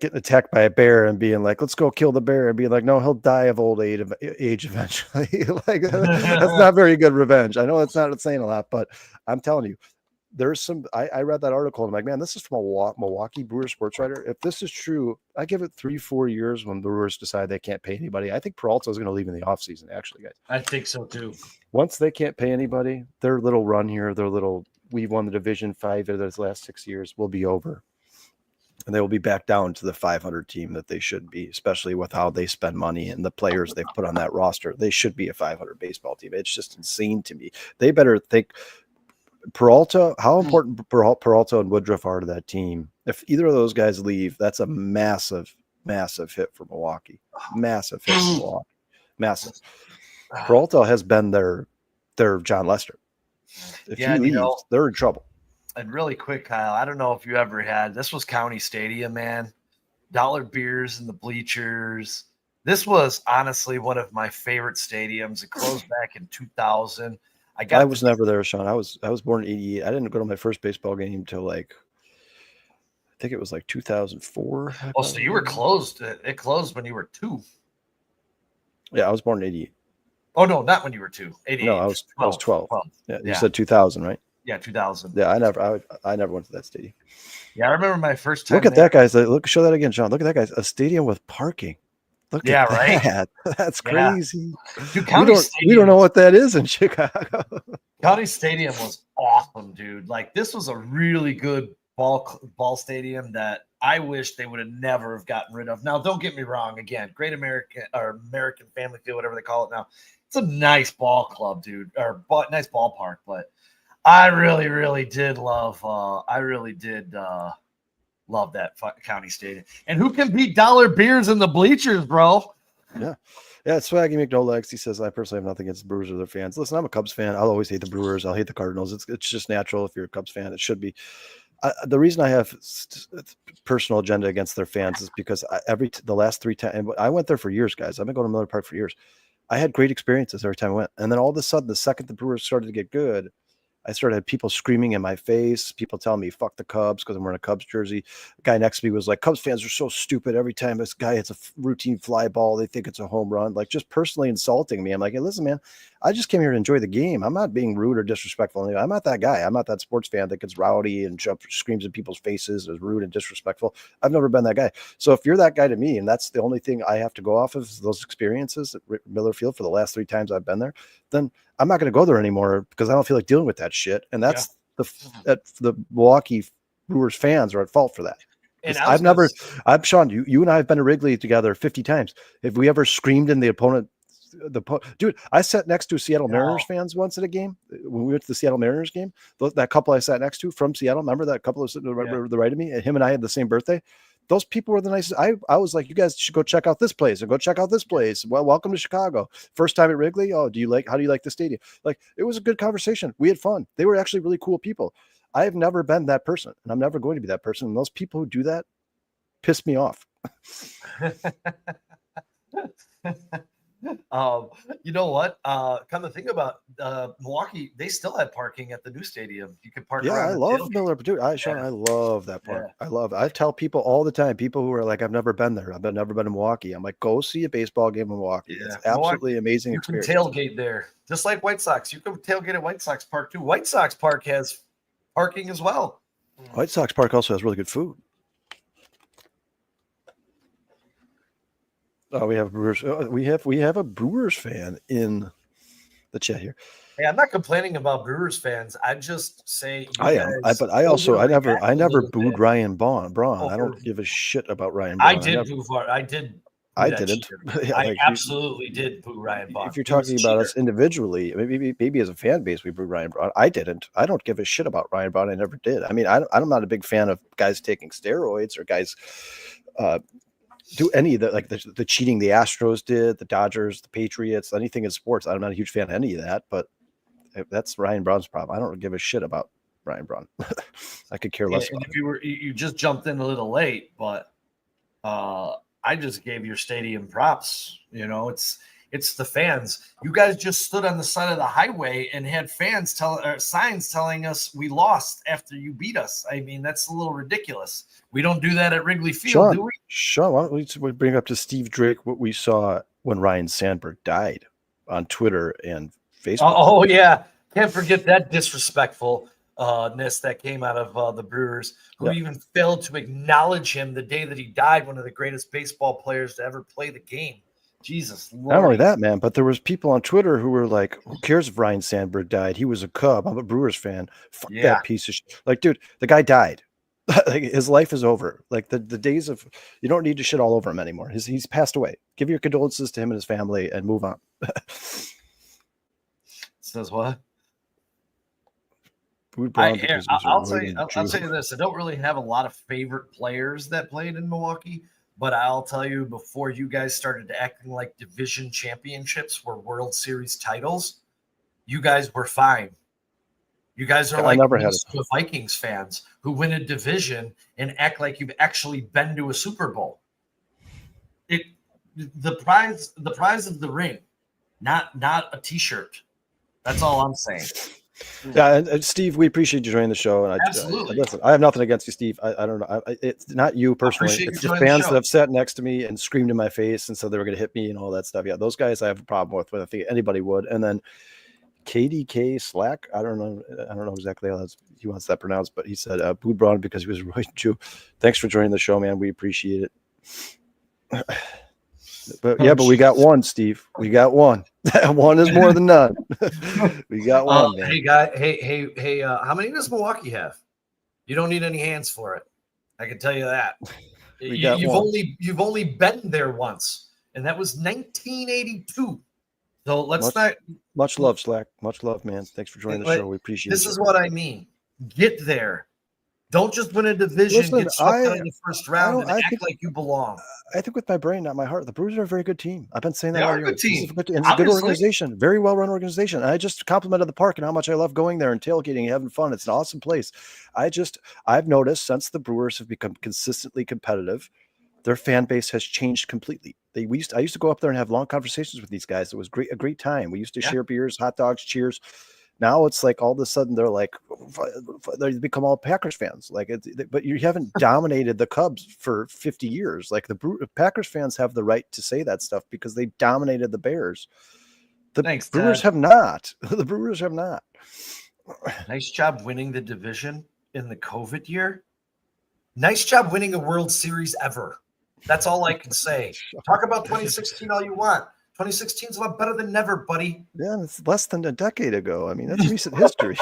getting attacked by a bear and being like, let's go kill the bear, and being like, no, he'll die of old age eventually. Like, that's not very good revenge. I know that's not saying a lot, but I'm telling you, there's some, I read that article and I'm like, man, this is from a Milwaukee Brewers sports writer. If this is true, I give it 3-4 years when the Brewers decide they can't pay anybody. I think Peralta is going to leave in the offseason, actually, guys. I think so too. Once they can't pay anybody, their little run here, we've won the division 5 of those last 6 years will be over. And they will be back down to the 500 team that they should be, especially with how they spend money and the players they've put on that roster. They should be a 500 baseball team. It's just insane to me. They better think Peralta, how important Peralta and Woodruff are to that team. If either of those guys leave, that's a massive, massive hit for Milwaukee. Massive hit for Milwaukee. Massive. Peralta has been their John Lester. If he leaves, they're in trouble. And really quick, Kyle, I don't know if you ever had, this was County Stadium, man. Dollar beers in the bleachers. This was honestly one of my favorite stadiums. It closed back in 2000. I was never there, Sean. I was born in 88. I didn't go to my first baseball game until I think it was 2004. Oh, so you were closed. It closed when you were 2. Yeah, I was born in 88. Oh, no, not when you were 2. 88. No, I was 12. 12. Yeah, you said 2000, right? Yeah, 2000. Yeah, I never went to that stadium. Yeah, I remember my first time. Look at that, guys. Show that again, Sean. Look at that, guys. A stadium with parking. Look at that. Right? That's crazy. Dude, we don't know what that is in Chicago. County Stadium was awesome, dude. Like, this was a really good ball stadium that I wish they would have never have gotten rid of. Now, don't get me wrong. Again, Great American Family Field, whatever they call it now. It's a nice ball club, dude, or nice ballpark. But I really, really did love. Love that County Stadium. And who can beat dollar beers in the bleachers, bro? Yeah. Yeah, it's Swaggy McNolex. He says, I personally have nothing against the Brewers or their fans. Listen, I'm a Cubs fan. I'll always hate the Brewers. I'll hate the Cardinals. It's just natural if you're a Cubs fan. It should be. The reason I have personal agenda against their fans is because the last 3 times, I went there for years, guys. I've been going to Miller Park for years. I had great experiences every time I went. And then all of a sudden, the second the Brewers started to get good, I started had people screaming in my face, people telling me, fuck the Cubs because I'm wearing a Cubs jersey. The guy next to me was like, Cubs fans are so stupid. Every time this guy hits a routine fly ball, they think it's a home run. Like, just personally insulting me. I'm like, hey, listen, man, I just came here to enjoy the game. I'm not being rude or disrespectful. I'm not that guy. I'm not that sports fan that gets rowdy and screams in people's faces, is rude and disrespectful. I've never been that guy. So if you're that guy to me, and that's the only thing I have to go off of is those experiences at Miller Field for the last 3 times I've been there, then I'm not going to go there anymore because I don't feel like dealing with that shit. And that's the Milwaukee Brewers fans are at fault for that. And Sean, you and I have been to Wrigley together 50 times. Have we ever screamed in the opponent? Dude, I sat next to Seattle Mariners fans once at a game when we went to the Seattle Mariners game. That couple I sat next to from Seattle, remember that couple was sitting to the right of me? And him and I had the same birthday. Those people were the nicest. I was like, you guys should go check out this place and go check out this place. Well, welcome to Chicago. First time at Wrigley. Oh, how do you like the stadium? Like, it was a good conversation. We had fun. They were actually really cool people. I have never been that person, and I'm never going to be that person. And those people who do that piss me off. You know what? Come to think about Milwaukee, they still had parking at the new stadium. You could park. Yeah, I love Miller, dude. I love that park. Yeah. I tell people all the time, people who are like, I've never been there. I've never been to Milwaukee. I'm like, go see a baseball game in Milwaukee. Yeah. It's absolutely amazing experience. You can tailgate there, just like White Sox. You can tailgate at White Sox Park too. White Sox Park has parking as well. White Sox Park also has really good food. Oh, we have Brewers. We have a Brewers fan in the chat here. Hey, I'm not complaining about Brewers fans. I just say I am. But I never booed Ryan Braun. I don't give a shit about Ryan Braun. I didn't. I absolutely did boo Ryan Braun. If you're talking about us individually, maybe as a fan base, we boo Ryan Braun. I didn't. I don't give a shit about Ryan Braun. I never did. I mean, I'm not a big fan of guys taking steroids or guys do any of the, like the cheating the Astros did, the Dodgers, the Patriots, anything in sports. I'm not a huge fan of any of that, but That's Ryan Braun's problem. I don't give a shit about Ryan Braun. I could care less And about if you just jumped in a little late, but I just gave your stadium props. It's the fans. You guys just stood on the side of the highway and had signs telling us we lost after you beat us. I mean, that's a little ridiculous. We don't do that at Wrigley Field, do we? Sean, why don't we bring up to Steve Drake what we saw when Ryan Sandberg died on Twitter and Facebook? Oh yeah, can't forget that disrespectfulness that came out of the Brewers, who even failed to acknowledge him the day that he died. One of the greatest baseball players to ever play the game. Jesus Lord. Not only that, man, but there was people on Twitter who were like, "Who cares if Ryan Sandberg died? He was a Cub. I'm a Brewers fan. Fuck that piece of shit." Like, dude, the guy died. Like, his life is over. Like the days of, you don't need to shit all over him anymore. He's passed away. Give your condolences to him and his family and move on. Says what? I'll tell you this. I don't really have a lot of favorite players that played in Milwaukee, but I'll tell you, before you guys started acting like division championships were World Series titles, you guys were fine. You guys are like Minnesota Vikings fans who win a division and act like you've actually been to a Super Bowl. The prize of the ring, not a T-shirt. That's all I'm saying. Yeah, and Steve, we appreciate you joining the show. And Absolutely. Listen, I have nothing against you, Steve. I don't know. It's not you personally. It's the fans that have sat next to me and screamed in my face and said they were going to hit me and all that stuff. Yeah, those guys I have a problem with. But I think anybody would. And then KDK Slack, I don't know exactly how he wants that pronounced, but he said booed Braun because he was a Roy Jew. Thanks for joining the show, man. We appreciate it. But we got one, Steve. We got one. One is more than none. We got one, man. Hey, guy. Hey. How many does Milwaukee have? You don't need any hands for it. I can tell you that. You've only been there once, and that was 1982. So let's not. Much love, Slack. Much love, man. Thanks for joining the show. We appreciate it. This is what I mean. Get there. Don't just win a division, get swept out in the first round, and act like you belong. I think with my brain, not my heart, the Brewers are a very good team. I've been saying that all year. Good team. It's a good organization, very well-run organization. And I just complimented the park and how much I love going there and tailgating and having fun. It's an awesome place. I've noticed since the Brewers have become consistently competitive, their fan base has changed completely. I used to go up there and have long conversations with these guys. It was a great time. We used to share beers, hot dogs, cheers. Now it's like all of a sudden they become all Packers fans. But you haven't dominated the Cubs for 50 years. Like the Packers fans have the right to say that stuff because they dominated the Bears. Brewers have not. The Brewers have not. Nice job winning the division in the COVID year. Nice job winning a World Series ever. That's all I can say. Talk about 2016 all you want. 2016 is a lot better than never, buddy. Yeah, it's less than a decade ago. I mean, that's recent history.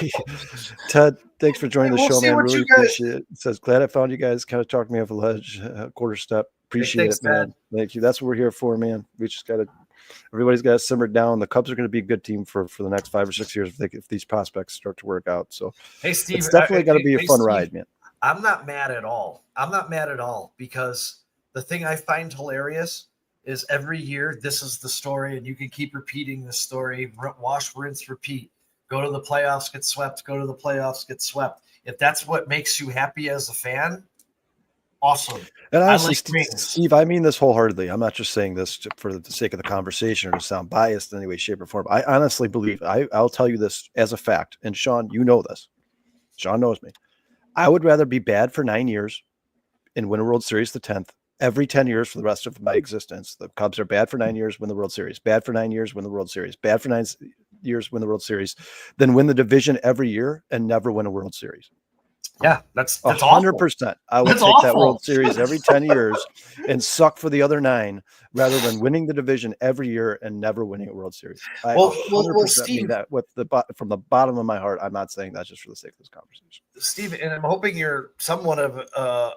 Ted, thanks for joining the show, man. Really appreciate it. It says, glad I found you guys. Kind of talked me off a ledge, quarter step. Appreciate it, man. Thank you. That's what we're here for, man. We just everybody's got to simmer down. The Cubs are going to be a good team for the next 5 or 6 years if these prospects start to work out. So, hey, Steve, it's definitely going to be a fun ride, man. I'm not mad at all. Because the thing I find hilarious is every year this is the story, and you can keep repeating this story. Wash, rinse, repeat. Go to the playoffs, get swept. Go to the playoffs, get swept. If that's what makes you happy as a fan, awesome. And honestly, Steve, I mean this wholeheartedly. I'm not just saying this for the sake of the conversation or to sound biased in any way, shape, or form. I honestly believe, I'll tell you this as a fact, and Sean, you know this. Sean knows me. I would rather be bad for 9 years and win a World Series the 10th every 10 years for the rest of my existence. The Cubs are bad for 9 years, win the World Series. Bad for 9 years, win the World Series. Bad for 9 years, win the World Series. Then win the division every year and never win a World Series. Yeah, that's 100%. I would take that World Series every 10 years and suck for the other 9 rather than winning the division every year and never winning a World Series. Well, Steve, mean that from the bottom of my heart. I'm not saying that just for the sake of this conversation. Steve, and I'm hoping you're somewhat of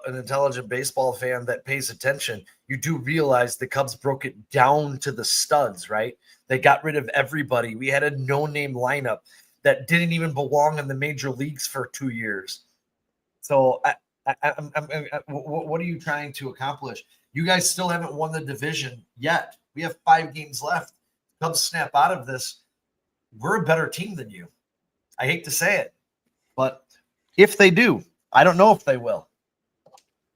an intelligent baseball fan that pays attention. You do realize the Cubs broke it down to the studs, right? They got rid of everybody. We had a no-name lineup that didn't even belong in the major leagues for 2 years. So what are you trying to accomplish? You guys still haven't won the division yet. We have 5 games left. Cubs snap out of this. We're a better team than you. I hate to say it, but if they do, I don't know if they will.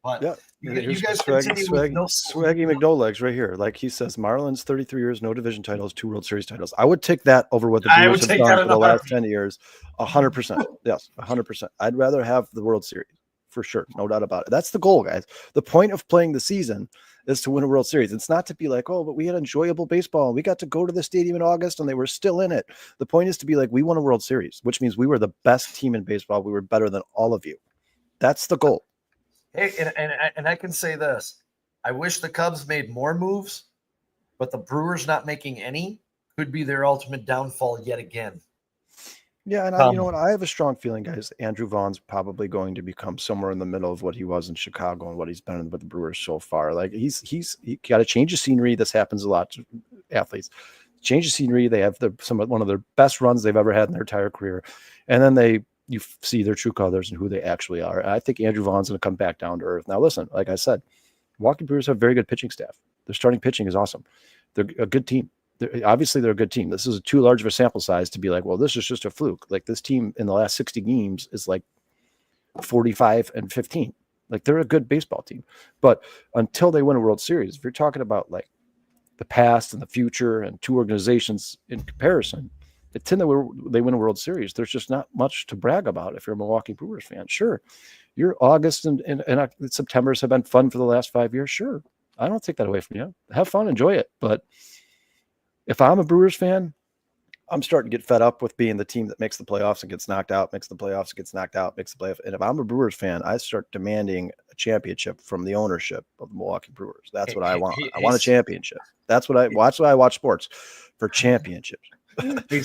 But Yeah. you guys continue with Swaggy McNolegs right here. Like he says, Marlins 33 years, no division titles, 2 World Series titles. I would take that over what the Brewers have done for the last 10 years. 100%. Yes, 100%. I'd rather have the World Series for sure. No doubt about it. That's the goal, guys. The point of playing the season is to win a World Series. It's not to be like, oh, but we had enjoyable baseball. We got to go to the stadium in August and they were still in it. The point is to be like, we won a World Series, which means we were the best team in baseball. We were better than all of you. That's the goal. Hey, and I can say this. I wish the Cubs made more moves, but the Brewers not making any could be their ultimate downfall yet again. Yeah, and you know what? I have a strong feeling, guys. Andrew Vaughn's probably going to become somewhere in the middle of what he was in Chicago and what he's been with the Brewers so far. Like he got to change the scenery. This happens a lot to athletes. Change the scenery. They have one of their best runs they've ever had in their entire career, and then you see their true colors and who they actually are. And I think Andrew Vaughn's going to come back down to earth. Now, listen, like I said, Milwaukee Brewers have very good pitching staff. Their starting pitching is awesome. They're a good team. Obviously, they're a good team. This is too large of a sample size to be like, well, this is just a fluke. Like this team in the last 60 games is like 45-15. Like they're a good baseball team. But until they win a World Series, if you're talking about like the past and the future and two organizations in comparison, until they win a World Series, there's just not much to brag about if you're a Milwaukee Brewers fan. Sure, your August and Septembers have been fun for the last 5 years. Sure, I don't take that away from you. Have fun, enjoy it. But if I'm a Brewers fan, I'm starting to get fed up with being the team that makes the playoffs and gets knocked out, makes the playoffs, gets knocked out, makes the playoff. And if I'm a Brewers fan, I start demanding a championship from the ownership of the Milwaukee Brewers. That's what I want. I want a championship. That's what I watch sports for championships. Hey,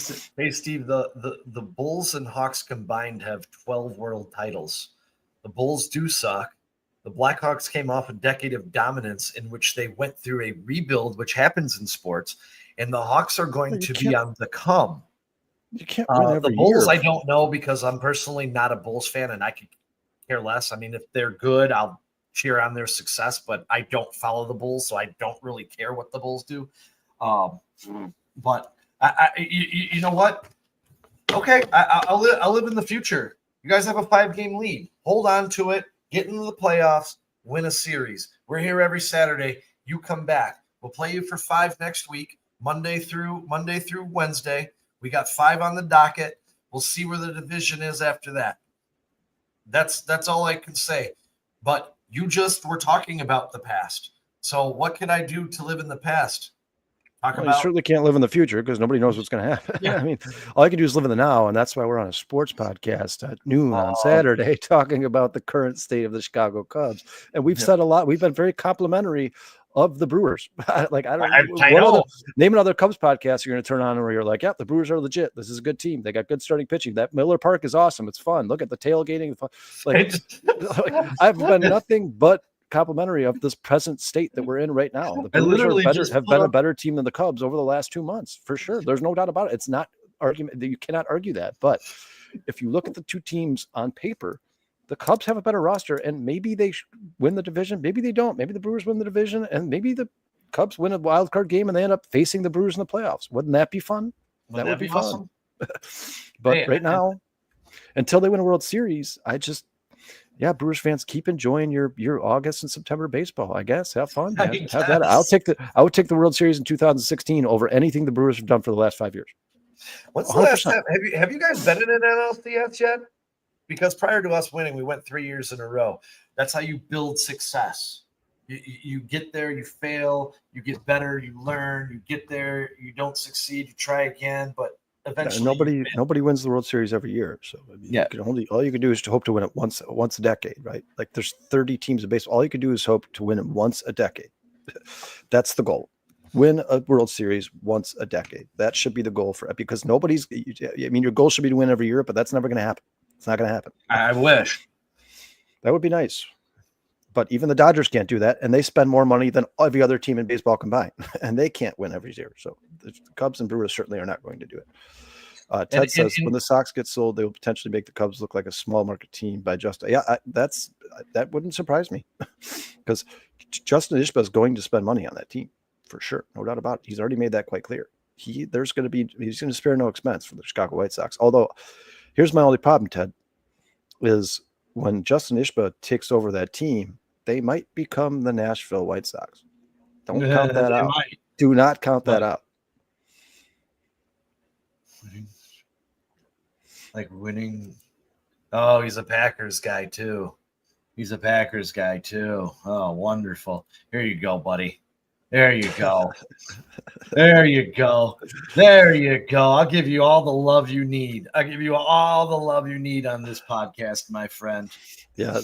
Steve, the Bulls and Hawks combined have 12 world titles. The Bulls do suck. The Blackhawks came off a decade of dominance in which they went through a rebuild, which happens in sports, and the Hawks are going to be on the come. You can't win every the Bulls, year. I don't know because I'm personally not a Bulls fan, and I could care less. I mean, if they're good, I'll cheer on their success, but I don't follow the Bulls, so I don't really care what the Bulls do. But you know what? Okay, I'll live in the future. You guys have a 5-game lead. Hold on to it. Get into the playoffs. Win a series. We're here every Saturday. You come back. We'll play you for 5 next week, Monday through Wednesday. We got 5 on the docket. We'll see where the division is after that. That's all I can say. But you just were talking about the past. So what can I do to live in the past? You certainly can't live in the future because nobody knows what's going to happen. Yeah. I mean, all I can do is live in the now, and that's why we're on a sports podcast at noon on Saturday talking about the current state of the Chicago Cubs. And we've said a lot. We've been very complimentary of the Brewers. Like I know. Name another Cubs podcast you're going to turn on where you're like, yeah, the Brewers are legit. This is a good team. They got good starting pitching. That Miller Park is awesome. It's fun. Look at the tailgating. Like I've been nothing but complimentary of this present state that we're in right now. The Brewers have been a better team than the Cubs over the last 2 months, for sure. There's no doubt about it. It's not argument. You cannot argue that. But if you look at the two teams on paper, the Cubs have a better roster, and maybe they win the division. Maybe they don't. Maybe the Brewers win the division, and maybe the Cubs win a wild card game, and they end up facing the Brewers in the playoffs. Wouldn't that be fun? That would be awesome? Fun. But right now, until they win a World Series, Brewers fans, keep enjoying your August and September baseball. I guess have fun. Have that. I would take the World Series in 2016 over anything the Brewers have done for the last 5 years. What's the last time? Have you guys been in an NLCS yet? Because prior to us winning, we went 3 years in a row. That's how you build success. You get there, you fail, you get better, you learn, you get there, you don't succeed, you try again, but eventually nobody wins the World Series every year. So all you can do is to hope to win it once a decade, right? Like there's 30 teams of baseball. All you can do is hope to win it once a decade. That's the goal. Win a World Series once a decade. That should be the goal for it, because your goal should be to win every year, but that's never going to happen. It's not going to happen. I wish. That would be nice. But even the Dodgers can't do that, and they spend more money than every other team in baseball combined, and they can't win every year. So the Cubs and Brewers certainly are not going to do it. Ted says when the Sox get sold, they will potentially make the Cubs look like a small market team by just that wouldn't surprise me, because Justin Ishba is going to spend money on that team for sure, no doubt about it. He's already made that quite clear. He's going to spare no expense for the Chicago White Sox. Although Here's my only problem, Ted, is when Justin Ishba takes over that team, they might become the Nashville White Sox. Don't count that out. Might. Do not count that out. Like winning. Oh, he's a Packers guy too. Oh, wonderful. Here you go, buddy. There you go. There you go. I'll give you all the love you need. on this podcast, my friend. Yeah,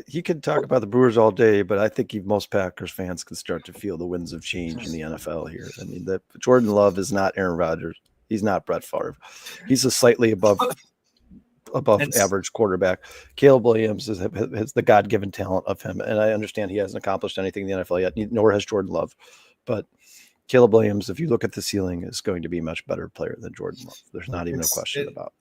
you can talk about the Brewers all day, but I think most Packers fans can start to feel the winds of change in the NFL here. I mean, that Jordan Love is not Aaron Rodgers. He's not Brett Favre. He's a slightly above average quarterback. Caleb Williams has the God-given talent of him, and I understand he hasn't accomplished anything in the NFL yet, nor has Jordan Love. But Caleb Williams, if you look at the ceiling, is going to be a much better player than Jordan Love. There's not even a question about.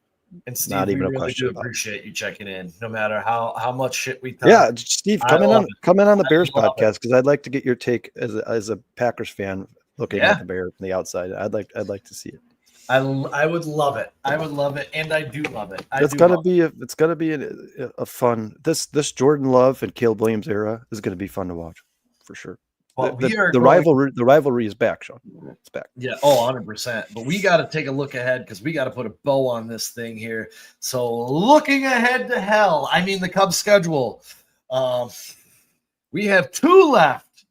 And Steve, not even we a really question do about. Appreciate you checking in, no matter how much shit we thought. Yeah, Steve, come in on the Bears podcast, because I'd like to get your take as a Packers fan looking at the Bears from the outside. I'd like to see it. I would love it. And I do love it. It's gonna be a fun. This Jordan Love and Caleb Williams era is gonna be fun to watch for sure. Well, the rivalry is back, Sean. It's back. Yeah, 100%. But we got to take a look ahead, because we got to put a bow on this thing here. So looking ahead to hell, I mean the Cubs schedule. We have 2 left,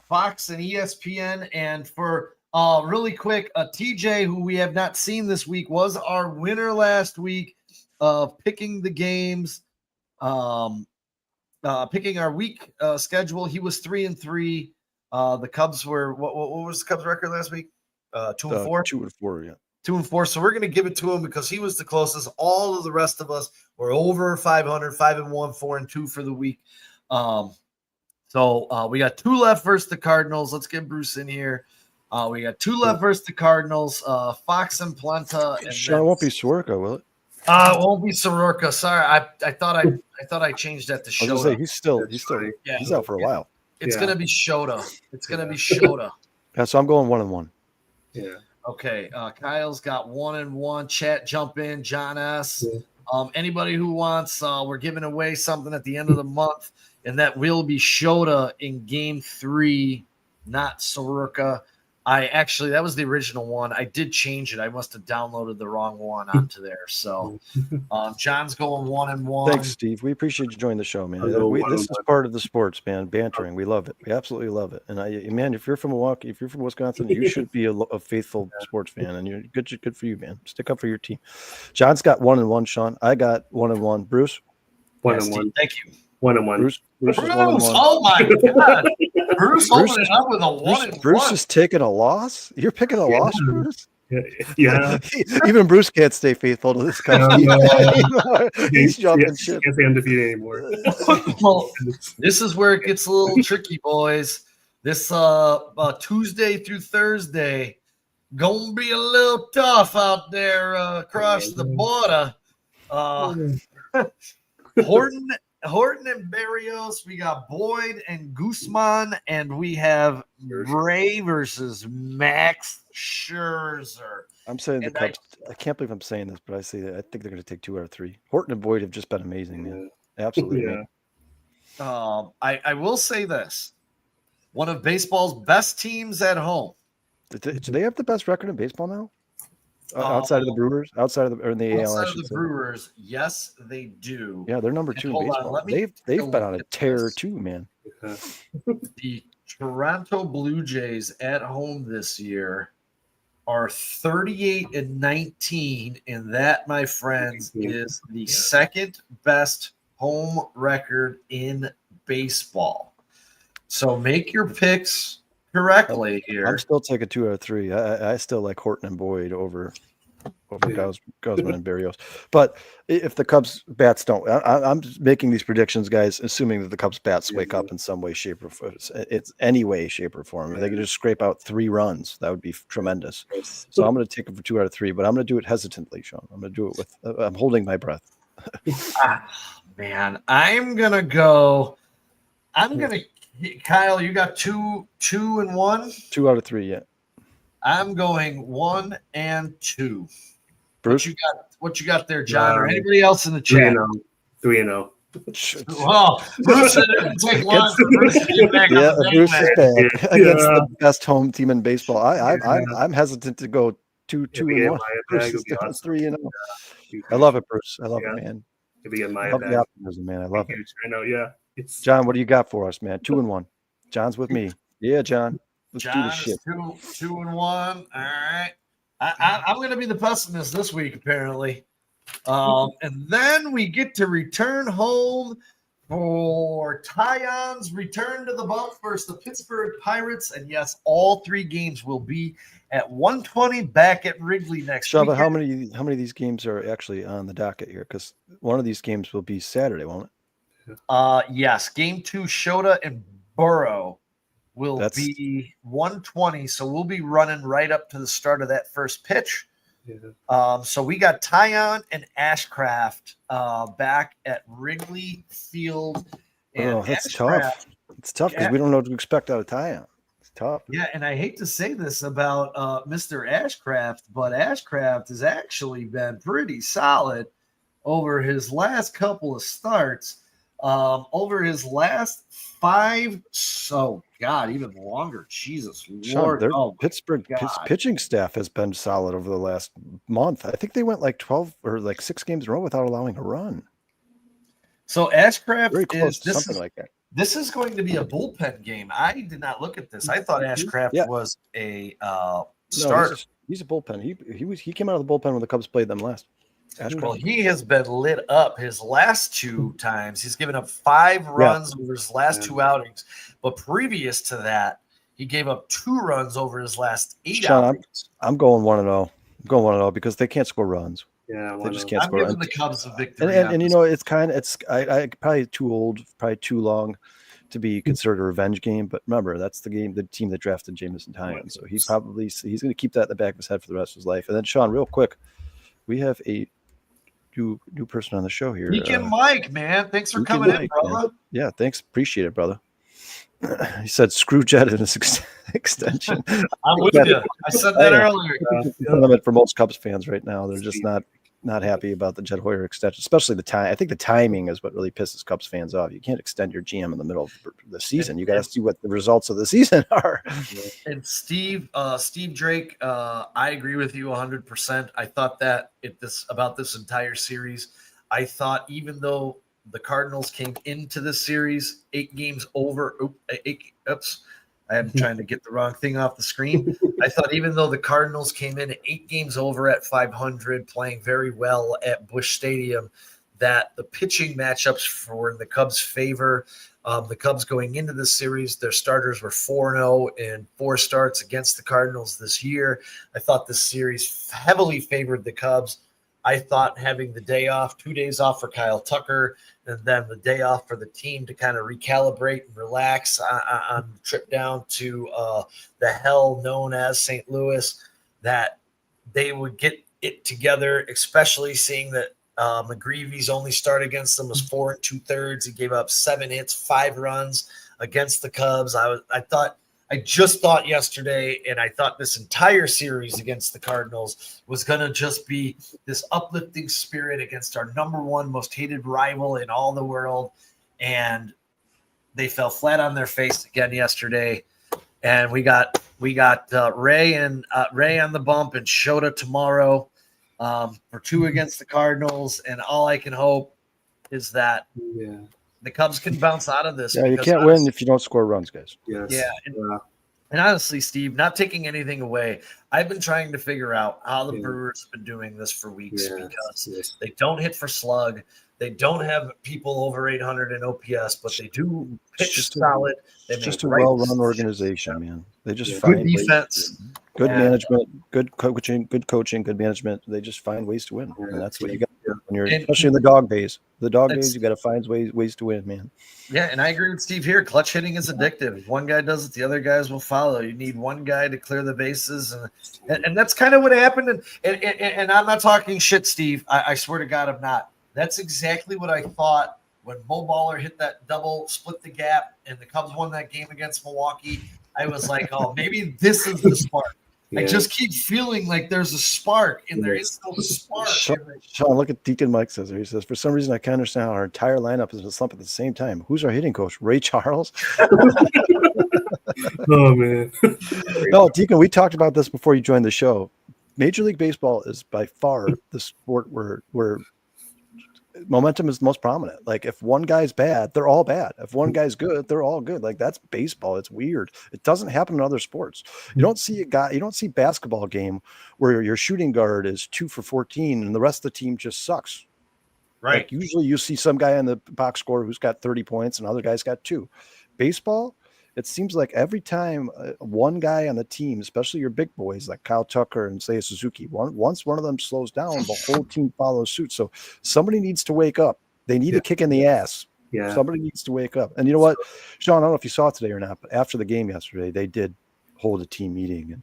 Fox and ESPN. And for really quick, TJ, who we have not seen this week, was our winner last week of picking the games. Picking our week schedule. He was 3-3. The Cubs were what was the Cubs record last week? 2-4. 2-4, yeah. 2-4. So we're going to give it to him because he was the closest. All of the rest of us were over 500, 5-1, 4-2 for the week. So we got 2 left versus the Cardinals. Let's get Bruce in here. We got 2 left versus the Cardinals. Fox and Planta. And Sean, it won't be Soroka, will it? It won't be Soroka. Sorry, I thought I changed that to Shota. I was gonna say he's out for a while. It's gonna be Shota. Yeah, so I'm going 1-1. Yeah. Okay. Kyle's got 1-1. Chat, jump in. John S. Anybody who wants, we're giving away something at the end of the month, and that will be Shota in Game 3, not Soroka. That was the original one. I did change it. I must have downloaded the wrong one onto there. So John's going 1-1. Thanks, Steve. We appreciate you joining the show, man. This is part of the sports, man. Bantering. We love it. We absolutely love it. And man, if you're from Milwaukee, if you're from Wisconsin, you should be a faithful sports fan. And you're good for you, man. Stick up for your team. John's got 1-1, Sean. I got 1-1. Bruce? 1-1. Thank you. 1-1. Bruce is 1-1. Oh my God. Bruce holding it up with a 1-1. Bruce is taking a loss? You're picking a loss, Bruce? Yeah. Even Bruce can't stay faithful to this company. He's jumping ship. Can't say undefeated anymore. Well, this is where it gets a little tricky, boys. This Tuesday through Thursday, gonna be a little tough out there across the border. Horton and Barrios. We got Boyd and Guzman, and we have Ray versus Max Scherzer. I'm saying the Cubs. I can't believe I'm saying this, but I think they're going to take 2 out of 3. Horton and Boyd have just been amazing, man. Absolutely. Yeah. I will say this: one of baseball's best teams at home. Do they have the best record in baseball now? Outside of the Brewers, or in the AL, outside of the Brewers, yes, they do. Yeah, they're number 2 in baseball. They've been on a tear too, man. The Toronto Blue Jays at home this year are 38-19, and that, my friends, is the second best home record in baseball. So make your picks correctly here. I'm still taking 2 out of 3. I still like Horton and Boyd over Guzman and Barrios. But if the Cubs bats don't, I'm making these predictions, guys, assuming that the Cubs bats wake up in some way, shape, or form. It's any way, shape, or form. If they could just scrape out 3 runs, that would be tremendous. So I'm going to take it for 2 out of 3, but I'm going to do it hesitantly, Sean. I'm going to do it with. I'm holding my breath. Man, I'm gonna go. Kyle, you got 2 and 1. 2 out of 3, yeah. I'm going 1 and 2. Bruce? What you got there, John, or anybody else in the chat? 3-0. Well, Bruce said it didn't take long for Bruce to get back Yeah, on the Bruce is bandwagon. back against the best home team in baseball. I'm hesitant to go 2-1. Bruce is down 3-0. I love it, Bruce. I love it, man. I love the optimism, man. I love it. I know, yeah. John, what do you got for us, man? 2-1. John's with me. Yeah, John. Let's do John this shit. is 2-1. All right. I'm going to be the pessimist this week, apparently. And then we get to return home for Tyon's return to the bump versus the Pittsburgh Pirates. And yes, all 3 games will be at 1:20 back at Wrigley next week. But how many of these games are actually on the docket here? Because one of these games will be Saturday, won't it? Yes, game 2, Shota and Burrow will be 1:20. So we'll be running right up to the start of that first pitch. Yeah. So we got Tyon and Ashcraft back at Wrigley Field. And that's tough. It's tough because we don't know what to expect out of Tyon. It's tough. Yeah, and I hate to say this about Mr. Ashcraft, but Ashcraft has actually been pretty solid over his last couple of starts. Over his last 5, even longer. Jesus Lord. Pittsburgh pitching staff has been solid over the last month. I think they went like 12 or like 6 games in a row without allowing a run. So Ashcraft very close to something like that. This is going to be a bullpen game. I did not look at this. I thought Ashcraft was a starter. No, he's a bullpen. He came out of the bullpen when the Cubs played them last. Well, he has been lit up his last 2 times. He's given up 5 runs over his last 2 outings. But previous to that, he gave up 2 runs over his last 8 outings. I'm going 1-0. I'm going 1-0 because they can't score runs. Yeah, they just can't score. I'm giving the Cubs a victory. And you know, I probably too old, probably too long to be considered a revenge game. But remember, that's the team that drafted Jameson Tyon. So he's going to keep that in the back of his head for the rest of his life. And then Sean, real quick, we have a new person on the show here. Deacon Mike, man. Thanks for coming in, brother. Man. Yeah, thanks. Appreciate it, brother. He said, screw Jed in his extension. I'm with you. I said that earlier. For most Cubs fans right now, they're just not happy about the Jed Hoyer extension, especially the time. I think the timing is what really pisses Cubs fans off. You can't extend your GM in the middle of the season. You got to see what the results of the season are. And Steve Drake, I agree with you 100%. I thought that about this entire series. I thought even though the Cardinals came into this series 8 games over. I am trying to get the wrong thing off the screen. I thought even though the Cardinals came in 8 games over at 500, playing very well at Busch Stadium, that the pitching matchups were in the Cubs' favor. The Cubs going into this series, their starters were 4-0 in 4 starts against the Cardinals this year. I thought this series heavily favored the Cubs. I thought having the day off, 2 days off for Kyle Tucker, and then the day off for the team to kind of recalibrate and relax on the trip down to the hell known as St. Louis, that they would get it together, especially seeing that McGreevy's only start against them was 4 2/3. He gave up 7 hits, 5 runs against the Cubs. I just thought yesterday, and I thought this entire series against the Cardinals was going to just be this uplifting spirit against our number 1 most hated rival in all the world. And they fell flat on their face again yesterday. And we got Ray on the bump and Shota tomorrow for 2 against the Cardinals. And all I can hope is that the Cubs can bounce out of this. Yeah, you can't win if you don't score runs, guys. Yes. Yeah. And honestly, Steve, not taking anything away, I've been trying to figure out how the Brewers have been doing this for weeks because they don't hit for slug. They don't have people over 800 in OPS, but they do pitch solid. It's just a well-run organization, man. They just find good defense, good management, good coaching, good management. They just find ways to win, and that's what you got when you're, especially in the dog days. The dog days, you got to find ways to win, man. Yeah, and I agree with Steve here. Clutch hitting is addictive. If one guy does it, the other guys will follow. You need one guy to clear the bases, and that's kind of what happened. And I'm not talking shit, Steve. I swear to God, I'm not. That's exactly what I thought when Mo Baller hit that double, split the gap, and the Cubs won that game against Milwaukee. I was like, oh, maybe this is the spark. I just keep feeling like there's a spark, and there is no spark. Sean, look at Deacon Mike says there. He says, for some reason, I can't understand how our entire lineup is in a slump at the same time. Who's our hitting coach? Ray Charles? Oh, man. No, Deacon, we talked about this before you joined the show. Major League Baseball is by far the sport where momentum is the most prominent. Like if one guy's bad, they're all bad. If one guy's good, they're all good. Like that's baseball. It's weird. It doesn't happen in other sports. You don't see basketball game where your shooting guard is 2 for 14 and the rest of the team just sucks. Right. Like usually you see some guy on the box score who's got 30 points and other guy's got 2. Baseball, it seems like every time one guy on the team, especially your big boys like Kyle Tucker and Seiya Suzuki, once one of them slows down, the whole team follows suit. So somebody needs to wake up. They need a kick in the ass. Yeah. Somebody needs to wake up. And you know what, Sean, I don't know if you saw it today or not, but after the game yesterday, they did hold a team meeting, and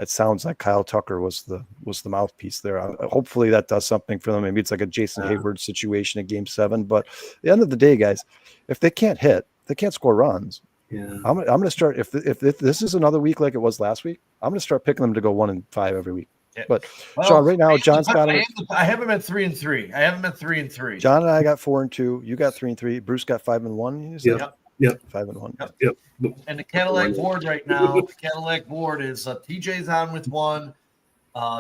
it sounds like Kyle Tucker was the mouthpiece there. Hopefully that does something for them. Maybe it's like a Jason Hayward situation at Game 7. But at the end of the day, guys, if they can't hit, they can't score runs. Yeah. I'm going to start if this is another week like it was last week. I'm going to start picking them to go 1-5 every week. Yeah. But Sean, right now, John's got him. I have him at 3-3. I have him at 3-3. John and I got 4-2. You got 3-3. Bruce got 5-1. Yep. 5-1. Yep. And the Cadillac board right now, the Cadillac board is TJ's on with 1.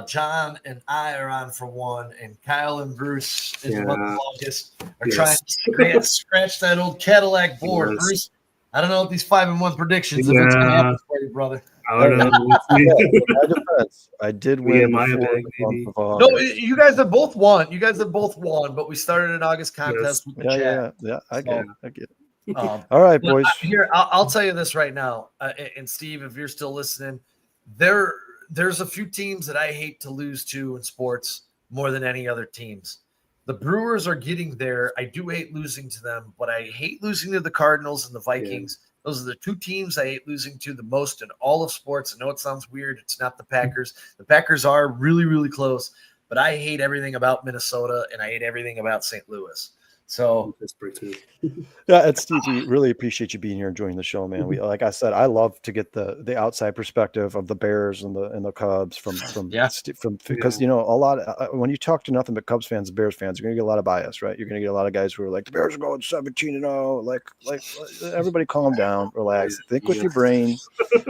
John and I are on for 1, and Kyle and Bruce in the month of August are trying to scratch that old Cadillac board. Yes. Bruce, I don't know what these 5-1 predictions if it's going to happen for you, brother. I don't know. My defense, I did win. No, you guys have both won. But we started an August contest with the chat. Yeah. I get it. All right, boys. Here, I'll tell you this right now, and Steve, if you're still listening, there's a few teams that I hate to lose to in sports more than any other teams. The Brewers are getting there. I do hate losing to them, but I hate losing to the Cardinals and the Vikings. Yeah. Those are the 2 teams I hate losing to the most in all of sports. I know it sounds weird. It's not the Packers. The Packers are really, really close, but I hate everything about Minnesota, and I hate everything about St. Louis. So yeah, it's Steve. We really appreciate you being here and joining the show, man. We, like I said, I love to get the outside perspective of the Bears and the Cubs from because you know a lot when you talk to nothing but Cubs fans and Bears fans, you're gonna get a lot of bias, right? You're gonna get a lot of guys who are like the Bears are going 17-0. Like everybody, calm down, relax, think with your brain.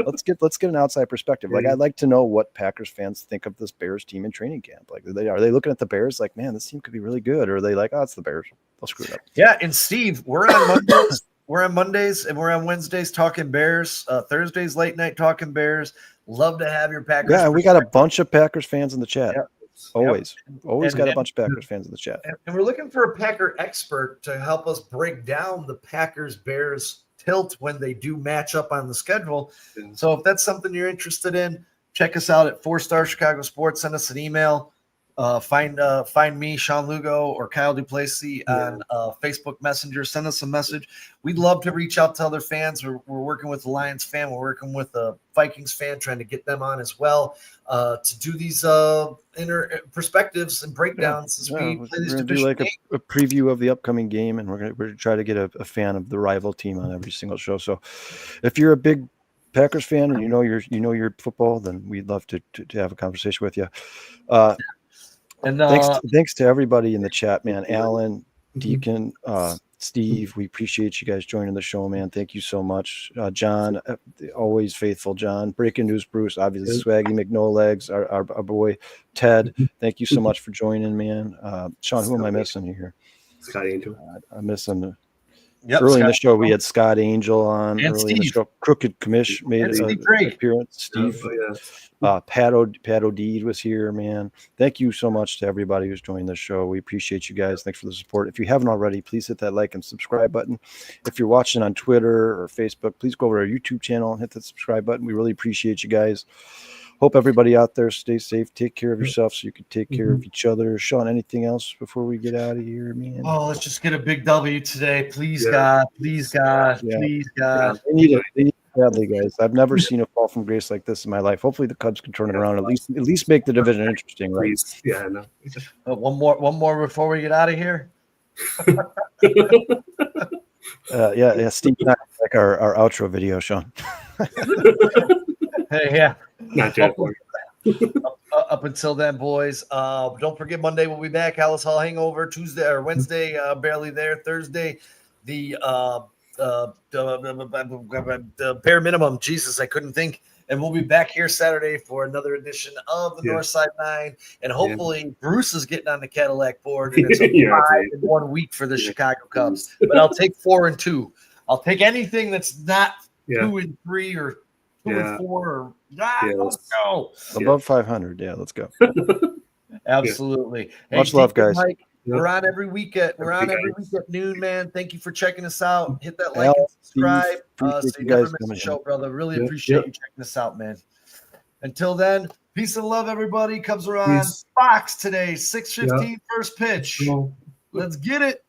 Let's get an outside perspective. Like I'd like to know what Packers fans think of this Bears team in training camp. Like are they looking at the Bears like, man, this team could be really good, or are they like, oh, it's the Bears? I'll screw it up. Yeah, and Steve, we're on Mondays. We're on Mondays and we're on Wednesdays talking Bears. Thursdays late night talking Bears. Love to have your Packers. Yeah, we got a bunch of Packers fans in the chat. Yep. Always got a bunch of Packers fans in the chat. And we're looking for a Packer expert to help us break down the Packers Bears tilt when they do match up on the schedule. Yeah. So if that's something you're interested in, check us out at 4-Star Chicago Sports. Send us an email. Find me, Sean Lugo, or Kyle Duplessis on Facebook Messenger. Send us a message. We'd love to reach out to other fans. We're working with the Lions fan. We're working with the Vikings fan, trying to get them on as well to do these inner perspectives and breakdowns as we play this division. We're going to do like a preview of the upcoming game, and we're going to try to get a fan of the rival team on every single show. So if you're a big Packers fan and you know your football, then we'd love to have a conversation with you. And thanks to everybody in the chat, man. Alan, Deacon, Steve, we appreciate you guys joining the show, man. Thank you so much. John, always faithful, John. Breaking news, Bruce, obviously Swaggy McNolegs, our boy Ted. Thank you so much for joining, man. Sean, who am I missing here? Scott Angel. I'm missing. Early in the show, we had Scott Angel on. And early Steve. in the show, Crooked Commish made an appearance. Steve. Pat O'Deed was here, man. Thank you so much to everybody who's joined the show. We appreciate you guys. Thanks for the support. If you haven't already, please hit that like and subscribe button. If you're watching on Twitter or Facebook, please go over to our YouTube channel and hit the subscribe button. We really appreciate you guys. Hope everybody out there stays safe. Take care of yourself so you can take care of each other. Sean, anything else before we get out of here, man? Oh, let's just get a big W today. Please, God. Please, God. Please, God. They need it badly, guys. I've never seen a fall from grace like this in my life. Hopefully the Cubs can turn it around. At least make the division interesting, right? Yeah, I know. One more before we get out of here. Yeah. Steve, like our outro video, Sean. Hey, yeah. Not Jed Hoyer. Up until then, boys. Don't forget Monday we'll be back. Alice Hall Hangover. Tuesday or Wednesday, barely there. Thursday, the bare minimum. Jesus, I couldn't think. And we'll be back here Saturday for another edition of the Yeah. Northside 9. And hopefully Bruce is getting on the Cadillac board. And it's a Yeah, 5 in 1 week for the Chicago Cubs. But I'll take 4 and 2. I'll take anything that's not 2 and 3 or 2 and 4 or let's go. Above 500. Yeah, let's go. Absolutely. Much love, guys. Mike, we're on every week at noon, man. Thank you for checking us out. Hit that like Al, and subscribe. appreciate So you you never guys miss coming a show, in. brother. Really appreciate you checking us out, man. Until then, peace and love, everybody. Cubs are on Peace. Fox today, 6:15 first pitch. Well, Let's get it.